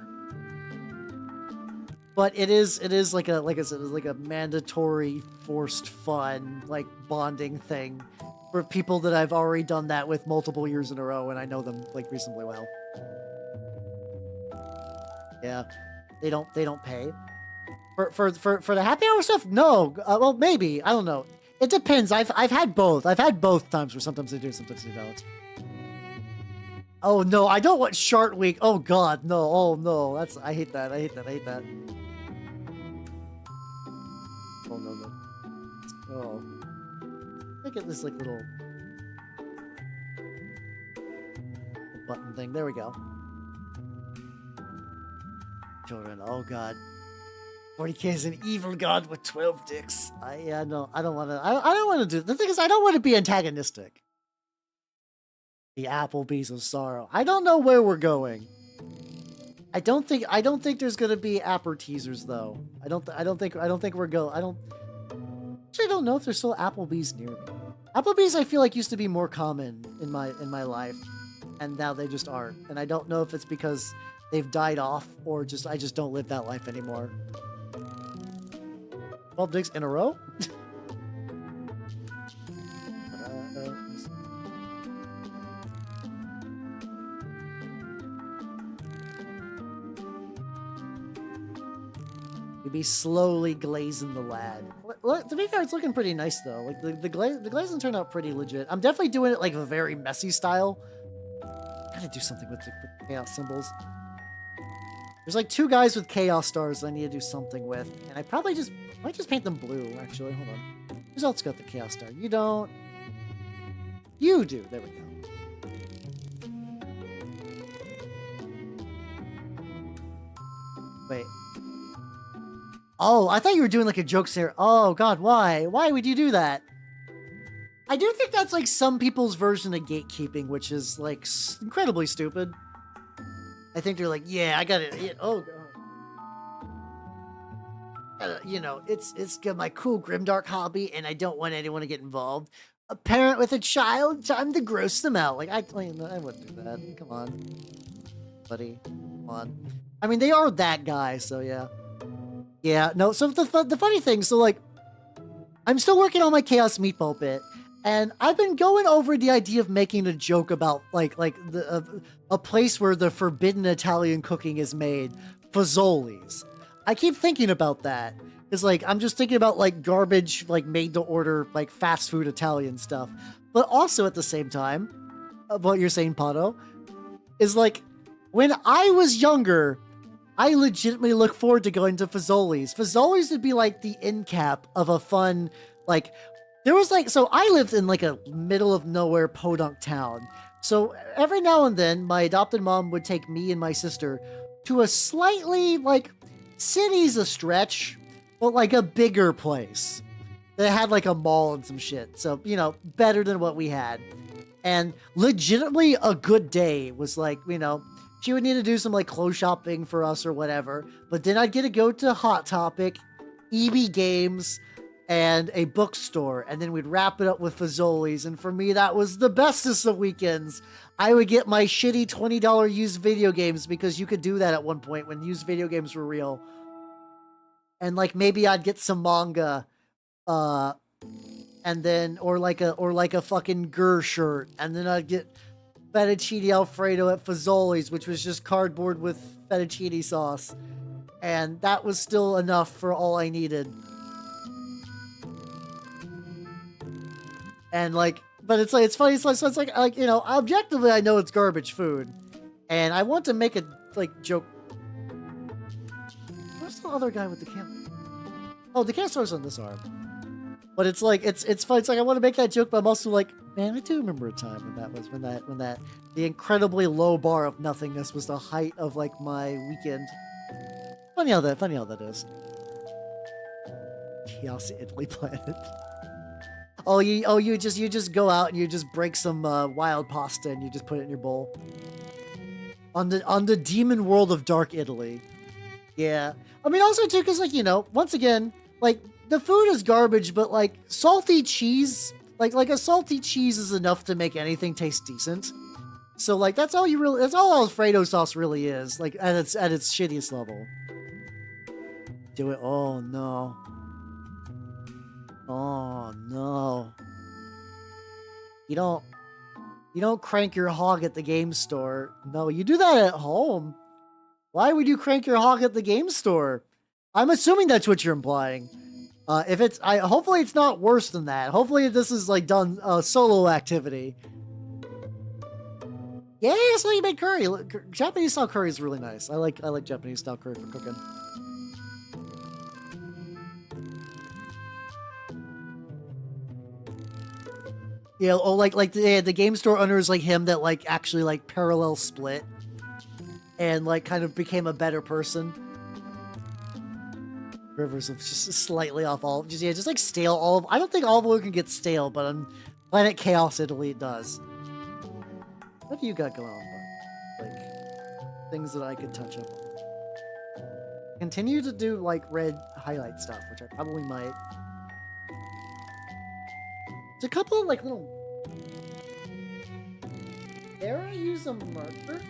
But it is like I said, it's like a mandatory forced fun, like bonding thing for people that I've already done that with multiple years in a row and I know them like reasonably well. Yeah. They don't pay. For the happy hour stuff? No. Well, maybe. I don't know. It depends. I've had both. I've had both times where sometimes they do, sometimes they don't. Oh no, I don't want Shark Week. Oh god, no. Oh no. I hate that. Oh no. Oh. Look at this like little button thing. There we go. Children. Oh god. 40k is an evil god with 12 dicks. No, I don't want to. I don't want to do. The thing is, I don't want to be antagonistic. The Applebee's of sorrow. I don't know where we're going. I don't think there's gonna be appetizers though. I don't think we're going. Actually, I don't know if there's still Applebee's near me. Applebee's I feel like used to be more common in my life, and now they just aren't. And I don't know if it's because they've died off or I just don't live that life anymore. 12 dicks in a row? You'd be slowly glazing the lad. To be fair, it's looking pretty nice though. Like the glazing turned out pretty legit. I'm definitely doing it like a very messy style. Gotta do something with the chaos symbols. There's like 2 guys with chaos stars I need to do something with, and I might just paint them blue. Actually, hold on. Who's else got the chaos star? You don't. You do. There we go. Wait. Oh, I thought you were doing like a joke there. Oh god, why? Why would you do that? I do think that's like some people's version of gatekeeping, which is like incredibly stupid. I think they're like, yeah, I got it. Oh god. You know, it's my cool grimdark hobby, and I don't want anyone to get involved. A parent with a child, time to gross them out. Like I wouldn't do that. Come on, buddy. Come on. I mean, they are that guy, so yeah. Yeah, no, so the funny thing, so like, I'm still working on my Chaos Meatball bit, and I've been going over the idea of making a joke about like a place where the forbidden Italian cooking is made, Fazoli's. I keep thinking about that. It's like, I'm just thinking about like garbage, like made to order, like fast food Italian stuff. But also at the same time, what you're saying, Pato, is like, when I was younger, I legitimately look forward to going to Fazoli's. Fazoli's would be like the end cap of a fun, like, there was like, so I lived in like a middle of nowhere podunk town. So every now and then, my adopted mom would take me and my sister to a slightly, like, city's a stretch, but like a bigger place that had like a mall and some shit. So, you know, better than what we had. And legitimately a good day was like, you know, she would need to do some like clothes shopping for us or whatever. But then I'd get to go to Hot Topic, EB Games, and a bookstore. And then we'd wrap it up with Fazoli's. And for me, that was the bestest of weekends. I would get my shitty $20 used video games, because you could do that at one point when used video games were real. And like maybe I'd get some manga, and then or like a fucking Gur shirt, and then I'd get fettuccine alfredo at Fazoli's, which was just cardboard with fettuccine sauce, and that was still enough for all I needed. And like, but it's like, it's funny, so it's like, you know, objectively I know it's garbage food, and I want to make a like joke. Where's the other guy with the camera? Oh, the camera's on this arm. But it's like, it's fun. It's like, I want to make that joke, but I'm also like, man, I do remember a time when the incredibly low bar of nothingness was the height of like my weekend. Funny how that is. Chaos Italy planet. You just go out and you just break some wild pasta and you just put it in your bowl. On the demon world of Dark Italy. Yeah. I mean, also too, because like, you know, once again, like, the food is garbage, but like salty cheese, like a salty cheese is enough to make anything taste decent. So like that's all Alfredo sauce really is, like at its shittiest level. Do it. Oh no. Oh no. You don't crank your hog at the game store. No, you do that at home. Why would you crank your hog at the game store? I'm assuming that's what you're implying. If it's, hopefully it's not worse than that. Hopefully this is like done solo activity. Yeah, so you made curry. Japanese style curry is really nice. I like Japanese style curry for cooking. Yeah, oh, like the game store owners like him that like actually like parallel split and like kind of became a better person. Rivers of just slightly off olive, just like stale olive. I don't think olive oil can get stale, but on Planet Chaos Italy it does. What do you got going on, bud? Like things that I could touch up on. Continue to do like red highlight stuff, which I probably might. There's a couple of like little. Dare I use a marker?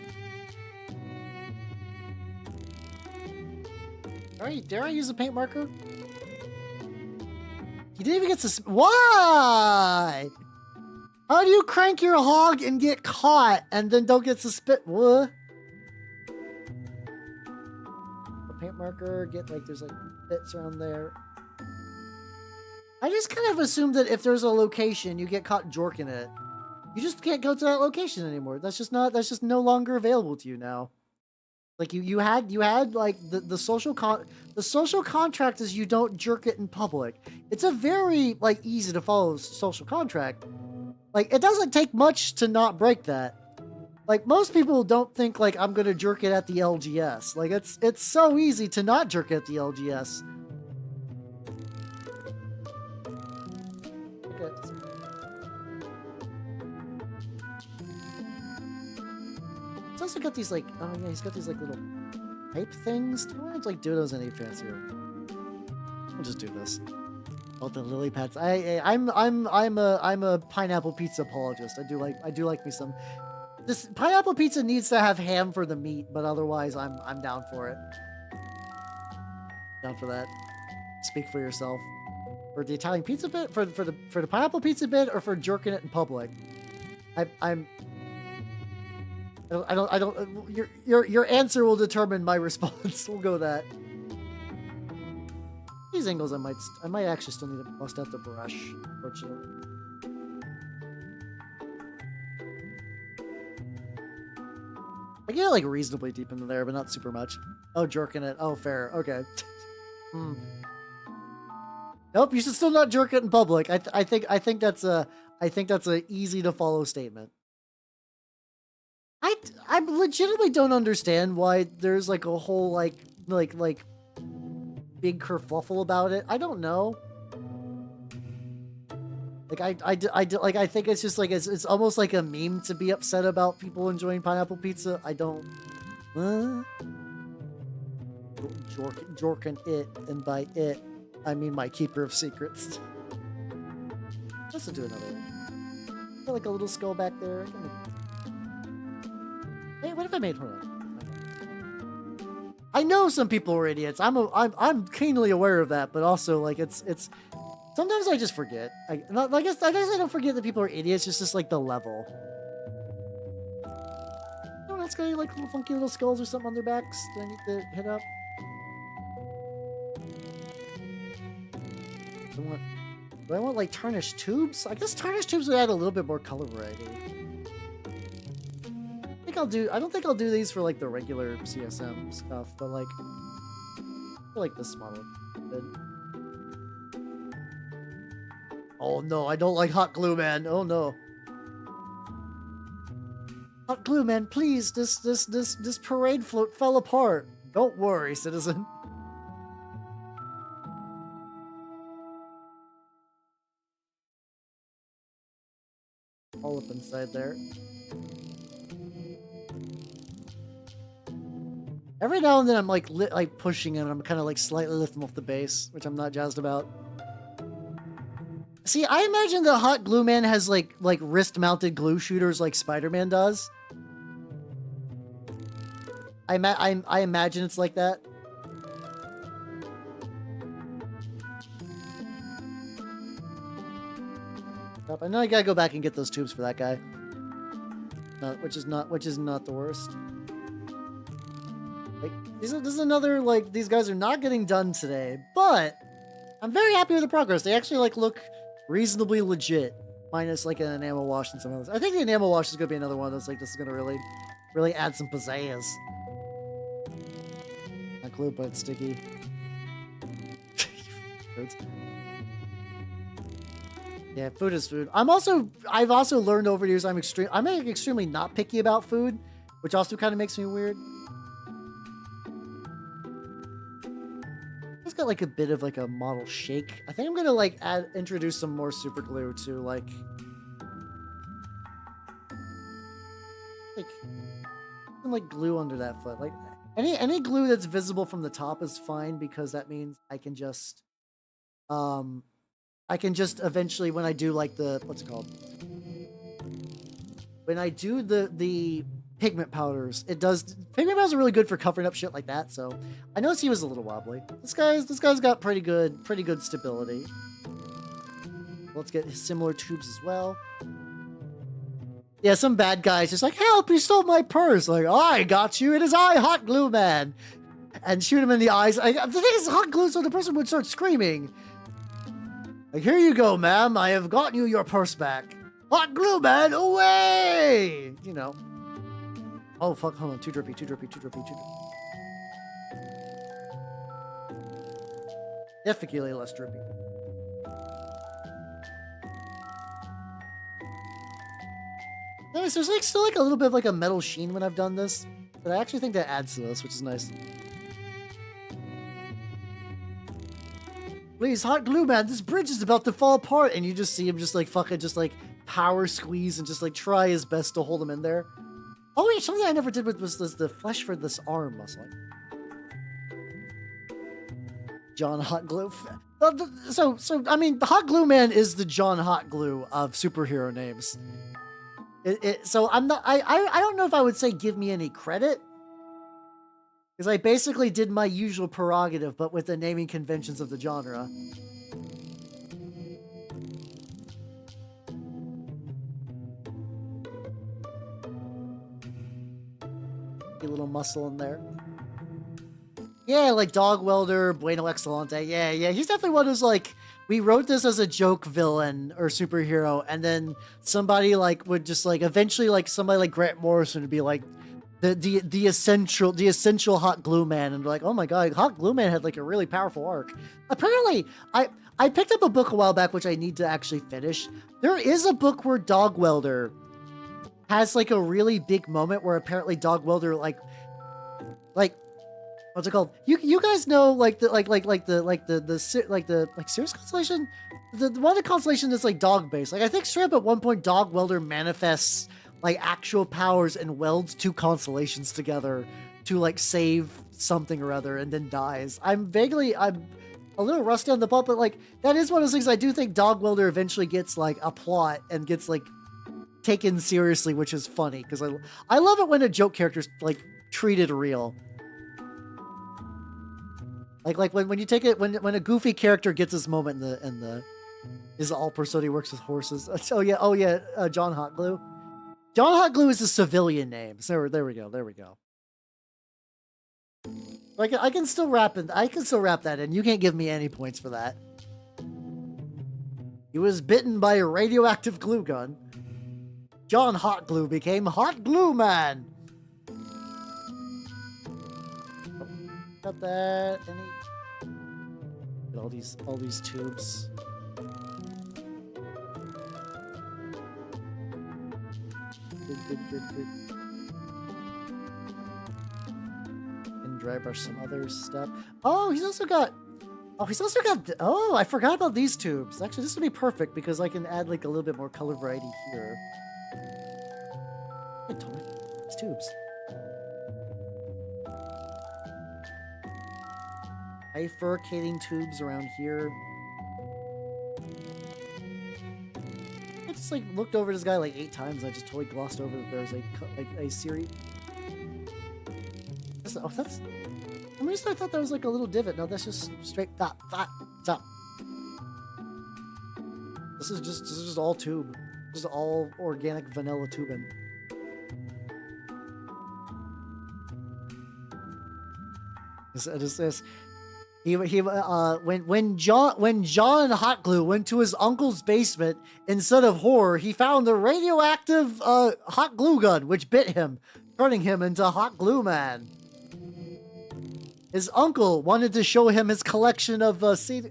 Dare I use a paint marker? You didn't even get to. Why? How do you crank your hog and get caught and then don't get suspended? What? A paint marker, get like, there's like bits around there. I just kind of assumed that if there's a location, you get caught jorking it. You just can't go to that location anymore. That's just no longer available to you now. Like you had like the social contract is you don't jerk it in public. It's a very like easy to follow social contract. Like it doesn't take much to not break that. Like most people don't think like I'm gonna jerk it at the LGS. Like it's so easy to not jerk it at the LGS. Okay. He's also got these like, oh yeah, he's got these like little pipe things. Do I want to like do those any fancier? I'll just do this. Oh, the lily pads. I'm a pineapple pizza apologist. I do like me some. This pineapple pizza needs to have ham for the meat, but otherwise I'm down for it. Down for that. Speak for yourself. For the Italian pizza bit, for the pineapple pizza bit, or for jerking it in public. I don't. Your answer will determine my response. We'll go with that. These angles, I might actually still need to bust out the brush. Unfortunately. I get like reasonably deep into there, but not super much. Oh, jerking it. Oh, fair. Okay. Nope, you should still not jerk it in public. I think that's a easy to follow statement. I legitimately don't understand why there's like a whole like big kerfuffle about it. I don't know. Like I think it's just like it's almost like a meme to be upset about people enjoying pineapple pizza. I don't. Jorkin it, and by it I mean my keeper of secrets. Let's do another one. Got like a little skull back there. Hey, what if I made her? I know some people are idiots. I'm keenly aware of that, but also like it's. Sometimes I just forget. I guess I don't forget that people are idiots. It's just like the level. No one else got any like little funky little skulls or something on their backs that I need to hit up? Do I want like tarnished tubes? I guess tarnished tubes would add a little bit more color variety. I don't think I'll do these for like the regular CSM stuff, but like I feel like this model good. Oh no, I don't like hot glue, man. Oh no. Hot glue, man, please. This parade float fell apart. Don't worry, citizen. All up inside there. Every now and then I'm like pushing him and I'm kind of like slightly lifting him off the base, which I'm not jazzed about. See, I imagine the hot glue man has like wrist-mounted glue shooters like Spider-Man does. I imagine it's like that. I know I gotta go back and get those tubes for that guy. Which is not the worst. Like, this is another like these guys are not getting done today, but I'm very happy with the progress. They actually like look reasonably legit, minus like an enamel wash and some others. I think the enamel wash is gonna be another one that's like this is gonna really add some pizzazz. Not glue, but it's sticky. Yeah, food is food. I've also learned over the years I'm extremely not picky about food, which also kind of makes me weird. It's got like a bit of like a model shake. I think I'm gonna like introduce some more super glue to like glue under that foot. Like any glue that's visible from the top is fine because that means I can just eventually when I do like the what's it called? When I do the pigment powders, pigment powders are really good for covering up shit like that, so I noticed he was a little wobbly. This guy's got pretty good stability. Let's get similar tubes as well. Yeah, some bad guy's just like, help, you stole my purse. Like, I got you, it is I, Hot Glue Man. And shoot him in the eyes. The thing is, hot glue, so the person would start screaming. Like, here you go, ma'am, I have gotten you your purse back. Hot Glue Man, away! You know. Oh, fuck, hold on, too drippy. Definitely less drippy. Anyways, there's like still like a little bit of like a metal sheen when I've done this, but I actually think that adds to this, which is nice. Please, Hot Glue Man, this bridge is about to fall apart, and you just see him just like fucking just like power squeeze and just like try his best to hold him in there. Oh wait, something I never did was the flesh for this arm muscle. John Hot Glue. So I mean, the Hot Glue Man is the John Hot Glue of superhero names. So I'm not. I don't know if I would say give me any credit, because I basically did my usual prerogative, but with the naming conventions of the genre. A little muscle in there. Yeah, like Dog Welder, Bueno Excelente. Yeah, yeah. He's definitely one who's like, we wrote this as a joke villain or superhero, and then somebody like would just like eventually like somebody like Grant Morrison would be like the essential Hot Glue Man, and like, oh my god, Hot Glue Man had like a really powerful arc. Apparently, I picked up a book a while back which I need to actually finish. There is a book where Dog Welder has like a really big moment where apparently Dog Welder like what's it called? You guys know like the Sirius constellation, the one of the constellation that's like dog based. Like I think straight up at one point Dog Welder manifests like actual powers and welds two constellations together to like save something or other, and then dies. I'm a little rusty on the plot, but like that is one of those things. I do think Dog Welder eventually gets like a plot and gets like taken seriously, which is funny because I love it when a joke character's like treated real. Like when you take it when a goofy character gets his moment in the is all persona works with horses. Oh yeah, John Hot Glue. John Hot Glue is a civilian name. So there we go. Like I can still wrap that in. You can't give me any points for that. He was bitten by a radioactive glue gun. John Hot Glue became Hot Glue Man. Got that. All these tubes. Good. And dry brush some other stuff. Oh, he's also got. Oh, I forgot about these tubes. Actually, this would be perfect because I can add like a little bit more color variety here. I totally these tubes. Bifurcating tubes around here. I just like looked over this guy like 8 times. I just totally glossed over that there's a series. Oh, that's. For some reason I thought that was like a little divot. No, that's just straight. Stop. This is just all tube. This is all organic vanilla tubing. When John Hot Glue went to his uncle's basement, instead of horror, he found a radioactive hot glue gun, which bit him, turning him into Hot Glue Man. His uncle wanted to show him his collection of CD.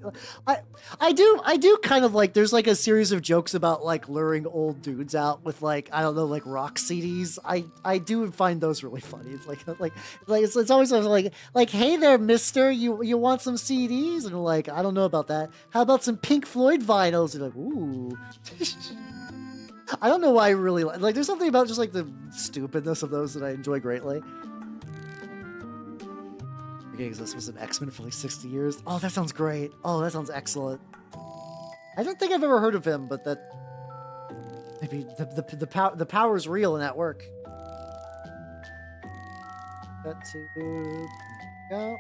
I do kind of like. There's like a series of jokes about like luring old dudes out with like, I don't know, like rock CDs. I do find those really funny. It's like it's always like hey there, Mister, you want some CDs? And like, I don't know about that. How about some Pink Floyd vinyls? And like, ooh. I don't know why I really like. There's something about just like the stupidness of those that I enjoy greatly. This was an X-Men for like 60 years. Oh, that sounds great. Oh, that sounds excellent. I don't think I've ever heard of him, but that maybe the power's real in that work. Got to go.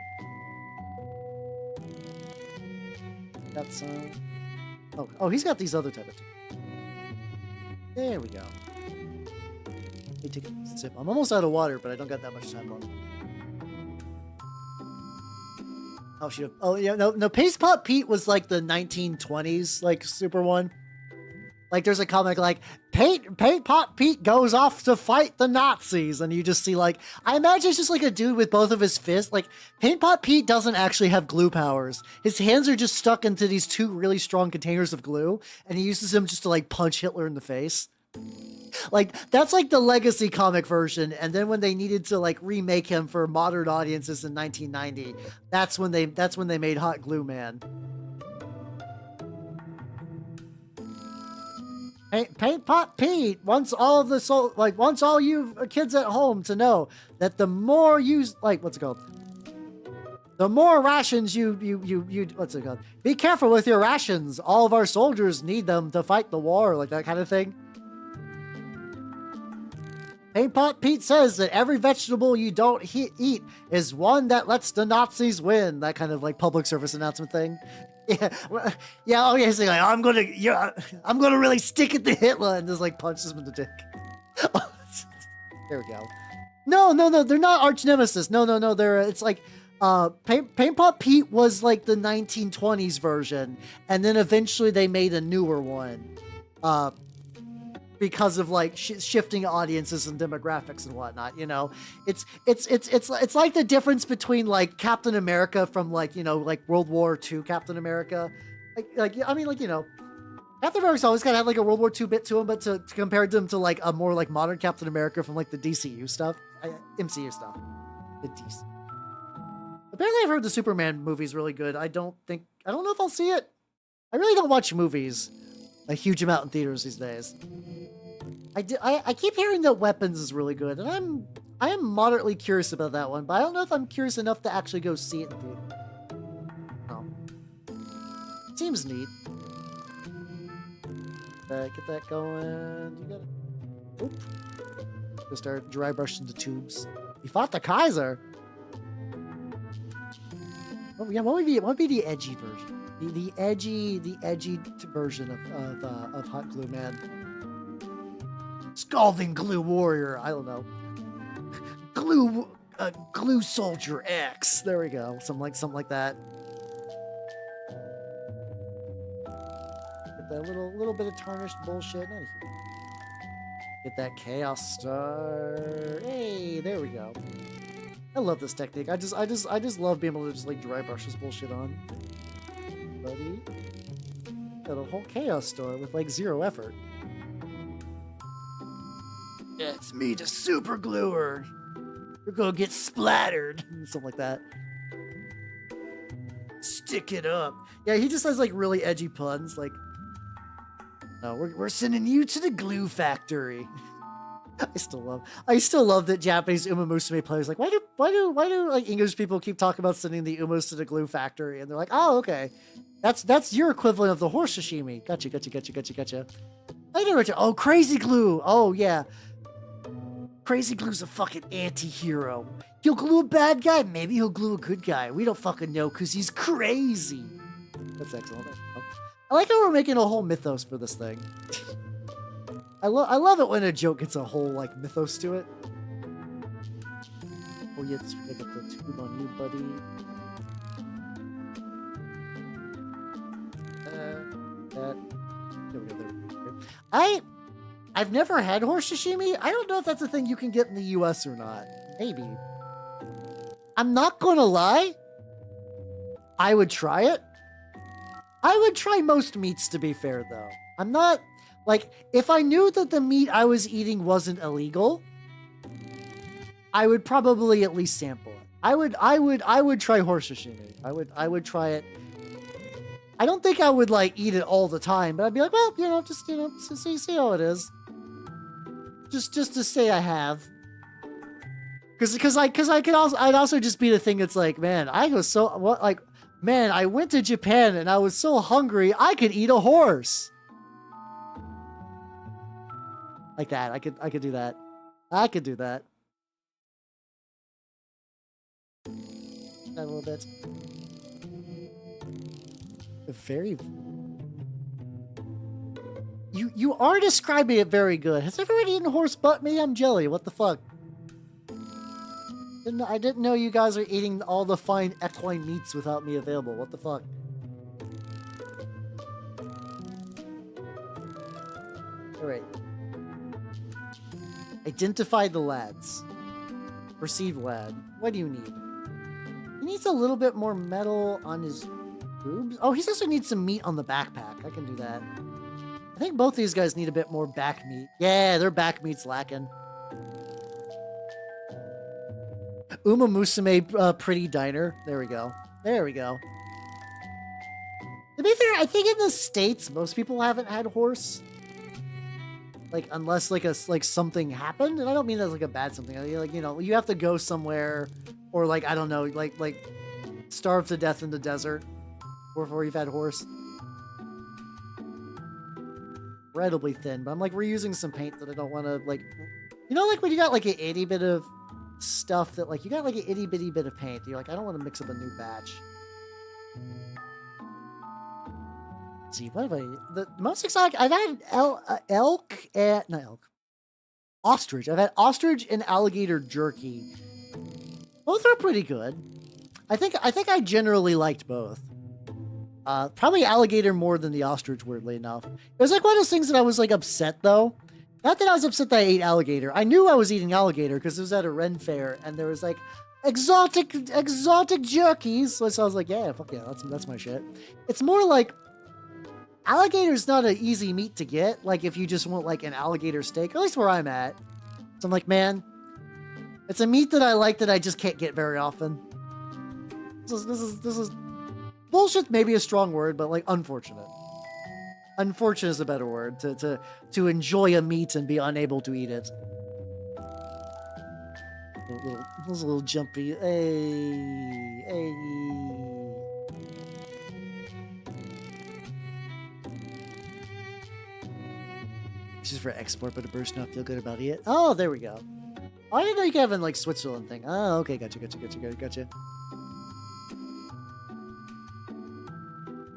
Got some. Oh, he's got these other type of too. There we go. Let me take a sip. I'm almost out of water, but I don't got that much time left. Oh, shoot. Oh, yeah, no, Paste Pot Pete was like the 1920s, like, super one. Like, there's a comic like, Paint Pot Pete goes off to fight the Nazis, and you just see, like, I imagine it's just like a dude with both of his fists. Like, Paint Pot Pete doesn't actually have glue powers. His hands are just stuck into these 2 really strong containers of glue, and he uses them just to, like, punch Hitler in the face. Like, that's like the legacy comic version, and then when they needed to like remake him for modern audiences in 1990, that's when they made Hot Glue Man. Paint Pot Pete wants all you kids at home to know that the more you what's it called? The more rations you what's it called? Be careful with your rations. All of our soldiers need them to fight the war, like that kind of thing. Paint Pot Pete says that every vegetable you don't eat is one that lets the Nazis win. That kind of like public service announcement thing. Yeah, yeah. Oh yeah, he's like, I'm gonna really stick it to Hitler, and just like punches him in the dick. There we go. No, they're not arch nemesis. No, they're it's like Paint Pot Pete was like the 1920s version, and then eventually they made a newer one. Because of like shifting audiences and demographics and whatnot, you know, it's like the difference between like Captain America from like, you know, like World War II Captain America, I mean, like, you know, Captain America's always kind of had like a World War II bit to him, but to compare them to like a more like modern Captain America from like the DCU stuff, MCU stuff, the DC. Apparently, I've heard the Superman movie is really good. I don't know if I'll see it. I really don't watch movies a huge amount in theaters these days. I keep hearing that Weapons is really good, and I am moderately curious about that one, but I don't know if I'm curious enough to actually go see it in theater. Oh. Seems neat. Get that going. You gotta... Oop. Go start dry brushing the tubes. You fought the Kaiser! Oh yeah, what would be the edgy version? The edgy version of Hot Glue Man. Scalding Glue Warrior. I don't know. Glue Soldier X. There we go. Something like that. Get that little bit of tarnished bullshit. Get that Chaos Star. Hey, there we go. I love this technique. I just love being able to just like dry brush this bullshit on. Buddy. Got a whole Chaos Star with like 0 effort. It's me, the super gluer. You're gonna get splattered. Something like that. Stick it up. Yeah, he just has like really edgy puns. Like, no, we're sending you to the glue factory. I still love that Japanese Uma Musume players like, why do like English people keep talking about sending the Umas to the glue factory? And they're like, oh, okay. That's your equivalent of the horse sashimi. Gotcha. I never. Oh, Crazy Glue. Oh yeah. Crazy Glue's a fucking anti-hero. He'll glue a bad guy. Maybe he'll glue a good guy. We don't fucking know because he's crazy. That's excellent. I like how we're making a whole mythos for this thing. I love it when a joke gets a whole like mythos to it. Oh yeah, just gotta get the tube on you, buddy. I've never had horse sashimi. I don't know if that's a thing you can get in the US or not. Maybe. I'm not gonna lie. I would try it. I would try most meats, to be fair, though. I'm not, like, if I knew that the meat I was eating wasn't illegal, I would probably at least sample it. I would try horse sashimi. I would try it. I don't think I would, like, eat it all the time, but I'd be like, well, you know, just, you know, see how it is. Just to say I have. Because I'd also just be the thing that's like, man, man, I went to Japan and I was so hungry, I could eat a horse. Like that. I could do that. I could do that. A little bit. Very... You are describing it very good. Has everybody eaten horse but me? I'm jelly. What the fuck? I didn't know you guys are eating all the fine equine meats without me available. What the fuck? Alright. Identify the lads. Perceive lad. What do you need? He needs a little bit more metal on his boobs. Oh, he also needs some meat on the backpack. I can do that. I think both these guys need a bit more back meat. Yeah, their back meat's lacking. Uma Musume Pretty Diner. There we go. There we go. To be fair, I think in the States, most people haven't had horse. Like, unless like something happened. And I don't mean that's like a bad something. Like, you know, you have to go somewhere or like, I don't know, like starve to death in the desert before you've had horse. Incredibly thin, but I'm like reusing some paint that I don't want to like, You know, like when you got like an itty bit of stuff that like you got like an itty bitty bit of paint. You're like, I don't want to mix up a new batch. Let's see, what have I? The most exotic I've had elk and not elk, ostrich. I've had ostrich and alligator jerky. Both are pretty good. I think I generally liked both. Probably alligator more than the ostrich, weirdly enough. It was like one of those things that I was like upset though. Not that I was upset that I ate alligator. I knew I was eating alligator because it was at a Ren fair and there was like exotic jerkies. So I was like, yeah, fuck yeah, that's my shit. It's more like alligator's not an easy meat to get. Like if you just want like an alligator steak, at least where I'm at. So I'm like, man, it's a meat that I like that I just can't get very often. This is bullshit. Maybe a strong word, but like unfortunate. Unfortunate is a better word to enjoy a meat and be unable to eat it. It was a little jumpy. Hey. This is for export, but a burst not feel good about it. Oh, there we go. Oh, I didn't know you could have in like Switzerland thing. Oh, okay, gotcha.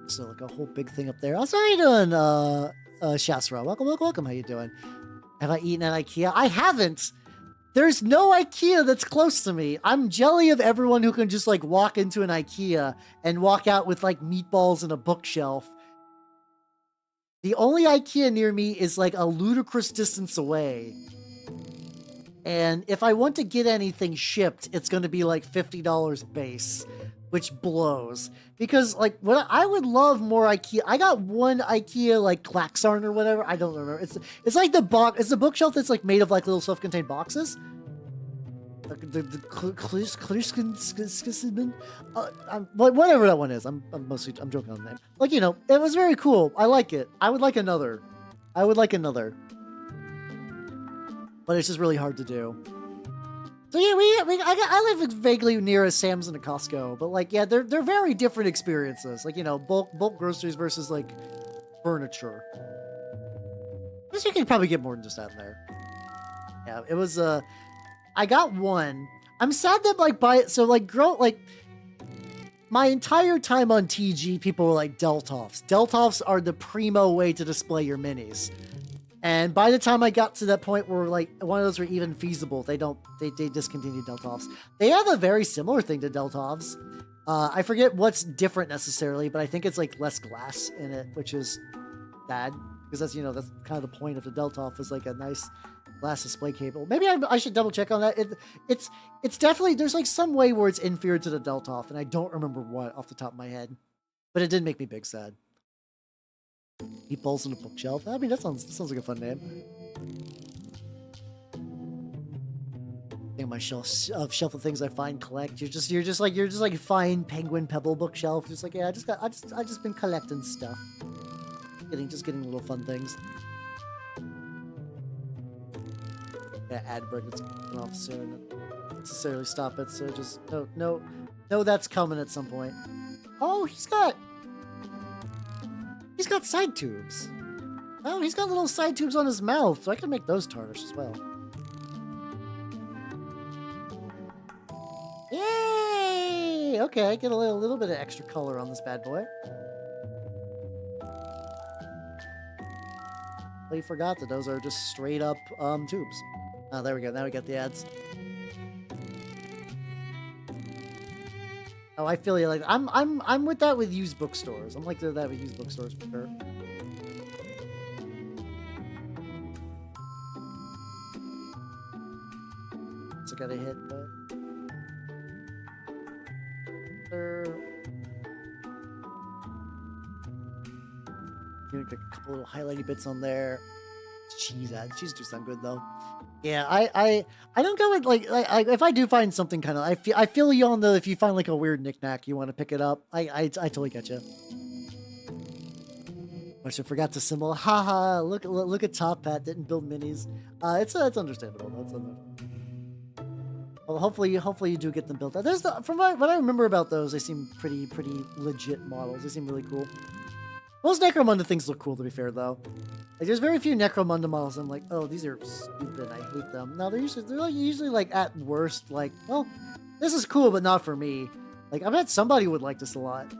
So like a whole big thing up there. Oh, so how you doing, Shasra? Welcome. How you doing? Have I eaten at IKEA? I haven't. There's no IKEA that's close to me. I'm jelly of everyone who can just like walk into an IKEA and walk out with like meatballs and a bookshelf. The only IKEA near me is like a ludicrous distance away. And if I want to get anything shipped, it's going to be like $50 base, which blows. Because like what I would love more IKEA. I got one IKEA like Klaxarn or whatever. I don't remember. It's like the box. It's the bookshelf that's like made of like little self-contained boxes. Whatever that one is. I'm joking on the name. Like, you know, it was very cool. I like it. I would like another. But it's just really hard to do. So yeah, I live vaguely near a Sam's and a Costco, but like, yeah, they're very different experiences. Like, you know, bulk groceries versus like furniture. I guess you can probably get more than just that in there. Yeah, it was, I got one. I'm sad that my entire time on TG, people were like Deltoffs. Deltoffs are the primo way to display your minis. And by the time I got to that point where like one of those were even feasible, they discontinued Deltoffs. They have a very similar thing to Deltoffs. I forget what's different necessarily, but I think it's like less glass in it, which is bad because that's, you know, that's kind of the point of the Deltoff is like a nice glass display cable. Maybe I should double check on that. It's definitely, there's like some way where it's inferior to the Deltoff, and I don't remember what off the top of my head, but it did make me big sad. Meatballs on a bookshelf. I mean, that sounds like a fun name. I think my shelf of things I find collect. You're just like fine penguin pebble bookshelf. Just like, yeah, I just been collecting stuff. Getting little fun things. Yeah, ad break that's coming off soon. Don't necessarily stop it. So just no, that's coming at some point. Oh, he's got side tubes. Oh, he's got little side tubes on his mouth, so I can make those tarnish as well. Yay! Okay, I get a little bit of extra color on this bad boy. I forgot that those are just straight up tubes. Oh, there we go. Now we got the ads. Oh, I feel you. Like I'm with that with used bookstores. I'm like that with used bookstores for sure. So I got a hit, but gonna click a couple little highlighty bits on there. Cheese ads. Cheese do sound good though. Yeah, I don't go with like if I do find something kind of I feel you on the if you find like a weird knickknack you want to pick it up. I totally get you. Which I forgot to symbol. Haha! Look at Top Hat didn't build minis. It's understandable. That's well, hopefully you do get them built out. From what I remember about those, they seem pretty legit models. They seem really cool. Most Necromunda things look cool, to be fair, though. Like, there's very few Necromunda models I'm like, oh, these are stupid, I hate them. No, they're usually like, at worst, like, well, this is cool, but not for me. Like, I bet somebody would like this a lot.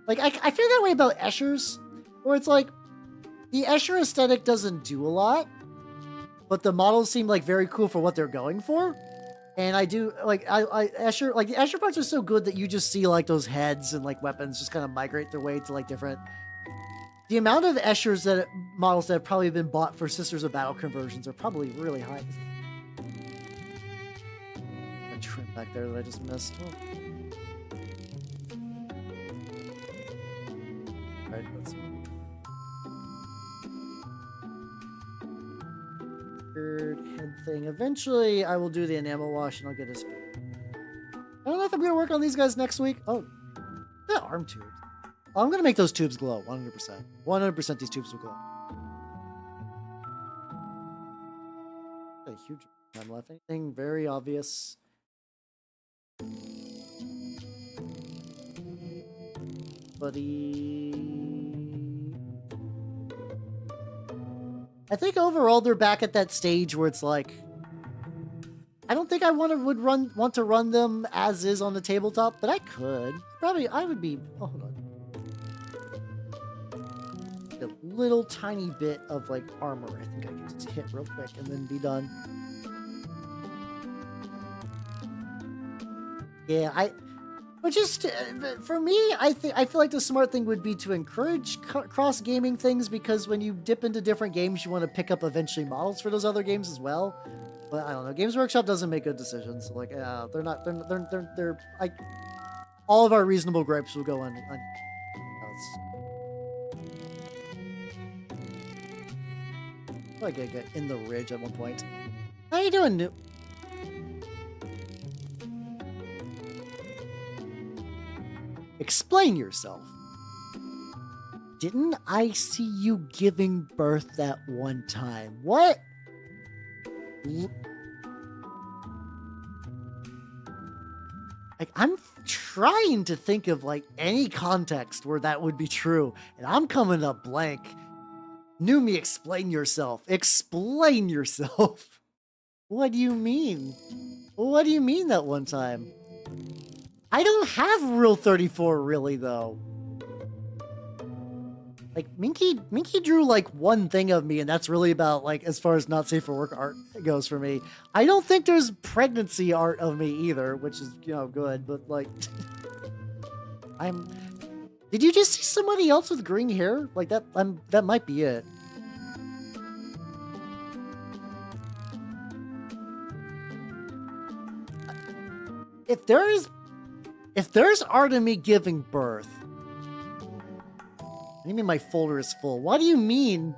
Like, I feel that way about Eschers, where it's like, the Escher aesthetic doesn't do a lot, but the models seem like very cool for what they're going for. And I do, like, Escher, like, the Escher parts are so good that you just see, like, those heads and, like, weapons just kind of migrate their way to, like, different... The amount of Eschers models that have probably been bought for Sisters of Battle conversions are probably really high. A trim back there that I just missed. Oh. Alright, let's see. Head thing. Eventually, I will do the enamel wash and I'll get his... I don't know if I'm going to work on these guys next week. Oh, that arm tube. I'm going to make those tubes glow, 100%. 100% these tubes will glow. A huge time left. Anything very obvious? Buddy... I think overall they're back at that stage where it's like... I don't think I want to run them as is on the tabletop, but I could. Probably, I would be... Oh, hold on. A little tiny bit of, like, armor. I think I can just hit real quick and then be done. Yeah, but just for me, I feel like the smart thing would be to encourage cross gaming things, because when you dip into different games, you want to pick up eventually models for those other games as well. But I don't know. Games Workshop doesn't make good decisions. Like, they're not. They're all of our reasonable gripes will go on. I gotta get in the ridge at one point. How you doing, New? Explain yourself. Didn't I see you giving birth that one time? What? Like, I'm trying to think of, like, any context where that would be true, and I'm coming up blank. Numi, explain yourself. Explain yourself. What do you mean? What do you mean that one time? I don't have Rule 34, really, though. Like, Minky drew, like, one thing of me, and that's really about, like, as far as not safe for work art goes for me. I don't think there's pregnancy art of me either, which is, you know, good, but, like... Did you just see somebody else with green hair? Like, that might be it. If there's art of me giving birth... What do you mean my folder is full? What do you mean?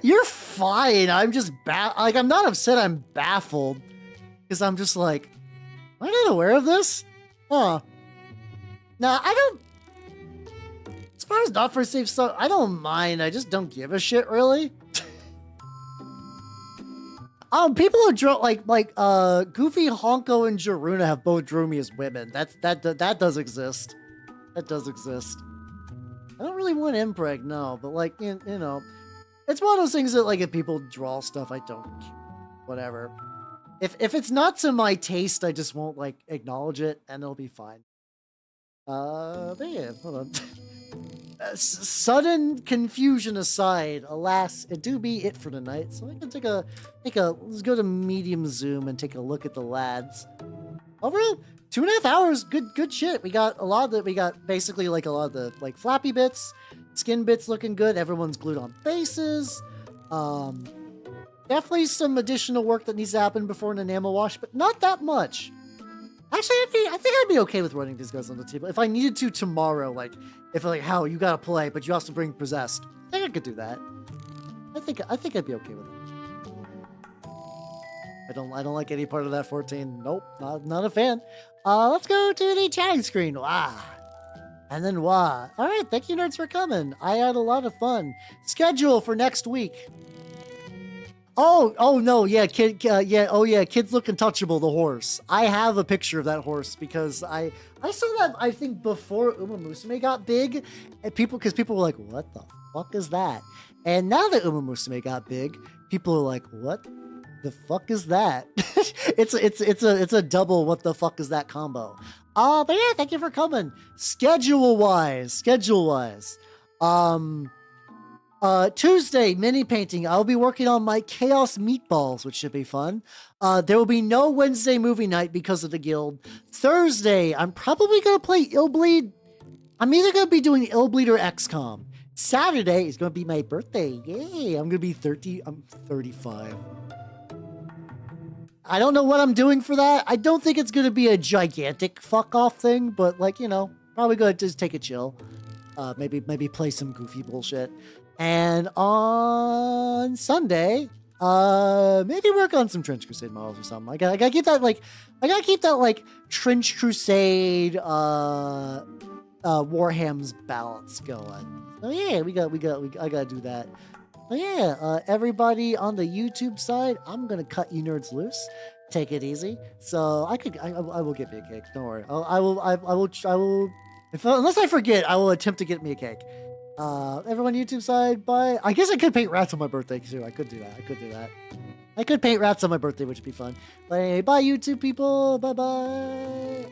You're fine. I'm just like, I'm not upset. I'm baffled. Because I'm just like, am I not aware of this? Huh. Nah, I don't... As far as not for safe stuff, I don't mind. I just don't give a shit, really. People who draw like Goofy, Honko, and Jaruna have both drew me as women. That does exist. That does exist. I don't really want impreg, no, but like you know, it's one of those things that like if people draw stuff, I don't care. Whatever. If it's not to my taste, I just won't like acknowledge it, and it'll be fine. But yeah, hold on. Sudden confusion aside, alas, it do be it for tonight. So I can let's go to medium zoom and take a look at the lads. Overall, 2.5 hours, good shit. We got basically like a lot of the like flappy bits, skin bits looking good. Everyone's glued on faces. Definitely some additional work that needs to happen before an enamel wash, but not that much. Actually, I think I'd be okay with running these guys on the table. If I needed to tomorrow, like, if like, how you gotta play, but you also bring Possessed. I think I could do that. I think I'd be okay with it. I don't like any part of that 14. Nope, not a fan. Let's go to the chatting screen. Wah. And then wah. All right, thank you nerds for coming. I had a lot of fun. Schedule for next week. Oh no, yeah, kids look untouchable. The horse. I have a picture of that horse because I saw that I think before Uma Musume got big, and people were like, what the fuck is that? And now that Uma Musume got big, people are like, what the fuck is that? it's a double what the fuck is that combo. But yeah, thank you for coming. Schedule wise. Tuesday, mini painting. I'll be working on my Chaos Meatballs, which should be fun. There will be no Wednesday movie night because of the guild. Thursday, I'm probably going to play Illbleed. I'm either going to be doing Illbleed or XCOM. Saturday is going to be my birthday. Yay, I'm going to be 30. I'm 35. I don't know what I'm doing for that. I don't think it's going to be a gigantic fuck off thing, but like, probably going to just take a chill. Maybe play some goofy bullshit. And on Sunday, maybe work on some Trench Crusade models or something. I gotta keep that like Trench Crusade Warham's balance going. So yeah, I gotta do that. But yeah, everybody on the YouTube side, I'm gonna cut you nerds loose. Take it easy. So I will get me a cake. Don't worry. I will. Unless I forget, I will attempt to get me a cake. Everyone YouTube side, bye. I guess I could paint rats on my birthday too. I could do that. I could paint rats on my birthday, which would be fun. But anyway, bye YouTube people. Bye bye.